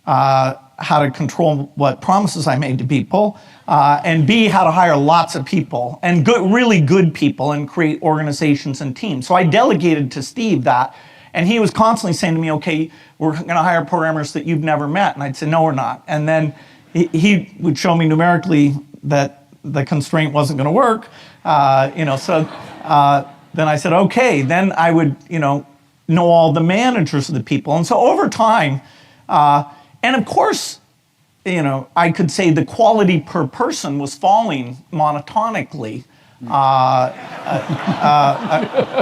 how to control what promises I made to people, and B, how to hire lots of people and really good people and create organizations and teams. So I delegated to Steve that, and he was constantly saying to me, okay, we're going to hire programmers that you've never met, and I'd say, no, we're not. And then he would show me numerically that the constraint wasn't going to work, then I said, okay, then I would, know all the managers of the people. And so over time, and of course, I could say the quality per person was falling monotonically,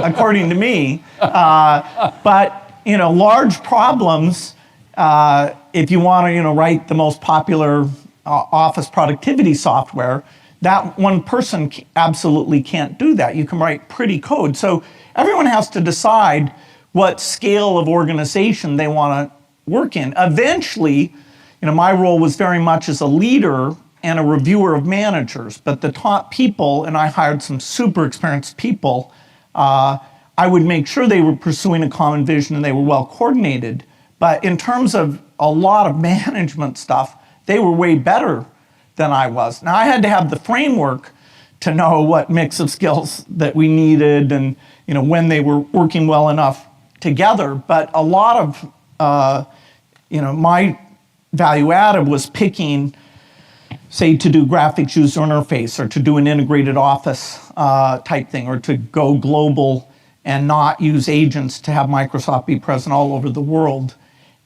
according to me. But, large problems, if you want to, write the most popular office productivity software, that one person absolutely can't do that. You can write pretty code. So everyone has to decide what scale of organization they want to work in. Eventually, my role was very much as a leader and a reviewer of managers, but the top people, and I hired some super experienced people, I would make sure they were pursuing a common vision and they were well coordinated. But in terms of a lot of management stuff, they were way better than I was. Now I had to have the framework to know what mix of skills that we needed and when they were working well enough together. But a lot of my value added was picking, say, to do graphics user interface or to do an integrated office type thing, or to go global and not use agents to have Microsoft be present all over the world.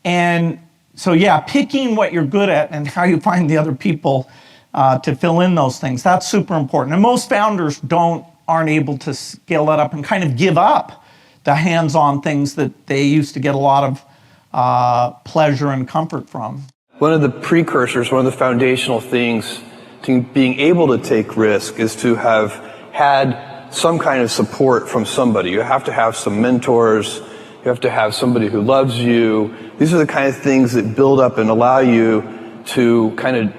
And so yeah, picking what you're good at and how you find the other people to fill in those things, that's super important. And most founders aren't able to scale that up and kind of give up the hands-on things that they used to get a lot of pleasure and comfort from. One of the precursors, one of the foundational things to being able to take risk is to have had some kind of support from somebody. You have to have some mentors. You have to have somebody who loves you. These are the kind of things that build up and allow you to kind of,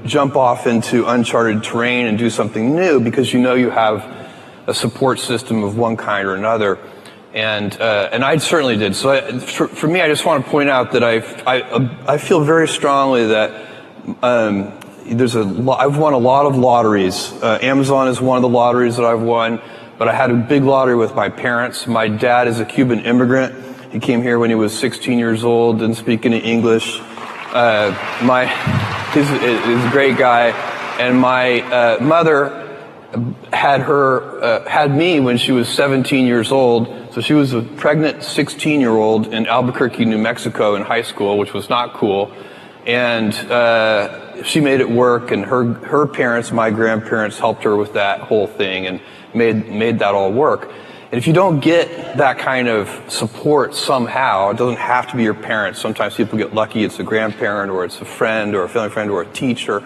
jump off into uncharted terrain and do something new because you know you have a support system of one kind or another. And I certainly did. So for me, I just want to point out that I feel very strongly that I've won a lot of lotteries. Amazon is one of the lotteries that I've won, but I had a big lottery with my parents. My dad is a Cuban immigrant. He came here when he was 16 years old, didn't speak any English. He's a great guy. And my mother had me when she was 17 years old. So she was a pregnant 16-year-old in Albuquerque, New Mexico in high school, which was not cool. And she made it work, and her parents, my grandparents, helped her with that whole thing and made that all work. And if you don't get that kind of support somehow, it doesn't have to be your parents. Sometimes people get lucky, it's a grandparent, or it's a friend, or a family friend, or a teacher.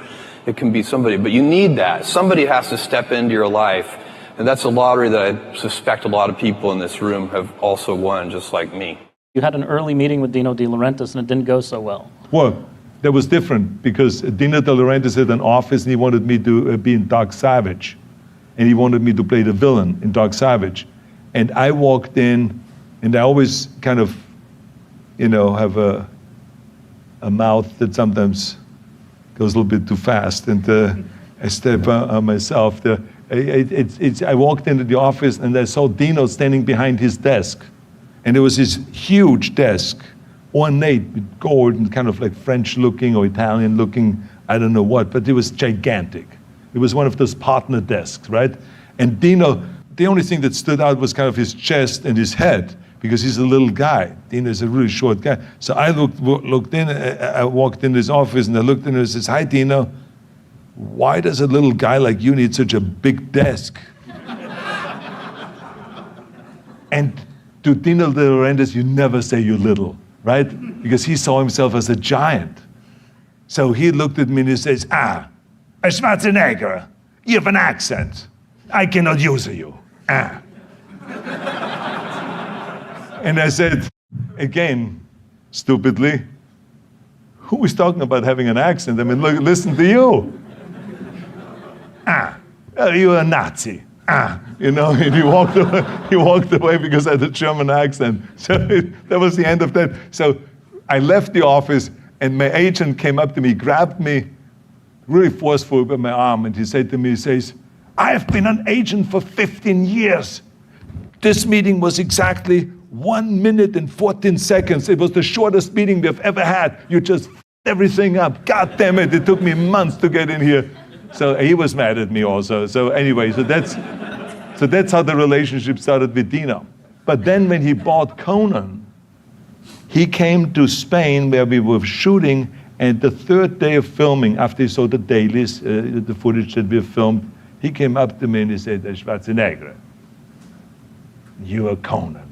It can be somebody, but you need that. Somebody has to step into your life. And that's a lottery that I suspect a lot of people in this room have also won, just like me. You had an early meeting with Dino De Laurentiis, and it didn't go so well. Well, that was different because Dino De Laurentiis had an office and he wanted me to be in Dark Savage. And he wanted me to play the villain in Dark Savage. And I walked in, and I always kind of, have a mouth that sometimes goes a little bit too fast, and I step on myself. I walked into the office, and I saw Dino standing behind his desk. And there was this huge desk, ornate with gold and kind of like French-looking or Italian-looking, I don't know what, but it was gigantic. It was one of those partner desks, right? And Dino, the only thing that stood out was kind of his chest and his head, because he's a little guy. Dino's a really short guy. So I looked in, I walked in his office, and I looked in and I says, "Hi, Dino. Why does a little guy like you need such a big desk?" And to Dino De Laurentiis, you never say you're little, right? Because he saw himself as a giant. So he looked at me and he says, Schwarzenegger, you have an accent. I cannot use you. And I said, again, stupidly, who is talking about having an accent? I mean, look, listen to you. You're a Nazi. And he walked away because I had a German accent. So that was the end of that. So I left the office, and my agent came up to me, grabbed me really forcefully by my arm, and he said to me, he says, "I've been an agent for 15 years. This meeting was exactly 1 minute and 14 seconds. It was the shortest meeting we've ever had. You just f***ed everything up. God damn it, it took me months to get in here." So he was mad at me also. So anyway, so that's how the relationship started with Dino. But then when he bought Conan, he came to Spain where we were shooting, and the third day of filming, after he saw the dailies, the footage that we filmed, he came up to me and he said, "Schwarzenegger, you are Conan."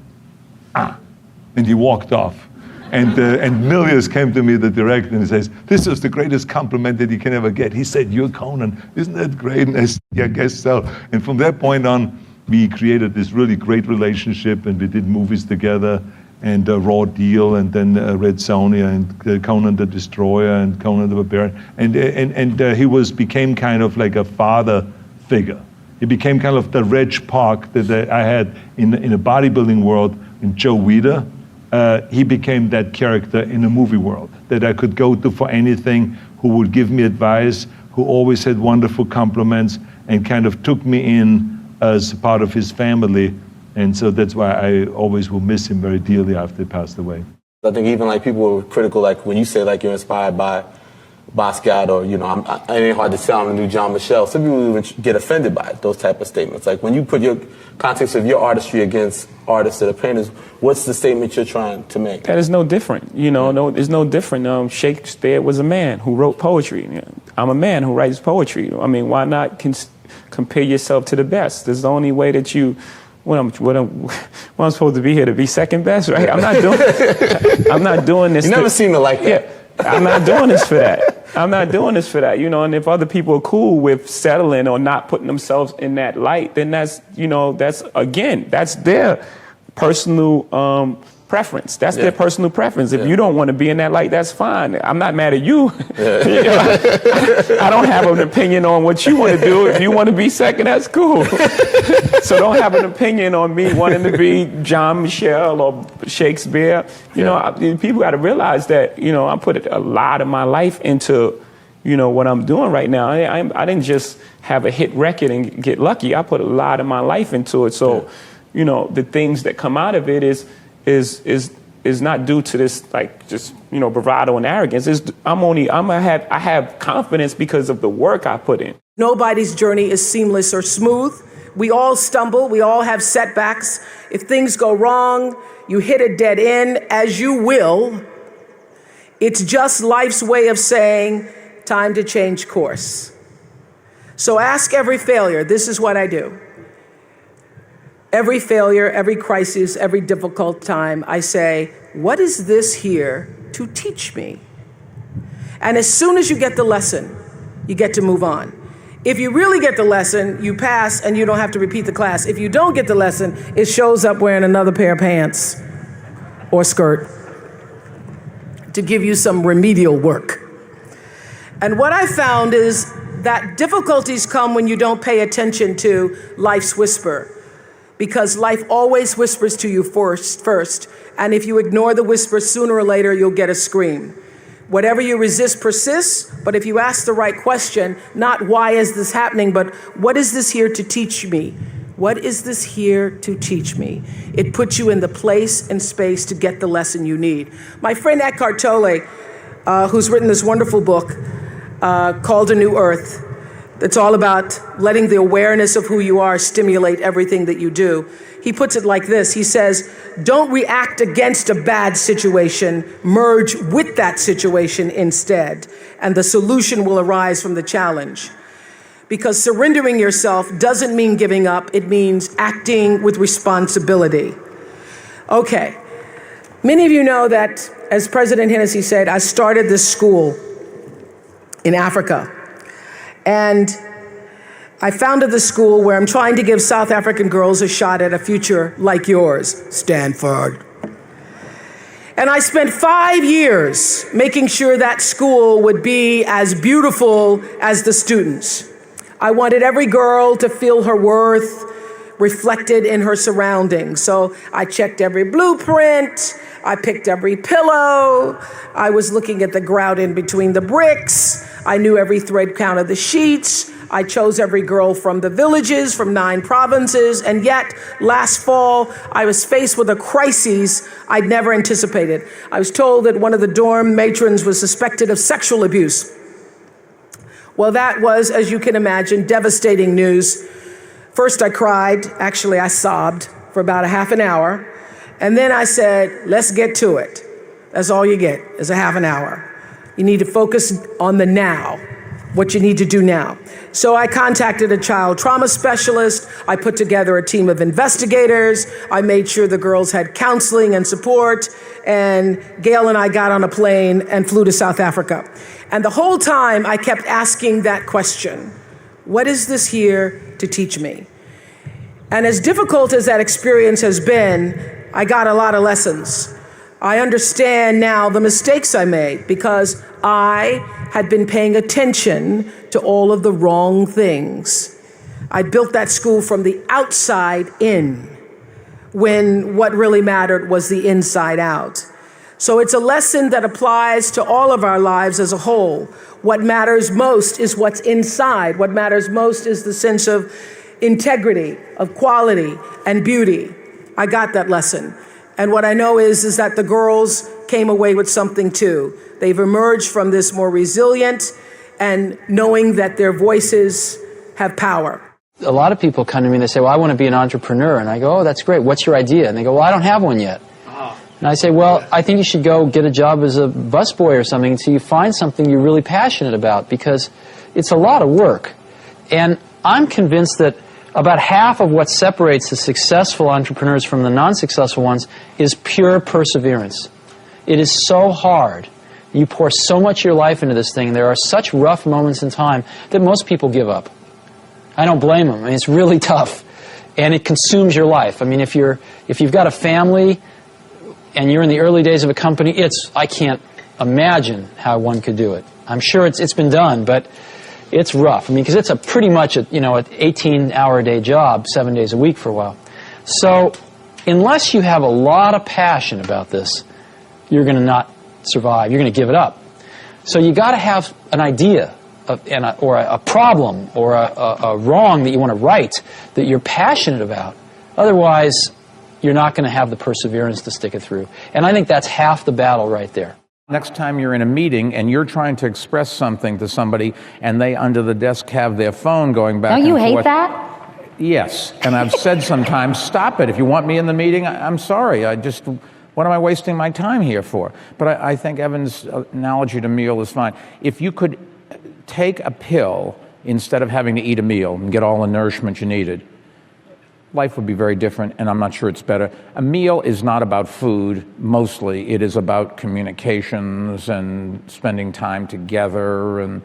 And he walked off. And Milius came to me, the director, and he says, "This is the greatest compliment that you can ever get." He said, "You're Conan. Isn't that great?" And I said, "Yeah, I guess so." And from that point on, we created this really great relationship, and we did movies together, and Raw Deal, and then Red Sonja, and Conan the Destroyer, and Conan the Barbarian. And he became kind of like a father figure. He became kind of the Reg Park that I had in a bodybuilding world in Joe Weider. He became that character in the movie world that I could go to for anything, who would give me advice, who always had wonderful compliments, and kind of took me in as part of his family. And so that's why I always will miss him very dearly after he passed away. I think even like people were critical, like when you say like you're inspired by Basquiat, or it ain't hard to tell I'm the new John Michel. Some people even get offended by it, those type of statements. Like when you put your context of your artistry against artists that are painters, what's the statement you're trying to make? That is no different. It's no different. Shakespeare was a man who wrote poetry. I'm a man who writes poetry. I mean, why not compare yourself to the best? There's the only way that you. I'm supposed to be here to be second best, right? I'm not doing this. You never seem to like that. Yeah, I'm not doing this for that. And if other people are cool with settling or not putting themselves in that light, then that's their personal preference. That's their personal preference. If you don't want to be in that light, that's fine. I'm not mad at you. You know, I don't have an opinion on what you want to do. If you want to be second, that's cool. So don't have an opinion on me wanting to be John Michel or Shakespeare. You know, people got to realize that, you know, I put a lot of my life into, you know, what I'm doing right now. I didn't just have a hit record and get lucky. I put a lot of my life into it. So, you know, the things that come out of it is not due to this, like, just, you know, bravado and arrogance. I have confidence because of the work I put in. Nobody's journey is seamless or smooth. We all stumble. We all have setbacks. If things go wrong, you hit a dead end, as you will. It's just life's way of saying, time to change course. So ask every failure. This is what I do. Every failure, every crisis, every difficult time, I say, what is this here to teach me? And as soon as you get the lesson, you get to move on. If you really get the lesson, you pass and you don't have to repeat the class. If you don't get the lesson, it shows up wearing another pair of pants or skirt to give you some remedial work. And what I found is that difficulties come when you don't pay attention to life's whisper, because life always whispers to you first. And if you ignore the whisper, sooner or later, you'll get a scream. Whatever you resist persists, but if you ask the right question, not why is this happening, but what is this here to teach me? What is this here to teach me? It puts you in the place and space to get the lesson you need. My friend Eckhart Tolle, who's written this wonderful book called A New Earth, it's all about letting the awareness of who you are stimulate everything that you do. He puts it like this. He says, don't react against a bad situation, merge with that situation instead, and the solution will arise from the challenge. Because surrendering yourself doesn't mean giving up, it means acting with responsibility. Okay, many of you know that, as President Hennessy said, I started this school in Africa. And I founded the school where I'm trying to give South African girls a shot at a future like yours, Stanford. And I spent 5 years making sure that school would be as beautiful as the students. I wanted every girl to feel her worth reflected in her surroundings. So I checked every blueprint, I picked every pillow, I was looking at the grout in between the bricks, I knew every thread count of the sheets, I chose every girl from the villages, from 9 provinces, and yet last fall I was faced with a crisis I'd never anticipated. I was told that one of the dorm matrons was suspected of sexual abuse. Well, that was, as you can imagine, devastating news. First I cried, actually I sobbed for about a half an hour, and then I said, let's get to it. That's all you get, is a half an hour. You need to focus on the now, what you need to do now. So I contacted a child trauma specialist, I put together a team of investigators, I made sure the girls had counseling and support, and Gail and I got on a plane and flew to South Africa. And the whole time I kept asking that question, what is this here to teach me? And as difficult as that experience has been, I got a lot of lessons. I understand now the mistakes I made because I had been paying attention to all of the wrong things. I built that school from the outside in, when what really mattered was the inside out. So it's a lesson that applies to all of our lives as a whole. What matters most is what's inside. What matters most is the sense of integrity, of quality, and beauty. I got that lesson. And what I know is that the girls came away with something too. They've emerged from this more resilient and knowing that their voices have power. A lot of people come to me and they say, well, I want to be an entrepreneur. And I go, oh, that's great. What's your idea? And they go, well, I don't have one yet. And I say, well, I think you should go get a job as a busboy or something until you find something you're really passionate about, because it's a lot of work. And I'm convinced that about half of what separates the successful entrepreneurs from the non-successful ones is pure perseverance. It is so hard. You pour so much of your life into this thing, and there are such rough moments in time that most people give up. I don't blame them. I mean, it's really tough, and it consumes your life. I mean, if you've got a family, and you're in the early days of a company, I can't imagine how one could do it. I'm sure it's been done, but it's rough. I mean, because it's pretty much an 18-hour-a-day job, 7 days a week for a while. So unless you have a lot of passion about this, you're going to not survive. You're going to give it up. So you got to have an idea or a problem or a wrong that you want to right that you're passionate about. Otherwise, you're not going to have the perseverance to stick it through. And I think that's half the battle right there. Next time you're in a meeting and you're trying to express something to somebody and they under the desk have their phone going back and forth. Don't you hate that? Yes. And I've said sometimes, stop it. If you want me in the meeting, I'm sorry. What am I wasting my time here for? But I think Evan's analogy to meal is fine. If you could take a pill instead of having to eat a meal and get all the nourishment you needed, life would be very different, and I'm not sure it's better. A meal is not about food, mostly. It is about communications and spending time together and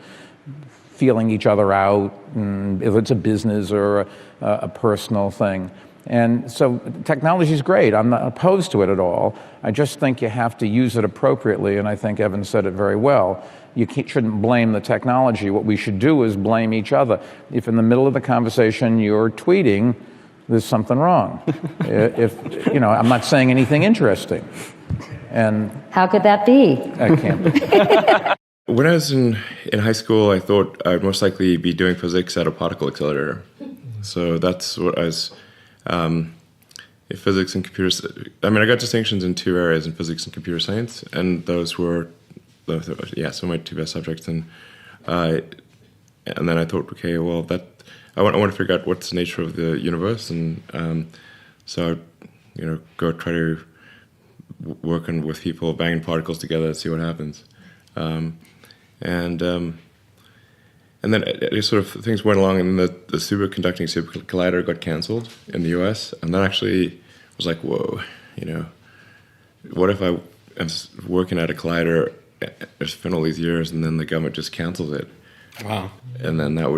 feeling each other out, and if it's a business or a personal thing. And so technology is great. I'm not opposed to it at all. I just think you have to use it appropriately, and I think Evan said it very well. You shouldn't blame the technology. What we should do is blame each other. If in the middle of the conversation you're tweeting, there's something wrong. I'm not saying anything interesting. And how could that be? I can't. When I was in high school, I thought I'd most likely be doing physics at a particle accelerator. So that's what I was, physics and computers. I mean, I got distinctions in two areas, in physics and computer science, and those were, some of my two best subjects. And then I thought, okay, well, I want to figure out what's the nature of the universe, and so go try to working with people, banging particles together, see what happens, and then it sort of things went along, and then the superconducting super collider got canceled in the U.S., and then actually was like, whoa, what if I am working at a collider, it's been all these years, and then the government just cancels it? Wow. And then that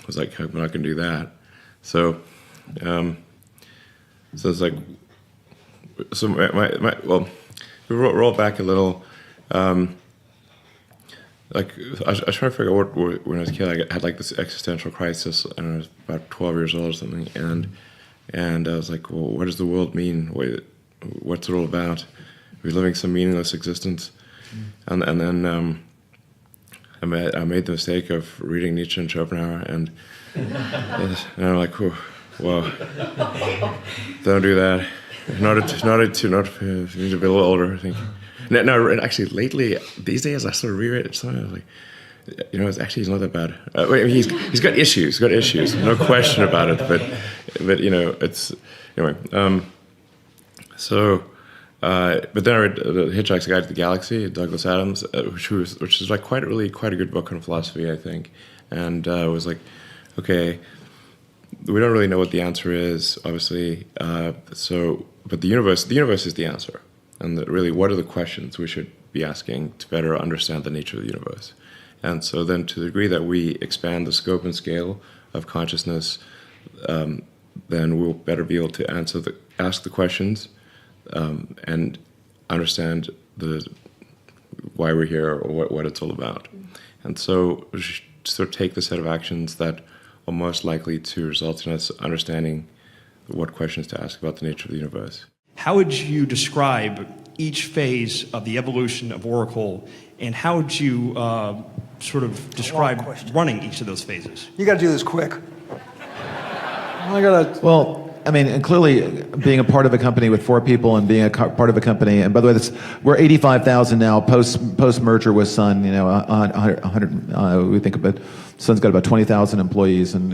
was like, I'm not going to do that. So, it's like, so well, we roll back a little. Like I was trying to figure out when I was a kid, I had like this existential crisis, and I was about 12 years old or something, and I was like, well, what does the world mean? What's it all about? Are we living some meaningless existence? And then I made the mistake of reading Nietzsche and Schopenhauer, and I'm like, whoa, don't do that. Not you need to be a little older, I think. No, actually, lately, these days, I sort of reread it. So I was like, he's not that bad. He's got issues. No question about it. But it's anyway. But then I read The Hitchhiker's Guide to the Galaxy, Douglas Adams, which is like quite a good book on philosophy, I think. And it was like, okay, we don't really know what the answer is, obviously. But the universe is the answer. And really, what are the questions we should be asking to better understand the nature of the universe? And so then, to the degree that we expand the scope and scale of consciousness, then we'll better be able to ask the questions and understand why we're here or what it's all about. And so we should sort of take the set of actions that are most likely to result in us understanding what questions to ask about the nature of the universe. How would you describe each phase of the evolution of Oracle, and how would you sort of describe running each of those phases? You got to do this quick. Well, I mean, and clearly being a part of a company with 4 people and being a part of a company, and by the way, we're 85,000 now post merger with Sun. 100. We think about Sun's got about 20,000 employees, and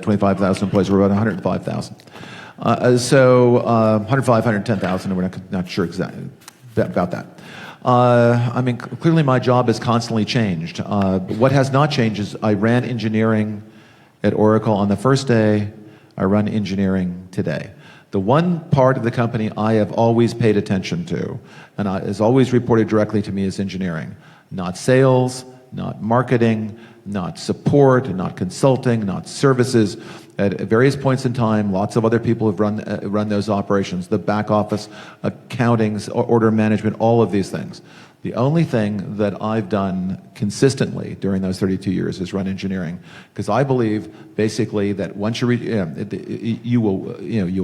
25,000 employees. We're about 105,000. So 105, 110,000. We're not sure exactly about that. I mean, clearly my job has constantly changed. What has not changed is I ran engineering at Oracle on the first day. I run engineering today. The one part of the company I have always paid attention to, and is always reported directly to me, is engineering. Not sales, not marketing, not support, not consulting, not services. At various points in time, lots of other people have run those operations, the back office, accountings, order management, all of these things. The only thing that I've done consistently during those 32 years is run engineering, because I believe basically that once you'll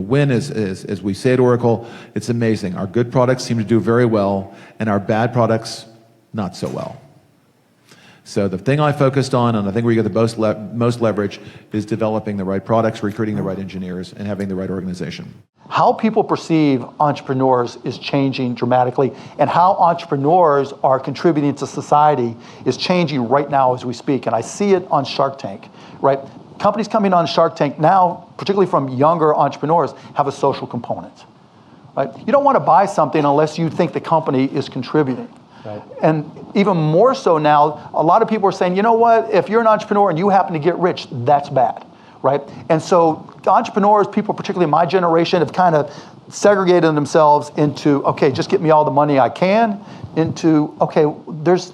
win. As we say at Oracle, it's amazing. Our good products seem to do very well, and our bad products not so well. So the thing I focused on, and I think where you get the most leverage, is developing the right products, recruiting the right engineers, and having the right organization. How people perceive entrepreneurs is changing dramatically, and how entrepreneurs are contributing to society is changing right now as we speak. And I see it on Shark Tank, right? Companies coming on Shark Tank now, particularly from younger entrepreneurs, have a social component, right? You don't want to buy something unless you think the company is contributing. Right. And even more so now, a lot of people are saying, you know what, if you're an entrepreneur and you happen to get rich, that's bad, right? And so entrepreneurs, people particularly my generation, have kind of segregated themselves into, okay, just get me all the money I can, into, okay,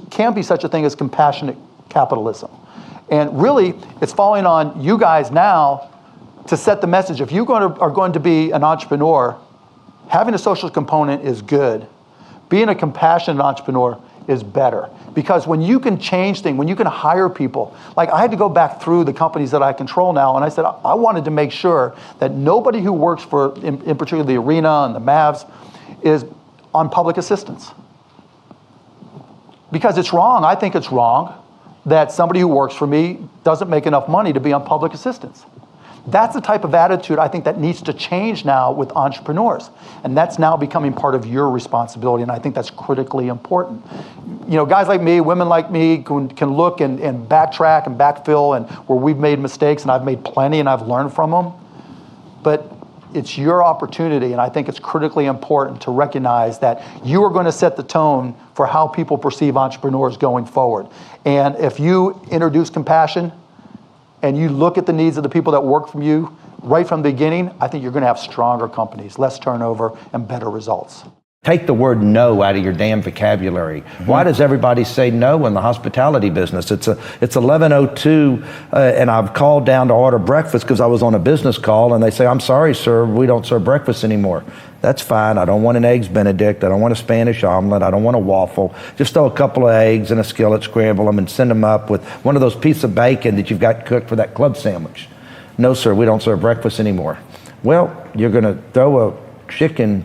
can be such a thing as compassionate capitalism. And really, it's falling on you guys now to set the message. If you are going to be an entrepreneur, having a social component is good. Being a compassionate entrepreneur is better, because when you can change things, when you can hire people, like I had to go back through the companies that I control now, and I said I wanted to make sure that nobody who works for, in particular the Arena and the Mavs, is on public assistance. Because it's wrong, I think it's wrong, that somebody who works for me doesn't make enough money to be on public assistance. That's the type of attitude I think that needs to change now with entrepreneurs. And that's now becoming part of your responsibility, and I think that's critically important. You know, guys like me, women like me can look and backtrack and backfill and where we've made mistakes, and I've made plenty and I've learned from them. But it's your opportunity, and I think it's critically important to recognize that you are going to set the tone for how people perceive entrepreneurs going forward. And if you introduce compassion, and you look at the needs of the people that work for you right from the beginning, I think you're going to have stronger companies, less turnover, and better results. Take the word no out of your damn vocabulary. Why does everybody say no in the hospitality business? It's 11:02, and I've called down to order breakfast because I was on a business call, and they say, I'm sorry, sir, we don't serve breakfast anymore. That's fine. I don't want an Eggs Benedict. I don't want a Spanish omelet. I don't want a waffle. Just throw a couple of eggs in a skillet, scramble them, and send them up with one of those pieces of bacon that you've got cooked for that club sandwich. No, sir, we don't serve breakfast anymore. Well, you're going to throw a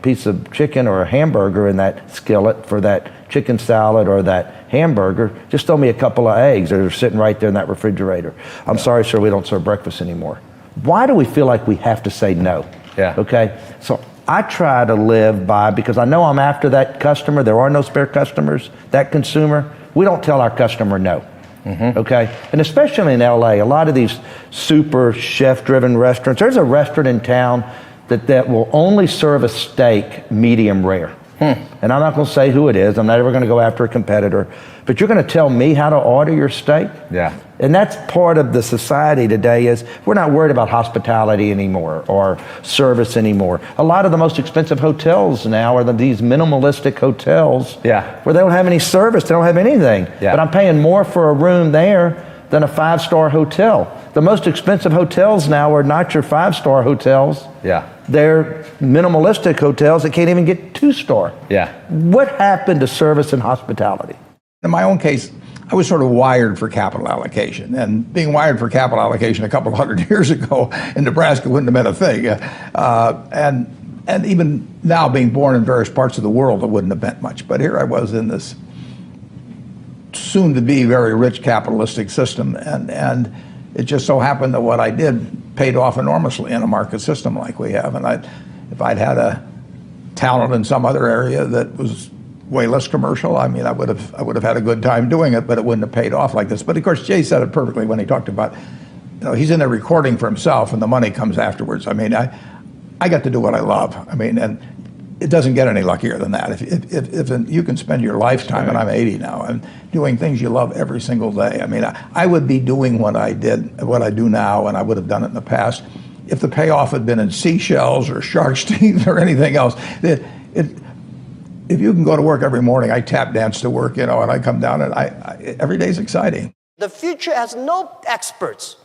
piece of chicken or a hamburger in that skillet for that chicken salad or that hamburger. Just throw me a couple of eggs that are sitting right there in that refrigerator. I'm sorry, sir, we don't serve breakfast anymore. Why do we feel like we have to say no? Yeah. Okay, so I try to live by, because I know I'm after that customer. There are no spare customers. That consumer, we don't tell our customer no. Okay, and especially in LA, a lot of these super chef-driven restaurants. There's a restaurant in town that will only serve a steak medium rare. And I'm not going to say who it is. I'm not ever going to go after a competitor. But you're going to tell me how to order your steak? Yeah. And that's part of the society today, is we're not worried about hospitality anymore or service anymore. A lot of the most expensive hotels now are these minimalistic hotels where they don't have any service. They don't have anything. But I'm paying more for a room there than a 5-star hotel. The most expensive hotels now are not your 5-star hotels. They're minimalistic hotels that can't even get 2-star. What happened to service and hospitality? In my own case, I was sort of wired for capital allocation. And being wired for capital allocation a couple of hundred years ago in Nebraska wouldn't have been a thing. And even now, being born in various parts of the world, it wouldn't have meant much. But here I was in this soon-to-be very rich capitalistic system, and it just so happened that what I did paid off enormously in a market system like we have. And if I'd had a talent in some other area that was way less commercial, I mean, I would have had a good time doing it, but it wouldn't have paid off like this. But of course, Jay said it perfectly when he talked about, you know, he's in there recording for himself, and the money comes afterwards. I mean, I got to do what I love. I mean, and it doesn't get any luckier than that. If you can spend your lifetime, and I'm 80 now, and doing things you love every single day. I mean, I would be doing what I do now, and I would have done it in the past, if the payoff had been in seashells or shark's teeth or anything else. If you can go to work every morning, I tap dance to work, you know, and I come down, and every day's exciting. The future has no experts.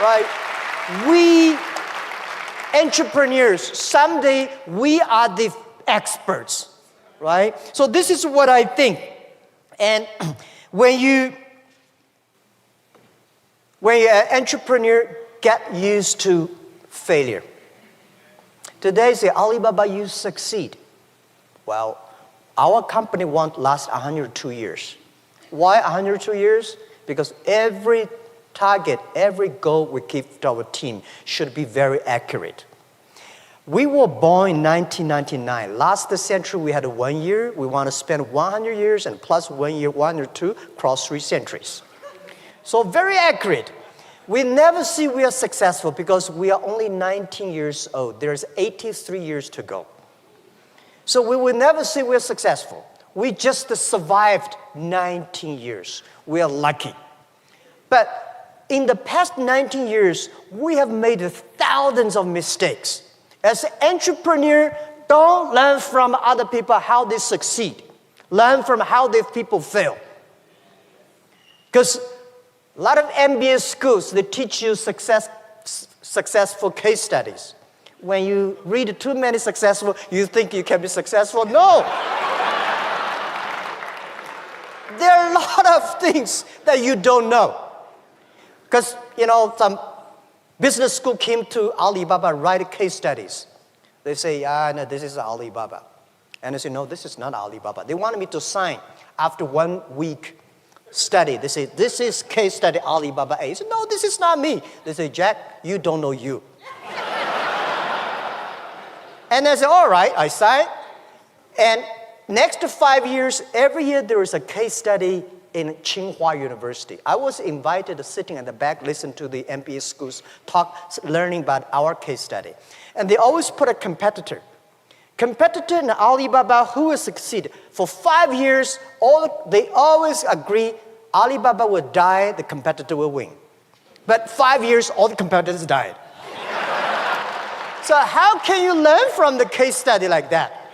right? We entrepreneurs, someday we are the experts, right? So this is what I think. And when an entrepreneur get used to failure. Today, say Alibaba, you succeed. Well, our company won't last 102 years. Why 102 years? Because every target, every goal we give to our team should be very accurate. We were born in 1999. Last century, we had 1 year. We want to spend 100 years and plus 1 year, 102, cross 3 centuries. So very accurate. We never see we are successful because we are only 19 years old. There's 83 years to go. So we will never say we're successful. We just survived 19 years. We are lucky. But in the past 19 years, we have made thousands of mistakes. As an entrepreneur, don't learn from other people how they succeed. Learn from how their people fail. Because a lot of MBA schools, they teach you successful case studies. When you read too many successful, you think you can be successful. No. There are a lot of things that you don't know. Because, some business school came to Alibaba, write case studies. They say, no, this is Alibaba. And I say, no, this is not Alibaba. They wanted me to sign after 1 week study. They say, this is case study Alibaba A. I say, no, this is not me. They say, Jack, you don't know you. And I said, all right, I signed. And next 5 years, every year there is a case study in Tsinghua University. I was invited to sitting at the back, listen to the MBA schools talk, learning about our case study. And they always put a competitor. Competitor in Alibaba, who will succeed? For 5 years, they always agree Alibaba will die, the competitor will win. But 5 years, all the competitors died. So how can you learn from the case study like that?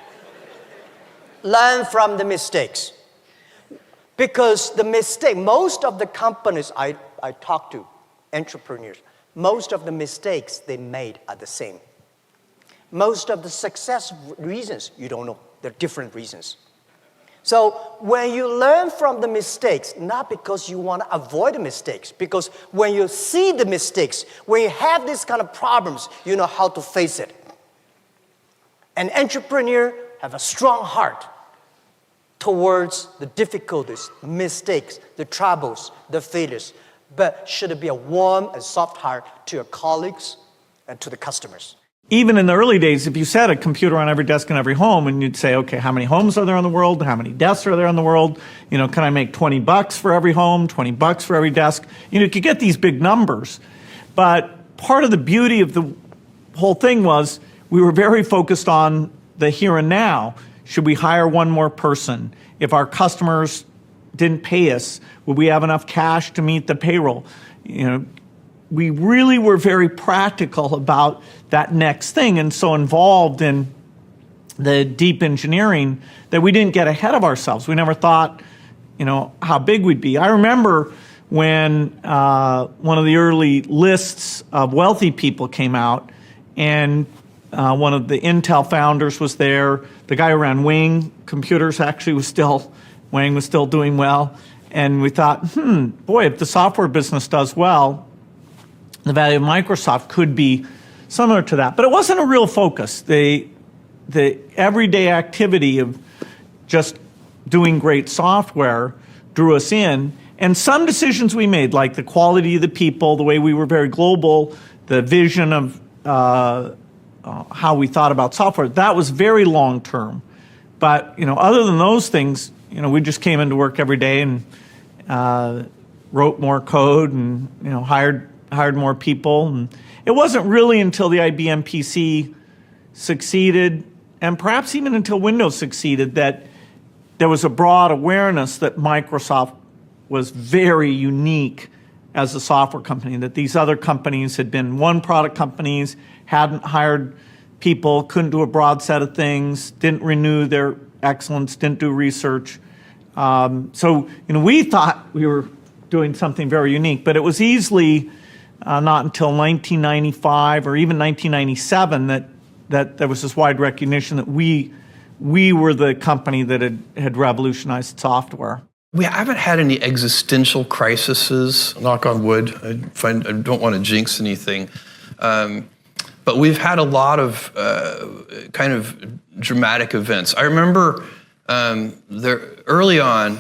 Learn from the mistakes. Because most of the companies I talk to, entrepreneurs, most of the mistakes they made are the same. Most of the success reasons, you don't know. They're different reasons. So when you learn from the mistakes, not because you want to avoid the mistakes, because when you see the mistakes, when you have these kind of problems, you know how to face it. An entrepreneur have a strong heart towards the difficulties, mistakes, the troubles, the failures, but should be a warm and soft heart to your colleagues and to the customers. Even in the early days, if you set a computer on every desk in every home and you'd say, okay, how many homes are there in the world? How many desks are there in the world? Can I make $20 for every home, $20 for every desk? You could get these big numbers. But part of the beauty of the whole thing was we were very focused on the here and now. Should we hire one more person? If our customers didn't pay us, would we have enough cash to meet the payroll? We really were very practical about that next thing and so involved in the deep engineering that we didn't get ahead of ourselves. We never thought, how big we'd be. I remember when one of the early lists of wealthy people came out and one of the Intel founders was there. The guy who ran Wing Computers actually Wang was still doing well. And we thought, boy, if the software business does well, the value of Microsoft could be similar to that. But it wasn't a real focus. The everyday activity of just doing great software drew us in. And some decisions we made, like the quality of the people, the way we were very global, the vision of how we thought about software, that was very long term. But other than those things, we just came into work every day and wrote more code and hired more people. And it wasn't really until the IBM PC succeeded, and perhaps even until Windows succeeded, that there was a broad awareness that Microsoft was very unique as a software company, that these other companies had been one-product companies, hadn't hired people, couldn't do a broad set of things, didn't renew their excellence, didn't do research. So we thought we were doing something very unique, but it was easily not until 1995 or even 1997 that there was this wide recognition that we were the company that had revolutionized software. We haven't had any existential crises, knock on wood. I don't want to jinx anything. But we've had a lot of kind of dramatic events. I remember early on,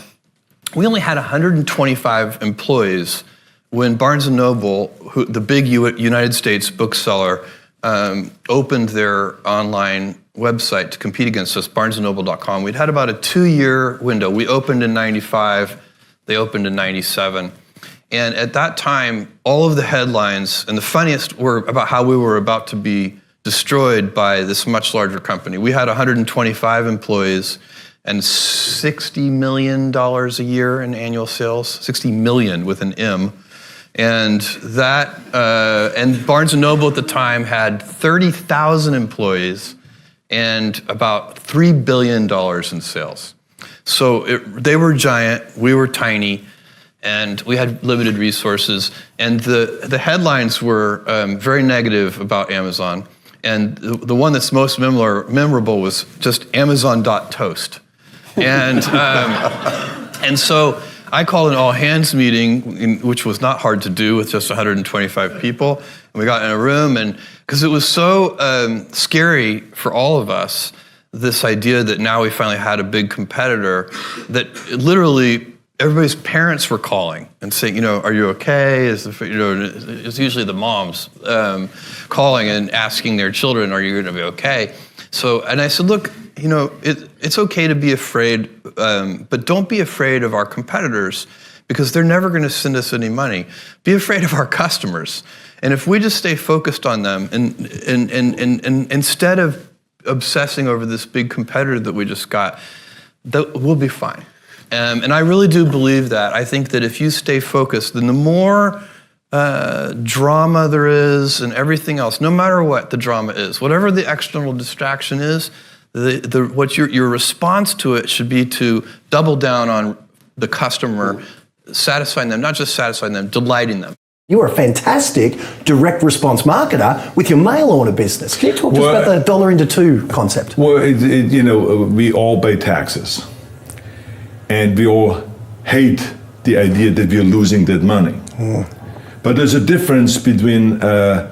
we only had 125 employees when Barnes & Noble, the big United States bookseller, opened their online website to compete against us, barnesandnoble.com. We'd had about a 2-year window. We opened in 95, they opened in 97. And at that time, all of the headlines, and the funniest were about how we were about to be destroyed by this much larger company. We had 125 employees and $60 million a year in annual sales, 60 million with an M. And and Barnes & Noble at the time had 30,000 employees and about $3 billion in sales. So they were giant, we were tiny, and we had limited resources. And the headlines were very negative about Amazon. And the one that's most memorable was just Amazon.toast. And so I called an all-hands meeting, which was not hard to do with just 125 people. And we got in a room, and because it was so scary for all of us, this idea that now we finally had a big competitor, that literally everybody's parents were calling and saying, are you okay? It's usually the moms calling and asking their children, are you going to be okay? So, and I said, look, it's okay to be afraid, but don't be afraid of our competitors because they're never going to send us any money. Be afraid of our customers. And if we just stay focused on them and instead of obsessing over this big competitor that we just got, we'll be fine. And I really do believe that. I think that if you stay focused, then the more drama there is and everything else, no matter what the drama is, whatever the external distraction is, what your response to it should be to double down on the customer, satisfying them, not just satisfying them, delighting them. You're a fantastic direct response marketer with your mail order business. Can you talk to us about the dollar into two concept? Well, we all pay taxes. And we all hate the idea that we're losing that money. But there's a difference between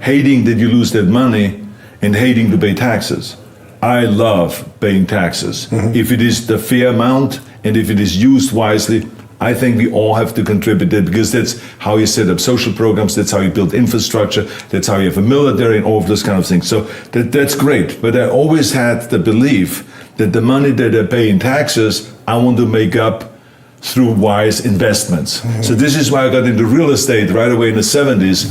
hating that you lose that money and hating to pay taxes. I love paying taxes. If it is the fair amount and if it is used wisely, I think we all have to contribute it because that's how you set up social programs, that's how you build infrastructure, that's how you have a military and all of those kind of things. So that's great. But I always had the belief that the money that I pay in taxes, I want to make up through wise investments. So this is why I got into real estate right away in the 70s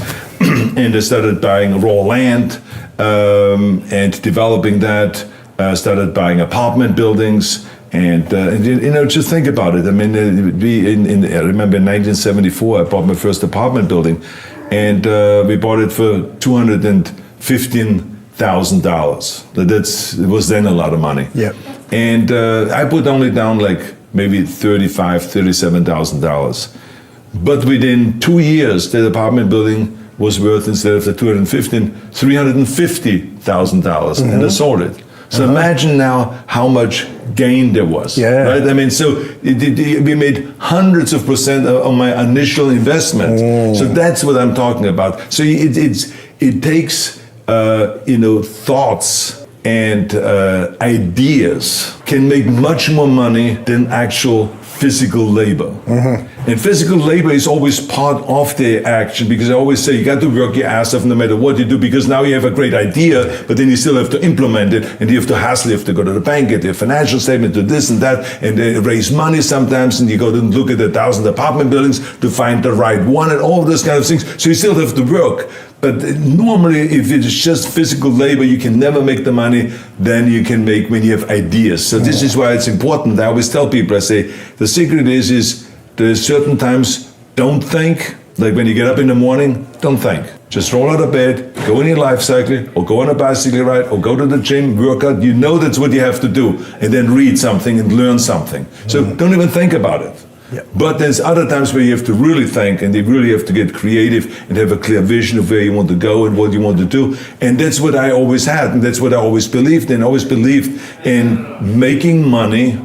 and I started buying raw land and developing that, started buying apartment buildings. And just think about it. I mean, I remember in 1974, I bought my first apartment building, and we bought it for $215,000. It was then a lot of money. Yeah. And I put only down like maybe $37,000. But within 2 years, that apartment building was worth, instead of the $350,000, and I sold it. So imagine now how much gain there was, right? I mean, so we made hundreds of % on my initial investment. So that's what I'm talking about. So it takes, thoughts and ideas can make much more money than actual physical labor. And physical labor is always part of the action, because I always say you got to work your ass off no matter what you do, because now you have a great idea, but then you still have to implement it, and you have to hustle, you have to go to the bank, get your financial statement, do this and that, and raise money sometimes, and you go to look at 1,000 apartment buildings to find the right one, and all those kind of things. So you still have to work. But normally, if it's just physical labor, you can never make the money then you can make when you have ideas. So this is why it's important. I always tell people, I say, the secret is there's certain times, don't think. Like when you get up in the morning, don't think. Just roll out of bed, go in your life cycle, or go on a bicycle ride, or go to the gym, work out. You know that's what you have to do. And then read something and learn something. So don't even think about it. But there's other times where you have to really think and you really have to get creative and have a clear vision of where you want to go and what you want to do. And that's what I always had, and that's what I always believed in. I always believed in making money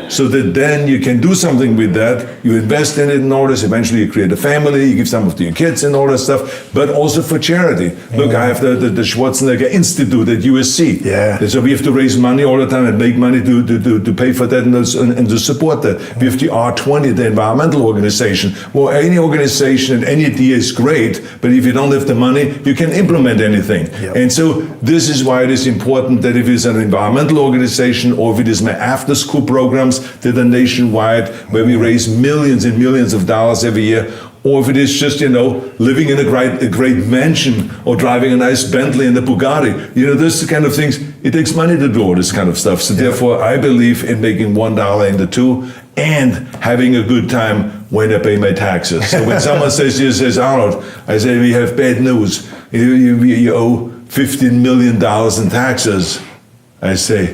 so that then you can do something with that. You invest in it and all this. Eventually you create a family, you give some of to your kids and all that stuff, but also for charity. Look, I have the Schwarzenegger Institute at USC. And so we have to raise money all the time and make money to pay for that and to support that. We have the R20, the environmental organization. Well, any organization and any idea is great, but if you don't have the money, you can implement anything. And so this is why it is important that if it's an environmental organization or if it is my after-school programs that are nationwide where we raise millions and millions of dollars every year, or if it is just, living in a great mansion or driving a nice Bentley and a Bugatti, those kind of things, it takes money to do all this kind of stuff. So therefore, I believe in making $1 into $2 and having a good time when I pay my taxes. So when someone says, Arnold, I say, we have bad news. You owe $15 million in taxes. I say,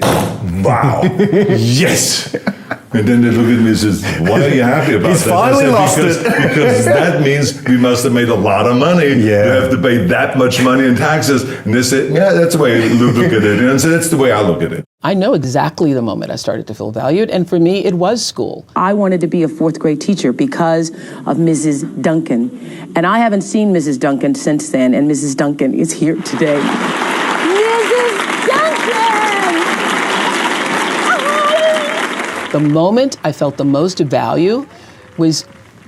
wow, yes. And then they look at me and says, why are you happy about He's that? finally lost it. Because that means we must have made a lot of money. You have to pay that much money in taxes. And they say, yeah, that's the way you look at it. And so that's the way I look at it. I know exactly the moment I started to feel valued, and for me, it was school. I wanted to be a fourth grade teacher because of Mrs. Duncan. And I haven't seen Mrs. Duncan since then, and Mrs. Duncan is here today. The moment I felt the most value was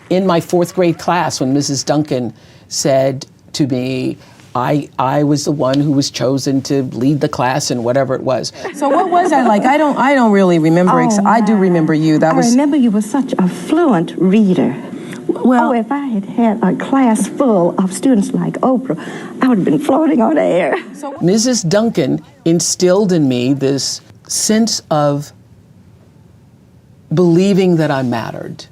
in my fourth grade class when Mrs. Duncan said to me, I was the one who was chosen to lead the class and whatever it was. So what was I like? I don't really remember. I do remember you. I remember you were such a fluent reader. Well, if I had had a class full of students like Oprah, I would have been floating on air. Mrs. Duncan instilled in me this sense of believing that I mattered.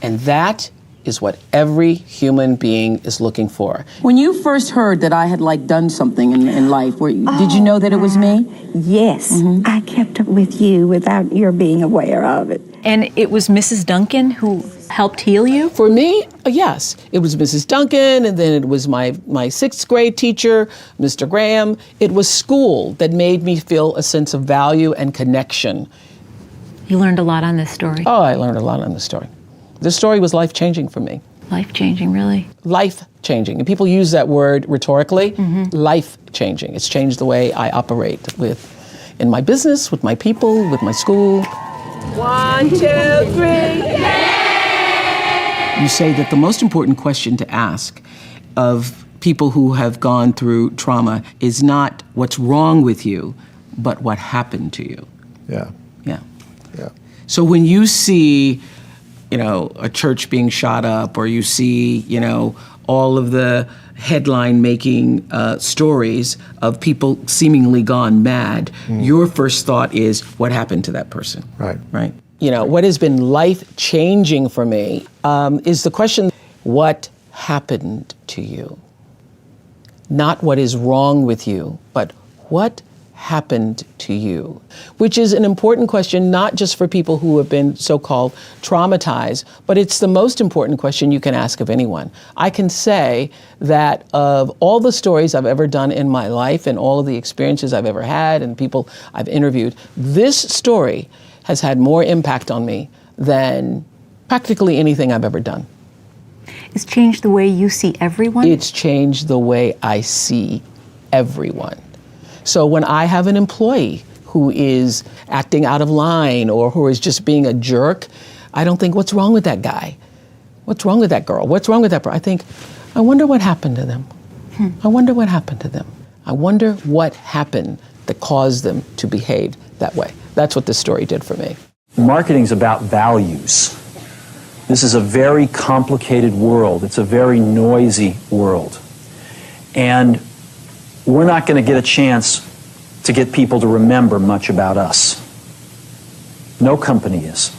And that is what every human being is looking for. When you first heard that I had done something in life, did you know that it was me? Yes, I kept up with you without your being aware of it. And it was Mrs. Duncan who helped heal you? For me, yes. It was Mrs. Duncan, and then it was my sixth grade teacher, Mr. Graham. It was school that made me feel a sense of value and connection. You learned a lot on this story. Oh, I learned a lot on this story. This story was life-changing for me. Life-changing, really? Life-changing. And people use that word rhetorically. Life-changing. It's changed the way I operate in my business, with my people, with my school. 1, 2, 3. You say that the most important question to ask of people who have gone through trauma is not what's wrong with you, but what happened to you. Yeah. So when you see, a church being shot up, or you see, all of the headline-making stories of people seemingly gone mad, your first thought is, what happened to that person? Right. Right. What has been life-changing for me is the question, what happened to you? Not what is wrong with you, but what happened to you? Which is an important question, not just for people who have been so-called traumatized, but it's the most important question you can ask of anyone. I can say that of all the stories I've ever done in my life and all of the experiences I've ever had and people I've interviewed, this story has had more impact on me than practically anything I've ever done. It's changed the way you see everyone? It's changed the way I see everyone. So when I have an employee who is acting out of line or who is just being a jerk, I don't think, what's wrong with that guy? What's wrong with that girl? What's wrong with that person? I think, I wonder what happened to them. I wonder what happened to them. I wonder what happened that caused them to behave that way. That's what this story did for me. Marketing's about values. This is a very complicated world. It's a very noisy world. And we're not going to get a chance to get people to remember much about us. No company is.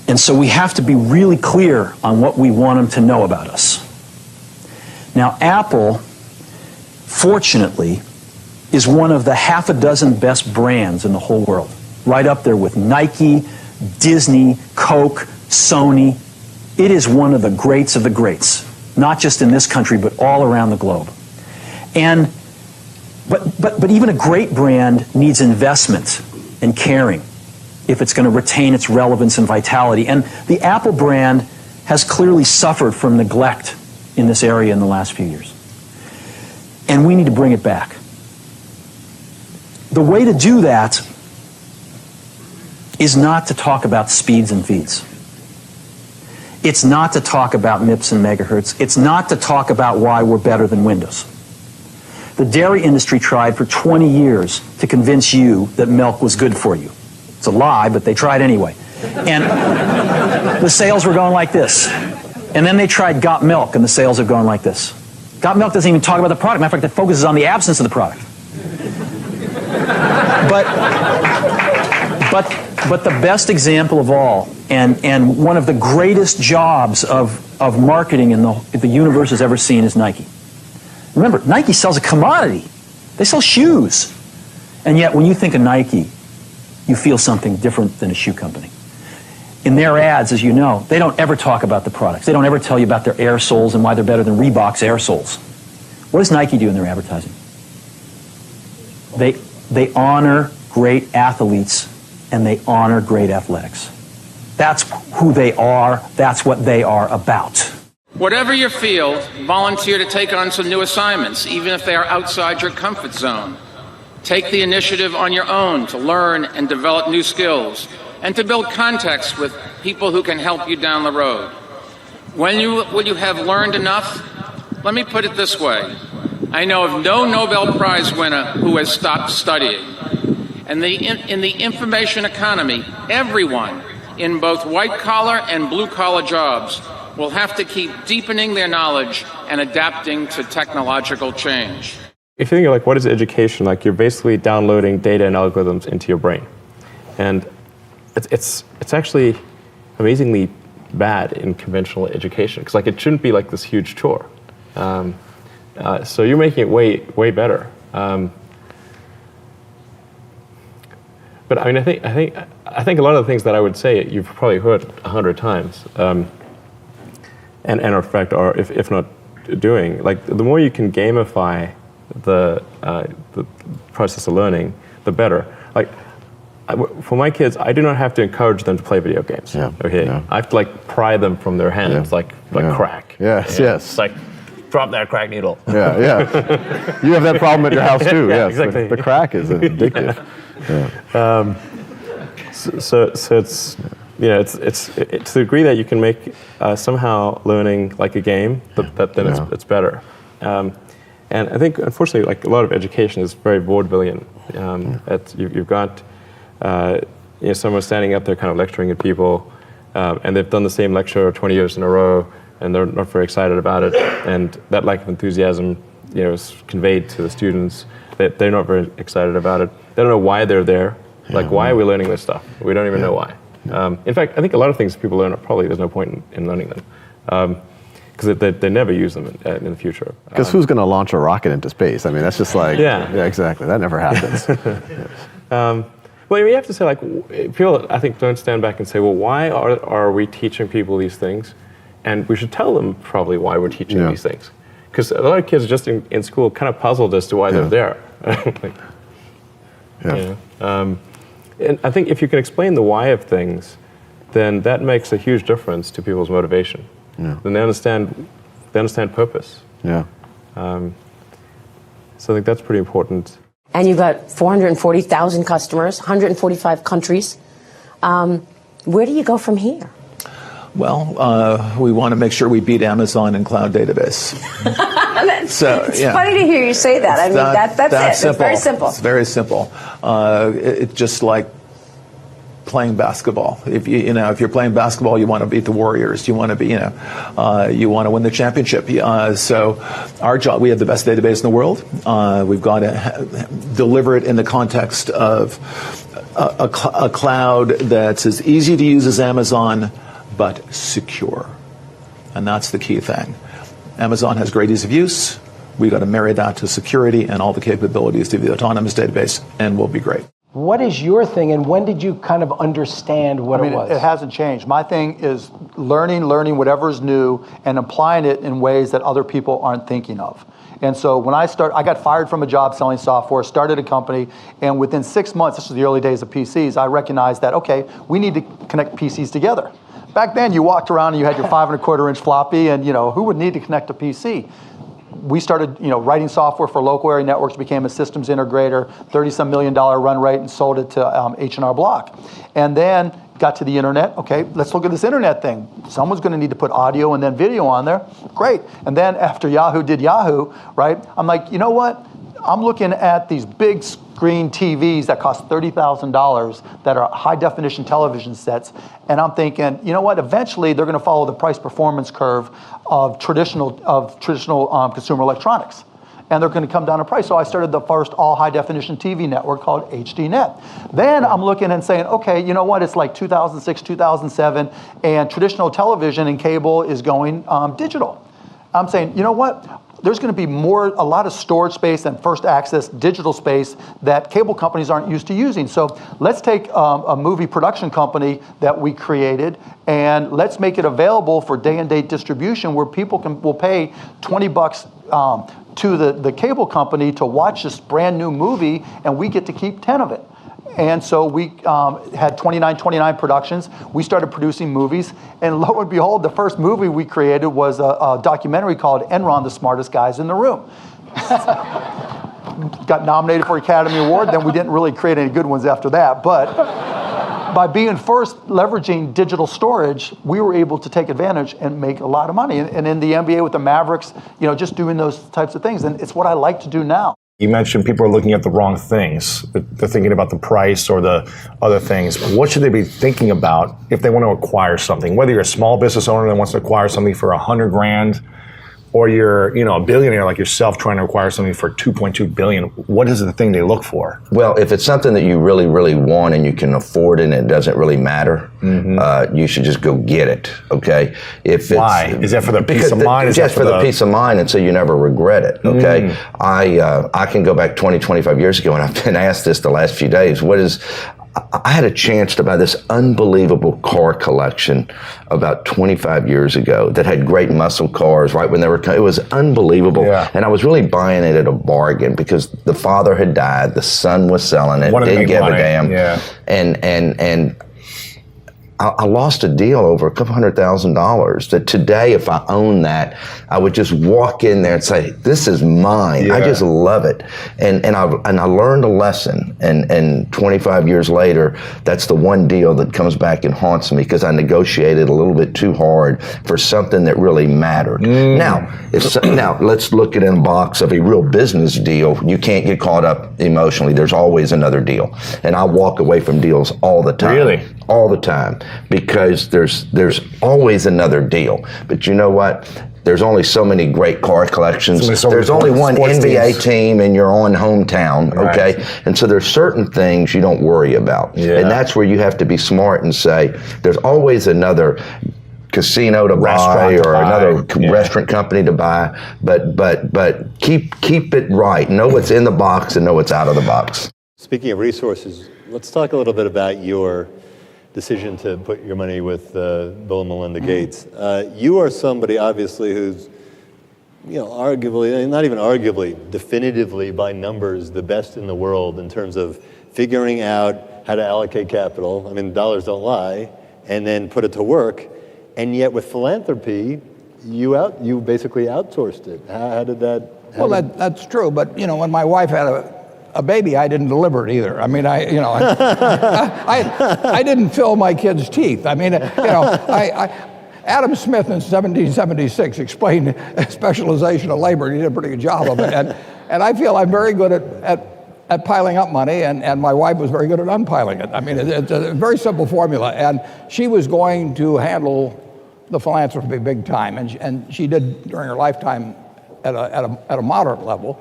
And so we have to be really clear on what we want them to know about us. Now, Apple, fortunately, is one of the half a dozen best brands in the whole world. Right up there with Nike, Disney, Coke, Sony. It is one of the greats of the greats, not just in this country, but all around the globe. And but even a great brand needs investment and caring if it's going to retain its relevance and vitality. And the Apple brand has clearly suffered from neglect in this area in the last few years. And we need to bring it back. The way to do that is not to talk about speeds and feeds. It's not to talk about MIPS and megahertz. It's not to talk about why we're better than Windows. The dairy industry tried for 20 years to convince you that milk was good for you. It's a lie, but they tried anyway. And the sales were going like this. And then they tried Got Milk, and the sales have gone like this. Got Milk doesn't even talk about the product. Matter of fact, it focuses on the absence of the product. But the best example of all, and one of the greatest jobs of marketing in the universe has ever seen is Nike. Remember, Nike sells a commodity. They sell shoes. And yet, when you think of Nike, you feel something different than a shoe company. In their ads, as you know, they don't ever talk about the products. They don't ever tell you about their air soles and why they're better than Reebok's air soles. What does Nike do in their advertising? They honor great athletes and they honor great athletics. That's who they are. That's what they are about. Whatever your field, volunteer to take on some new assignments, even if they are outside your comfort zone. Take the initiative on your own to learn and develop new skills and to build contacts with people who can help you down the road. When you have learned enough, let me put it this way. I know of no Nobel Prize winner who has stopped studying. And in the information economy, everyone in both white-collar and blue-collar jobs will have to keep deepening their knowledge and adapting to technological change. If you think of like what is education, like you're basically downloading data and algorithms into your brain. And it's actually amazingly bad in conventional education because like it shouldn't be like this huge chore. So you're making it way better. But I mean, I think a lot of the things that I would say you've probably heard 100 times, and in fact are if not doing. Like the more you can gamify the process of learning, the better. Like for my kids, I do not have to encourage them to play video games. Yeah. Okay, yeah. I have to like pry them from their hands, like crack. Yes, yeah. yes. It's like drop that crack needle. Yeah, yeah. You have that problem at your house too. Yeah, yes, exactly. The crack is addictive. Yeah. So it's it's to the degree that you can make somehow learning like a game, then it's better. And I think unfortunately, like a lot of education is very vaudevillian. You've got someone standing up there kind of lecturing at people, and they've done the same lecture 20 years in a row, and they're not very excited about it. And that lack of enthusiasm, is conveyed to the students that they're not very excited about it. They don't know why they're there. Like, why are we learning this stuff? We don't even know why. In fact, I think a lot of things people learn, probably there's no point in learning them. Because they never use them in the future. Because who's going to launch a rocket into space? I mean, that's just like, yeah, exactly. That never happens. Well, you have to say, like, people, I think, don't stand back and say, well, why are we teaching people these things? And we should tell them probably why we're teaching these things. Because a lot of kids just in school kind of puzzled as to why they're there. And I think if you can explain the why of things, then that makes a huge difference to people's motivation. Yeah. Then they understand purpose. Yeah. So I think that's pretty important. And you've got 440,000 customers, 145 countries. Where do you go from here? Well, we want to make sure we beat Amazon in cloud database. It's funny to hear you say that. I mean, that's it. Simple. It's very simple. It's very simple. It's just like playing basketball. If you're playing basketball, you want to beat the Warriors. You want to be, you want to win the championship. So our job, we have the best database in the world. We've got to deliver it in the context of a cloud that's as easy to use as Amazon, but secure. And that's the key thing. Amazon has great ease of use. We've got to marry that to security and all the capabilities of the autonomous database, and we'll be great. What is your thing, and when did you kind of understand what it was? It hasn't changed. My thing is learning whatever is new and applying it in ways that other people aren't thinking of. And so when I got fired from a job selling software, started a company, and within 6 months, this was the early days of PCs, I recognized that, okay, we need to connect PCs together. Back then, you walked around and you had your 5 1/4 inch floppy, and who would need to connect a PC? We started, writing software for local area networks, became a systems integrator, $30-some million run rate, and sold it to H&R Block. And then got to the internet. Okay, let's look at this internet thing. Someone's going to need to put audio and then video on there. Great. And then after Yahoo did Yahoo, right? I'm like, you know what? I'm looking at these big screen TVs that cost $30,000 that are high definition television sets, and I'm thinking, you know what? Eventually, they're going to follow the price performance curve of traditional consumer electronics, and they're going to come down in price. So I started the first all high definition TV network called HDNet. Then I'm looking and saying, okay, you know what? It's like 2006, 2007, and traditional television and cable is going digital. I'm saying, you know what? There's going to be a lot of storage space and first access digital space that cable companies aren't used to using. So let's take a movie production company that we created and let's make it available for day and date distribution where people will pay $20 to the cable company to watch this brand new movie, and we get to keep 10 of it. And so we had 2929 Productions. We started producing movies, and lo and behold, the first movie we created was a documentary called Enron, the Smartest Guys in the Room. Got nominated for Academy Award, then we didn't really create any good ones after that, but by being first leveraging digital storage, we were able to take advantage and make a lot of money. And in the NBA with the Mavericks, just doing those types of things, and it's what I like to do now. You mentioned people are looking at the wrong things. They're thinking about the price or the other things. What should they be thinking about if they want to acquire something? Whether you're a small business owner that wants to acquire something for $100,000, or you're, a billionaire like yourself trying to acquire something for $2.2 billion. What is the thing they look for? Well, if it's something that you really, really want and you can afford it and it doesn't really matter, you should just go get it. Okay. Why? Is that for the peace of mind? Just for the peace of mind, and so you never regret it. Okay. I can go back 20, 25 years ago, and I've been asked this the last few days. I had a chance to buy this unbelievable car collection about 25 years ago that had great muscle cars right when they were, it was unbelievable. Yeah. And I was really buying it at a bargain because the father had died, the son was selling it, didn't give a damn. Yeah. And I lost a deal over $200,000 that today, if I owned that, I would just walk in there and say, this is mine. Yeah. I just love it. And I learned a lesson. And 25 years later, that's the one deal that comes back and haunts me because I negotiated a little bit too hard for something that really mattered. Now, let's look at in a box of a real business deal. You can't get caught up emotionally. There's always another deal. And I walk away from deals all the time. Really? All the time, because there's always another deal. But you know what? There's only so many great car collections. There's only one NBA team in your own hometown, okay? Right. And so there's certain things you don't worry about. Yeah. And that's where you have to be smart and say, there's always another casino to buy or another restaurant company to buy, but keep it right. Know what's in the box and know what's out of the box. Speaking of resources, let's talk a little bit about your decision to put your money with Bill and Melinda Gates. You are somebody, obviously, who's, arguably, not even arguably, definitively by numbers, the best in the world in terms of figuring out how to allocate capital. I mean, dollars don't lie, and then put it to work. And yet, with philanthropy, you basically outsourced it. How did that? That's true. But when my wife had a baby, I didn't deliver it either. I mean, I didn't fill my kids' teeth. I mean, Adam Smith in 1776 explained specialization of labor, and he did a pretty good job of it. And I feel I'm very good at piling up money, and my wife was very good at unpiling it. I mean, it's a very simple formula. And she was going to handle the philanthropy big time, and she did during her lifetime at a moderate level.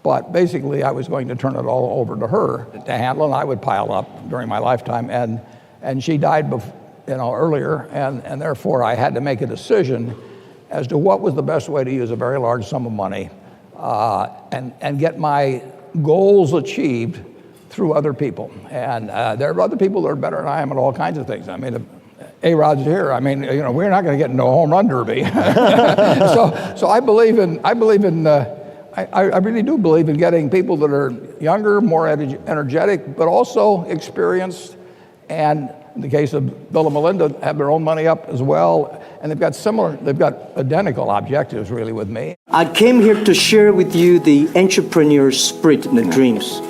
But basically, I was going to turn it all over to her to handle, and I would pile up during my lifetime. And she died earlier, and therefore I had to make a decision as to what was the best way to use a very large sum of money and get my goals achieved through other people. And there are other people that are better than I am at all kinds of things. I mean, A-Rod's here. I mean, you know, we're not going to get into a home run derby. So I believe in, I really do believe in getting people that are younger, more energetic, but also experienced. And in the case of Bill and Melinda, have their own money up as well. And they've got identical objectives really with me. I came here to share with you the entrepreneur spirit and the dreams.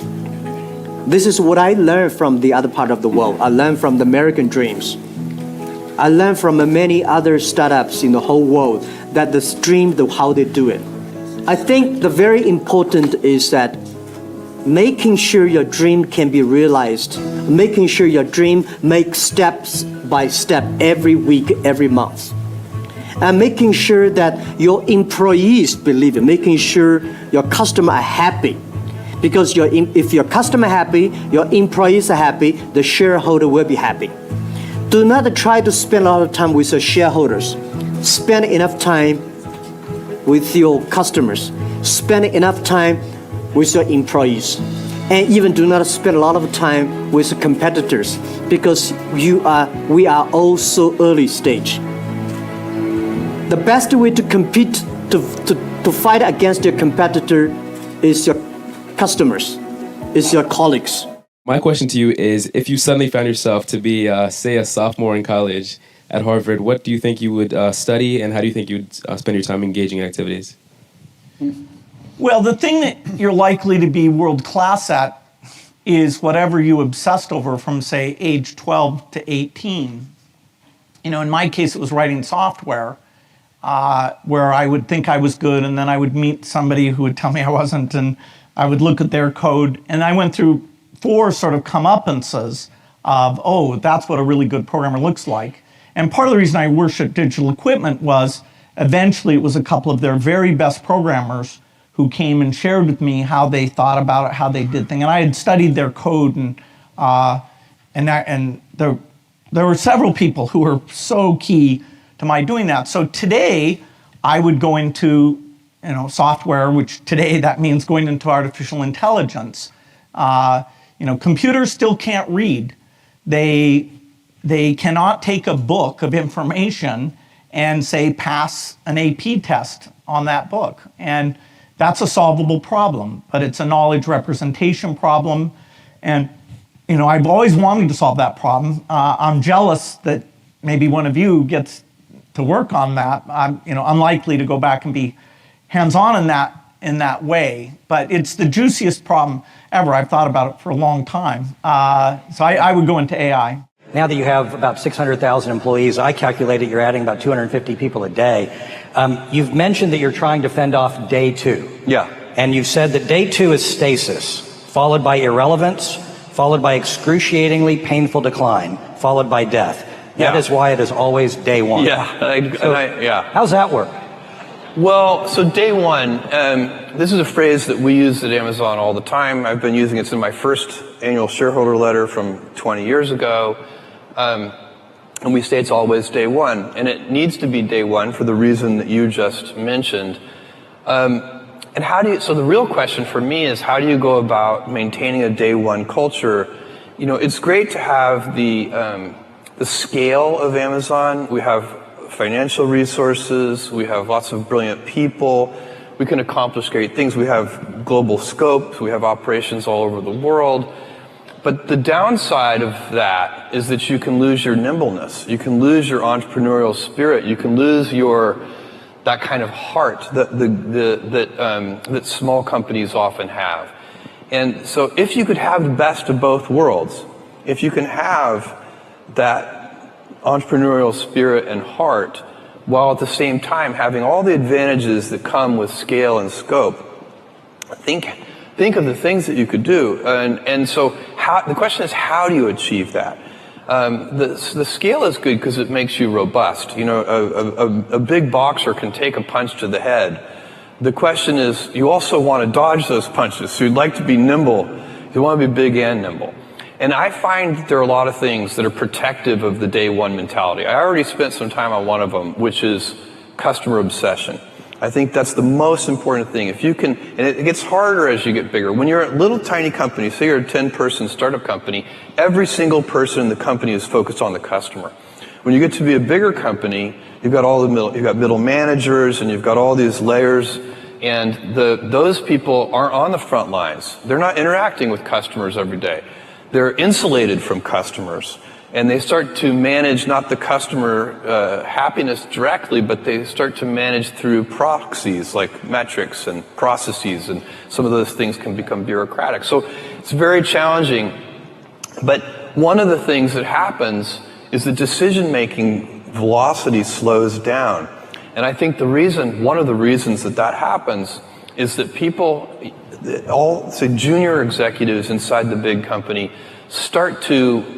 This is what I learned from the other part of the world. I learned from the American dreams. I learned from many other startups in the whole world that the dream, how they do it. I think the very important is that making sure your dream can be realized, making sure your dream makes steps by step every week, every month. And making sure that your employees believe it, making sure your customers are happy. Because if your customer happy, your employees are happy, the shareholder will be happy. Do not try to spend a lot of time with your shareholders. Spend enough time with your customers. Spend enough time with your employees. And even do not spend a lot of time with competitors, because we are all so early stage. The best way to compete, to fight against your competitor is your customers, is your colleagues. My question to you is, if you suddenly found yourself to be, say, a sophomore in college at Harvard, what do you think you would study, and how do you think you would spend your time engaging in activities? Well, the thing that you're likely to be world class at is whatever you obsessed over from, say, age 12 to 18. You know, in my case, it was writing software, where I would think I was good, and then I would meet somebody who would tell me I wasn't, and I would look at their code, and I went through 4 sort of comeuppances of, oh, that's what a really good programmer looks like. And part of the reason I worshiped digital equipment was eventually it was a couple of their very best programmers who came and shared with me how they thought about it, how they did things. And I had studied their code, and there were several people who were so key to my doing that. So today, I would go into software, which today that means going into artificial intelligence. Computers still can't read. They cannot take a book of information and say pass an AP test on that book. And that's a solvable problem, but it's a knowledge representation problem. And I've always wanted to solve that problem. I'm jealous that maybe one of you gets to work on that. I'm unlikely to go back and be hands-on in that way, but it's the juiciest problem ever. I've thought about it for a long time. So I would go into AI. Now that you have about 600,000 employees, I calculated you're adding about 250 people a day. You've mentioned that you're trying to fend off day 2. Yeah. And you've said that day 2 is stasis, followed by irrelevance, followed by excruciatingly painful decline, followed by death. That is why it is always day 1. Yeah. How's that work? Well, so day 1, this is a phrase that we use at Amazon all the time. I've been using it in my first annual shareholder letter from 20 years ago. And we say it's always day 1. And it needs to be day 1 for the reason that you just mentioned. And so the real question for me is, how do you go about maintaining a day 1 culture? It's great to have the scale of Amazon. We have financial resources, we have lots of brilliant people, we can accomplish great things, we have global scope, we have operations all over the world. But the downside of that is that you can lose your nimbleness, you can lose your entrepreneurial spirit, you can lose that kind of heart that small companies often have. And so if you could have the best of both worlds, if you can have that entrepreneurial spirit and heart, while at the same time having all the advantages that come with scale and scope, think of the things that you could do. And so the question is, how do you achieve that? The scale is good because it makes you robust. A big boxer can take a punch to the head. The question is, you also want to dodge those punches. So you'd like to be nimble. You want to be big and nimble. And I find that there are a lot of things that are protective of the day 1 mentality. I already spent some time on one of them, which is customer obsession. I think that's the most important thing. If you can, and it gets harder as you get bigger. When you're a little tiny company, say you're a 10-person startup company, every single person in the company is focused on the customer. When you get to be a bigger company, you've got you've got middle managers, and you've got all these layers, and those people aren't on the front lines. They're not interacting with customers every day. They're insulated from customers. And they start to manage not the customer happiness directly, but they start to manage through proxies like metrics and processes, and some of those things can become bureaucratic. So it's very challenging. But one of the things that happens is the decision-making velocity slows down. And I think one of the reasons that happens is that people, all, say, junior executives inside the big company, start to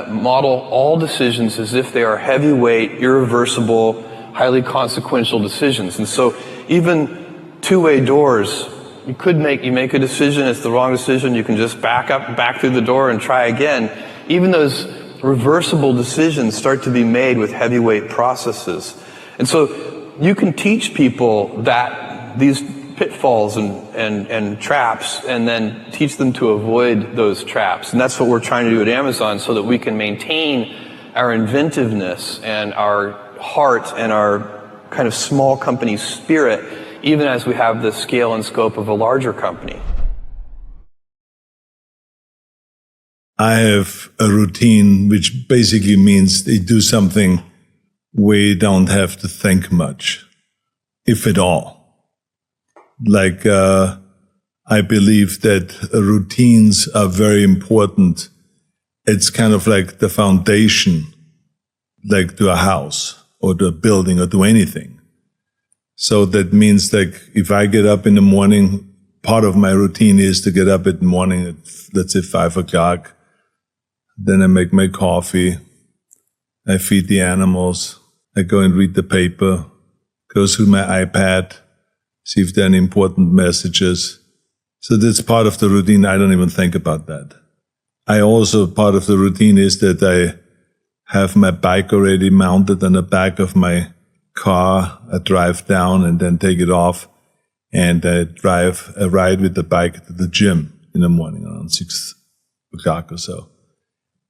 model all decisions as if they are heavyweight, irreversible, highly consequential decisions. And so even two-way doors, you make a decision, it's the wrong decision, you can just back through the door and try again. Even those reversible decisions start to be made with heavyweight processes. And so you can teach people that these pitfalls and traps, and then teach them to avoid those traps. And that's what we're trying to do at Amazon, so that we can maintain our inventiveness and our heart and our kind of small company spirit, even as we have the scale and scope of a larger company. I have a routine which basically means they do something where you don't have to think much, if at all. Like, I believe that routines are very important. It's kind of like the foundation, like to a house or to a building or to anything. So that means, like, if I get up in the morning, part of my routine is to get up in the morning at, let's say, 5 o'clock. Then I make my coffee. I feed the animals. I go and read the paper, go through my iPad, see if there are any important messages. So that's part of the routine. I don't even think about that. Part of the routine is that I have my bike already mounted on the back of my car. I drive down and then take it off, and I ride with the bike to the gym in the morning around 6 o'clock or so.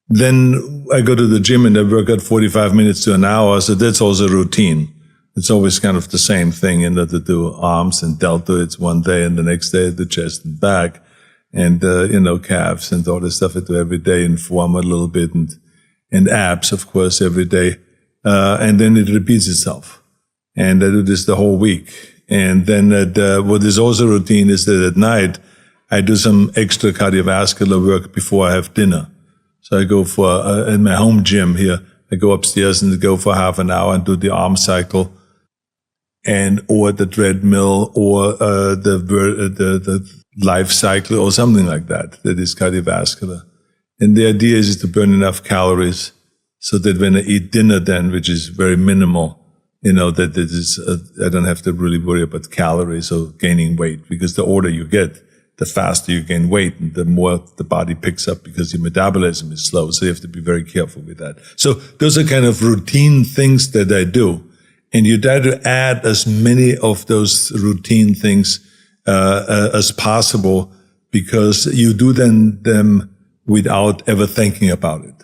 Then I go to the gym and I work out 45 minutes to an hour. So that's also routine. It's always kind of the same thing, in that to do arms and deltoids one day, and the next day the chest and back, and calves and all this stuff I do every day, and form a little bit, and abs, of course, every day. And then it repeats itself. And I do this the whole week. And then what is also routine is that at night I do some extra cardiovascular work before I have dinner. So I go in my home gym here, I go upstairs and go for half an hour and do the arm cycle, or the treadmill, or the life cycle, or something like that. That is cardiovascular. And the idea is to burn enough calories so that when I eat dinner then, which is very minimal, that it is, I don't have to really worry about calories or gaining weight, because the older you get, the faster you gain weight, and the more the body picks up, because your metabolism is slow. So you have to be very careful with that. So those are kind of routine things that I do. And you try to add as many of those routine things as possible, because you do them without ever thinking about it.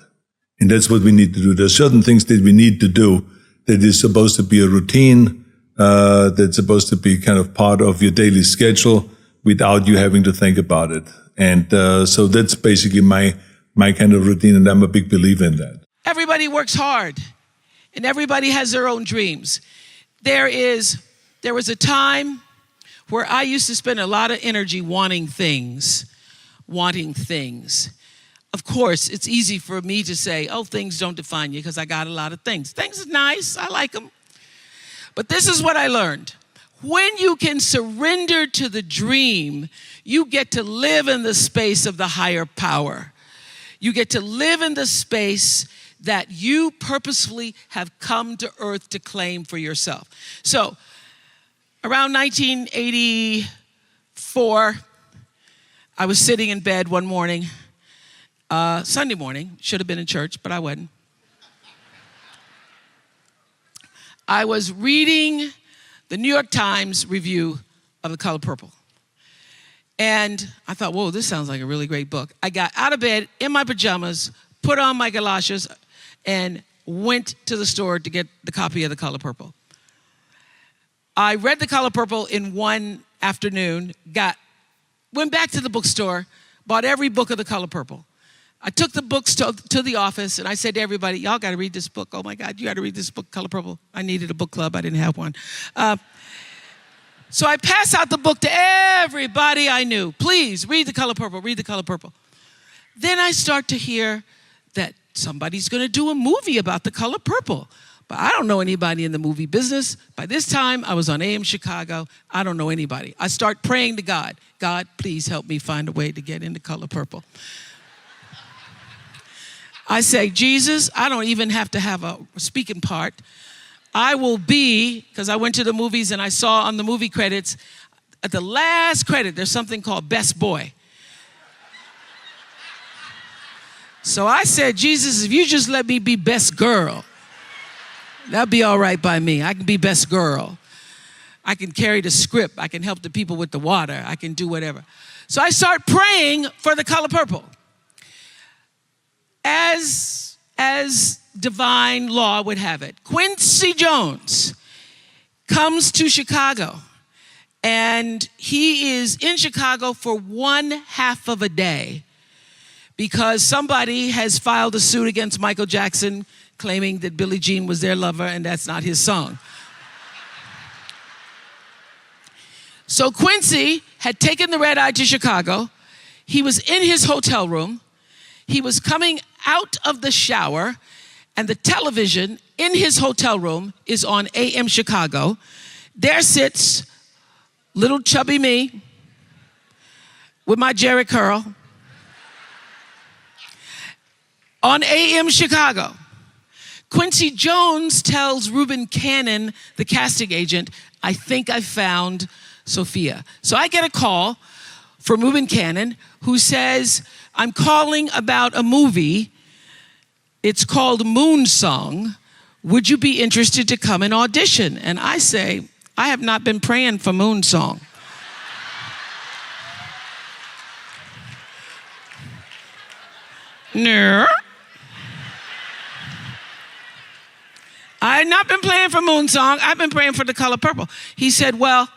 And that's what we need to do. There's certain things that we need to do that is supposed to be a routine, that's supposed to be kind of part of your daily schedule without you having to think about it. And so that's basically my kind of routine, and I'm a big believer in that. Everybody works hard, and everybody has their own dreams. There was a time where I used to spend a lot of energy wanting things. Of course, it's easy for me to say, oh, things don't define you, because I got a lot of things. Things are nice, I like them. But this is what I learned. When you can surrender to the dream, you get to live in the space of the higher power. You get to live in the space that you purposefully have come to earth to claim for yourself. So, around 1984, I was sitting in bed one morning, Sunday morning, should have been in church, but I wasn't. I was reading the New York Times review of The Color Purple. And I thought, whoa, this sounds like a really great book. I got out of bed in my pajamas, put on my galoshes, and went to the store to get the copy of The Color Purple. I read The Color Purple in one afternoon, went back to the bookstore, bought every book of The Color Purple. I took the books to the office, and I said to everybody, y'all got to read this book. Oh, my God, you got to read this book, Color Purple. I needed a book club. I didn't have one. So I passed out the book to everybody I knew. Please, read The Color Purple, read The Color Purple. Then I start to hear that somebody's going to do a movie about The Color Purple. But I don't know anybody in the movie business. By this time, I was on AM Chicago. I don't know anybody. I start praying to God. God, please help me find a way to get into Color Purple. I say, Jesus, I don't even have to have a speaking part. I will be, because I went to the movies and I saw on the movie credits, at the last credit, there's something called Best Boy. So I said, Jesus, if you just let me be best girl, that'd be all right by me. I can be best girl. I can carry the script. I can help the people with the water. I can do whatever. So I start praying for The Color Purple. As divine law would have it, Quincy Jones comes to Chicago, and he is in Chicago for 1/2 of a day because somebody has filed a suit against Michael Jackson claiming that Billie Jean was their lover and that's not his song. So Quincy had taken the red eye to Chicago. He was in his hotel room. He was coming out of the shower, and the television in his hotel room is on AM Chicago. There sits little chubby me with my Jerry curl on AM Chicago. Quincy Jones tells Reuben Cannon, the casting agent, I think I found Sophia. So I get a call from Reuben Cannon who says, I'm calling about a movie. It's called Moon Song. Would you be interested to come and audition? And I say, I have not been praying for Moon Song. No. I had not been praying for Moon Song. I've been praying for The Color Purple. He said, well,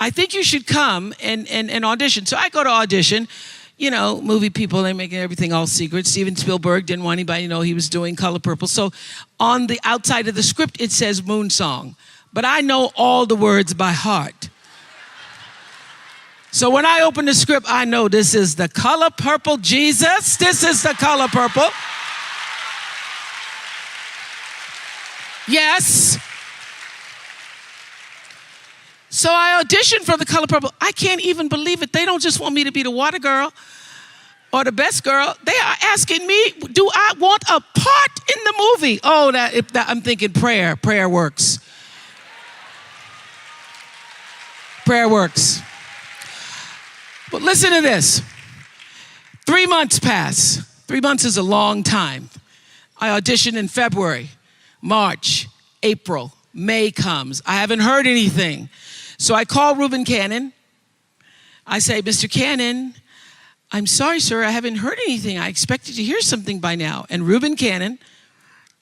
I think you should come and audition. So I go to audition. You know, movie people, they're making everything all secret. Steven Spielberg didn't want anybody to know he was doing Color Purple. So on the outside of the script, it says Moon Song. But I know all the words by heart. So when I open the script, I know this is The Color Purple, Jesus. This is The Color Purple. Yes. So I auditioned for The Color Purple. I can't even believe it. They don't just want me to be the water girl or the best girl. They are asking me, do I want a part in the movie? Oh, I'm thinking prayer. Prayer works. Prayer works. But listen to this. 3 months pass. 3 months is a long time. I auditioned in February, March, April, May comes. I haven't heard anything. So I call Reuben Cannon. I say, Mr. Cannon, I'm sorry, sir, I haven't heard anything. I expected to hear something by now. And Reuben Cannon,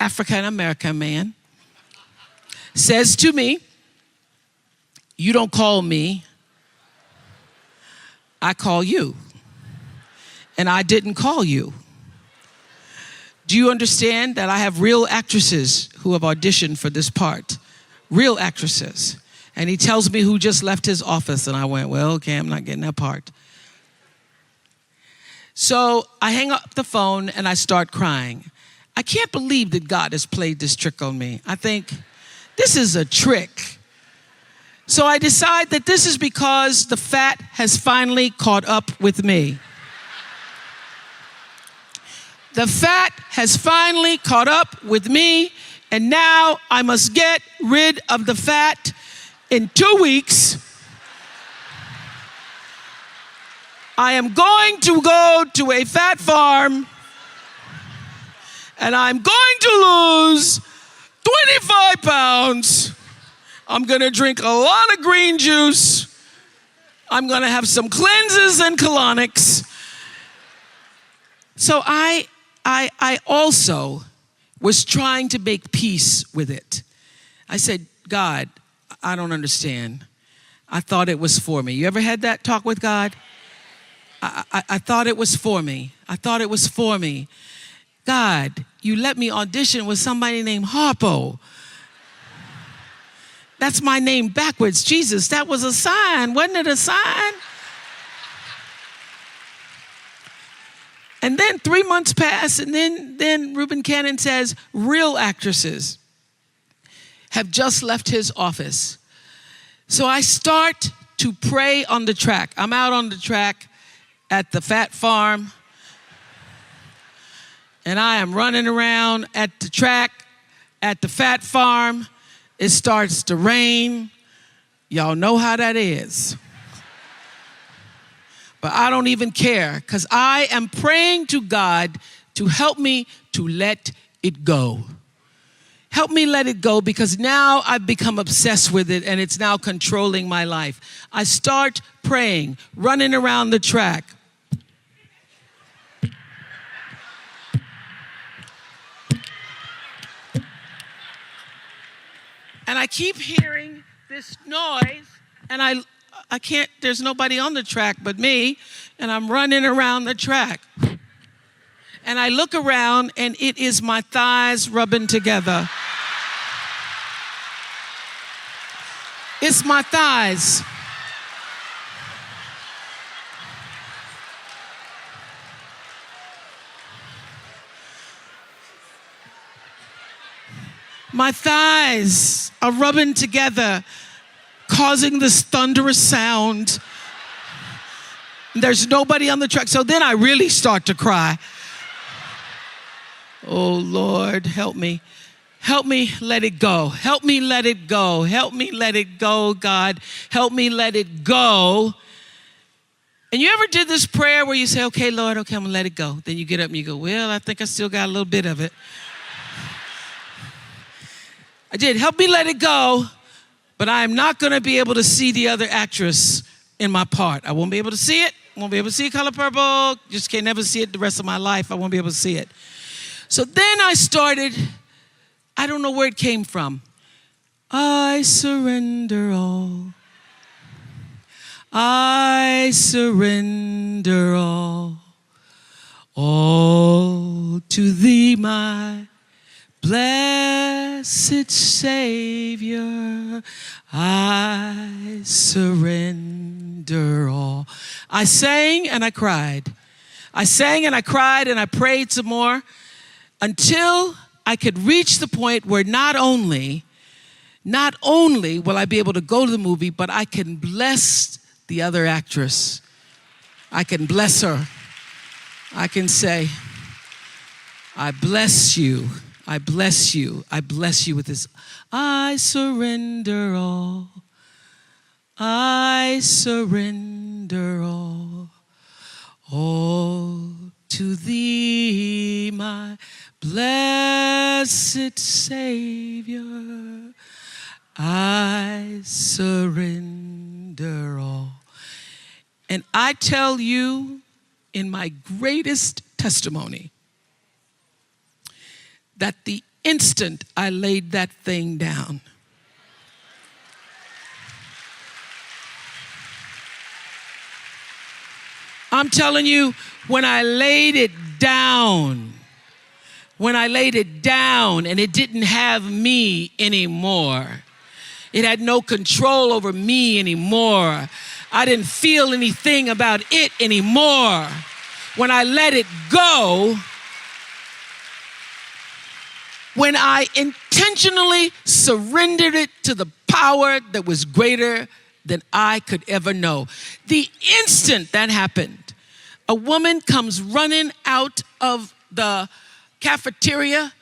African-American man, says to me, you don't call me, I call you. And I didn't call you. Do you understand that I have real actresses who have auditioned for this part? Real actresses. And he tells me who just left his office. And I went, well, okay, I'm not getting that part. So I hang up the phone and I start crying. I can't believe that God has played this trick on me. I think this is a trick. So I decide that this is because the fat has finally caught up with me. The fat has finally caught up with me, and now I must get rid of the fat. In 2 weeks, I am going to go to a fat farm, and I'm going to lose 25 pounds. I'm going to drink a lot of green juice. I'm going to have some cleanses and colonics. So I also was trying to make peace with it. I said, God, I don't understand. I thought it was for me. You ever had that talk with God? I thought it was for me. I thought it was for me. God, you let me audition with somebody named Harpo. That's my name backwards. Jesus, that was a sign. Wasn't it a sign? And then 3 months pass, and then Reuben Cannon says, real actresses have just left his office. So I start to pray on the track. I'm out on the track at the Fat Farm, and I am running around at the track at the Fat Farm. It starts to rain. Y'all know how that is. But I don't even care, because I am praying to God to help me to let it go. Help me let it go, because now I've become obsessed with it and it's now controlling my life. I start praying, running around the track. And I keep hearing this noise, and I can't, there's nobody on the track but me, and I'm running around the track. And I look around, and it is my thighs rubbing together. It's my thighs. My thighs are rubbing together, causing this thunderous sound. There's nobody on the track. So then I really start to cry. Oh, Lord, help me. Help me let it go. Help me let it go. Help me let it go, God. Help me let it go. And you ever did this prayer where you say, okay, Lord, okay, I'm gonna let it go. Then you get up and you go, well, I think I still got a little bit of it. I did. Help me let it go, but I am not going to be able to see the other actress in my part. I won't be able to see it. I won't be able to see Color Purple. Just can't never see it the rest of my life. I won't be able to see it. So then I started, I don't know where it came from. I surrender all. I surrender all to thee, my blessed Savior, I surrender all. I sang and I cried. I sang and I cried and I prayed some more until I could reach the point where not only will I be able to go to the movie, but I can bless the other actress. I can bless her. I can say, I bless you. I bless you. I bless you with this. I surrender all. I surrender all to thee, my blessed Savior. I surrender all. And I tell you, in my greatest testimony, that the instant I laid that thing down, I'm telling you, when I laid it down and it didn't have me anymore, it had no control over me anymore, I didn't feel anything about it anymore. When I let it go, when I intentionally surrendered it to the power that was greater than I could ever know. The instant that happened, a woman comes running out of the cafeteria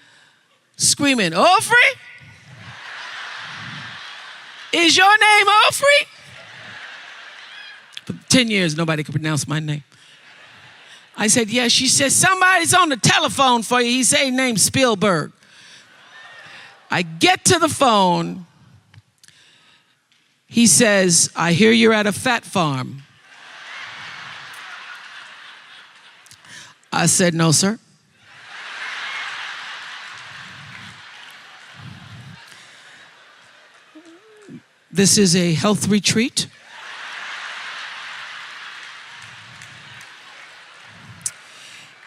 screaming, Winfrey? Is your name Winfrey? For 10 years, nobody could pronounce my name. I said, yes. She said, somebody's on the telephone for you. He said his name's Spielberg. I get to the phone, He says, I hear you're at a fat farm. I said, no, sir. This is a health retreat.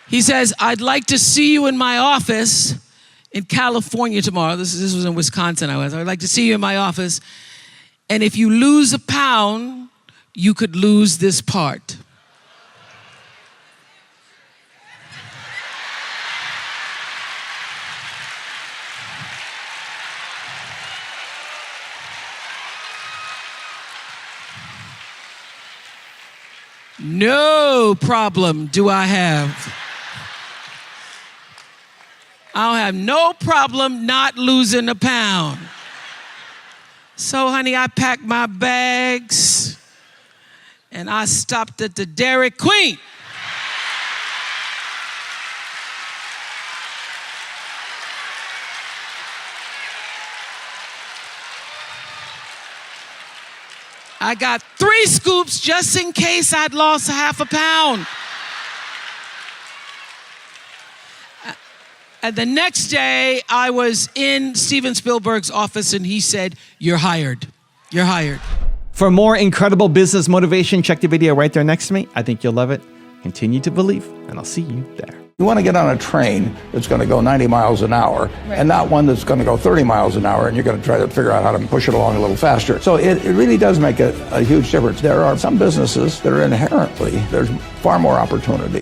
He says, I'd like to see you in my office in California tomorrow. This was in Wisconsin I'd like to see you in my office. And if you lose a pound, you could lose this part. No problem do I have. I'll have no problem not losing a pound. So, honey, I packed my bags and I stopped at the Dairy Queen. I got 3 scoops just in case I'd lost half a pound. And the next day, I was in Steven Spielberg's office and he said, you're hired. You're hired. For more incredible business motivation, check the video right there next to me. I think you'll love it. Continue to believe, and I'll see you there. You want to get on a train that's going to go 90 miles an hour and not one that's going to go 30 miles an hour, and you're going to try to figure out how to push it along a little faster. So it really does make a huge difference. There are some businesses that are inherently, there's far more opportunity.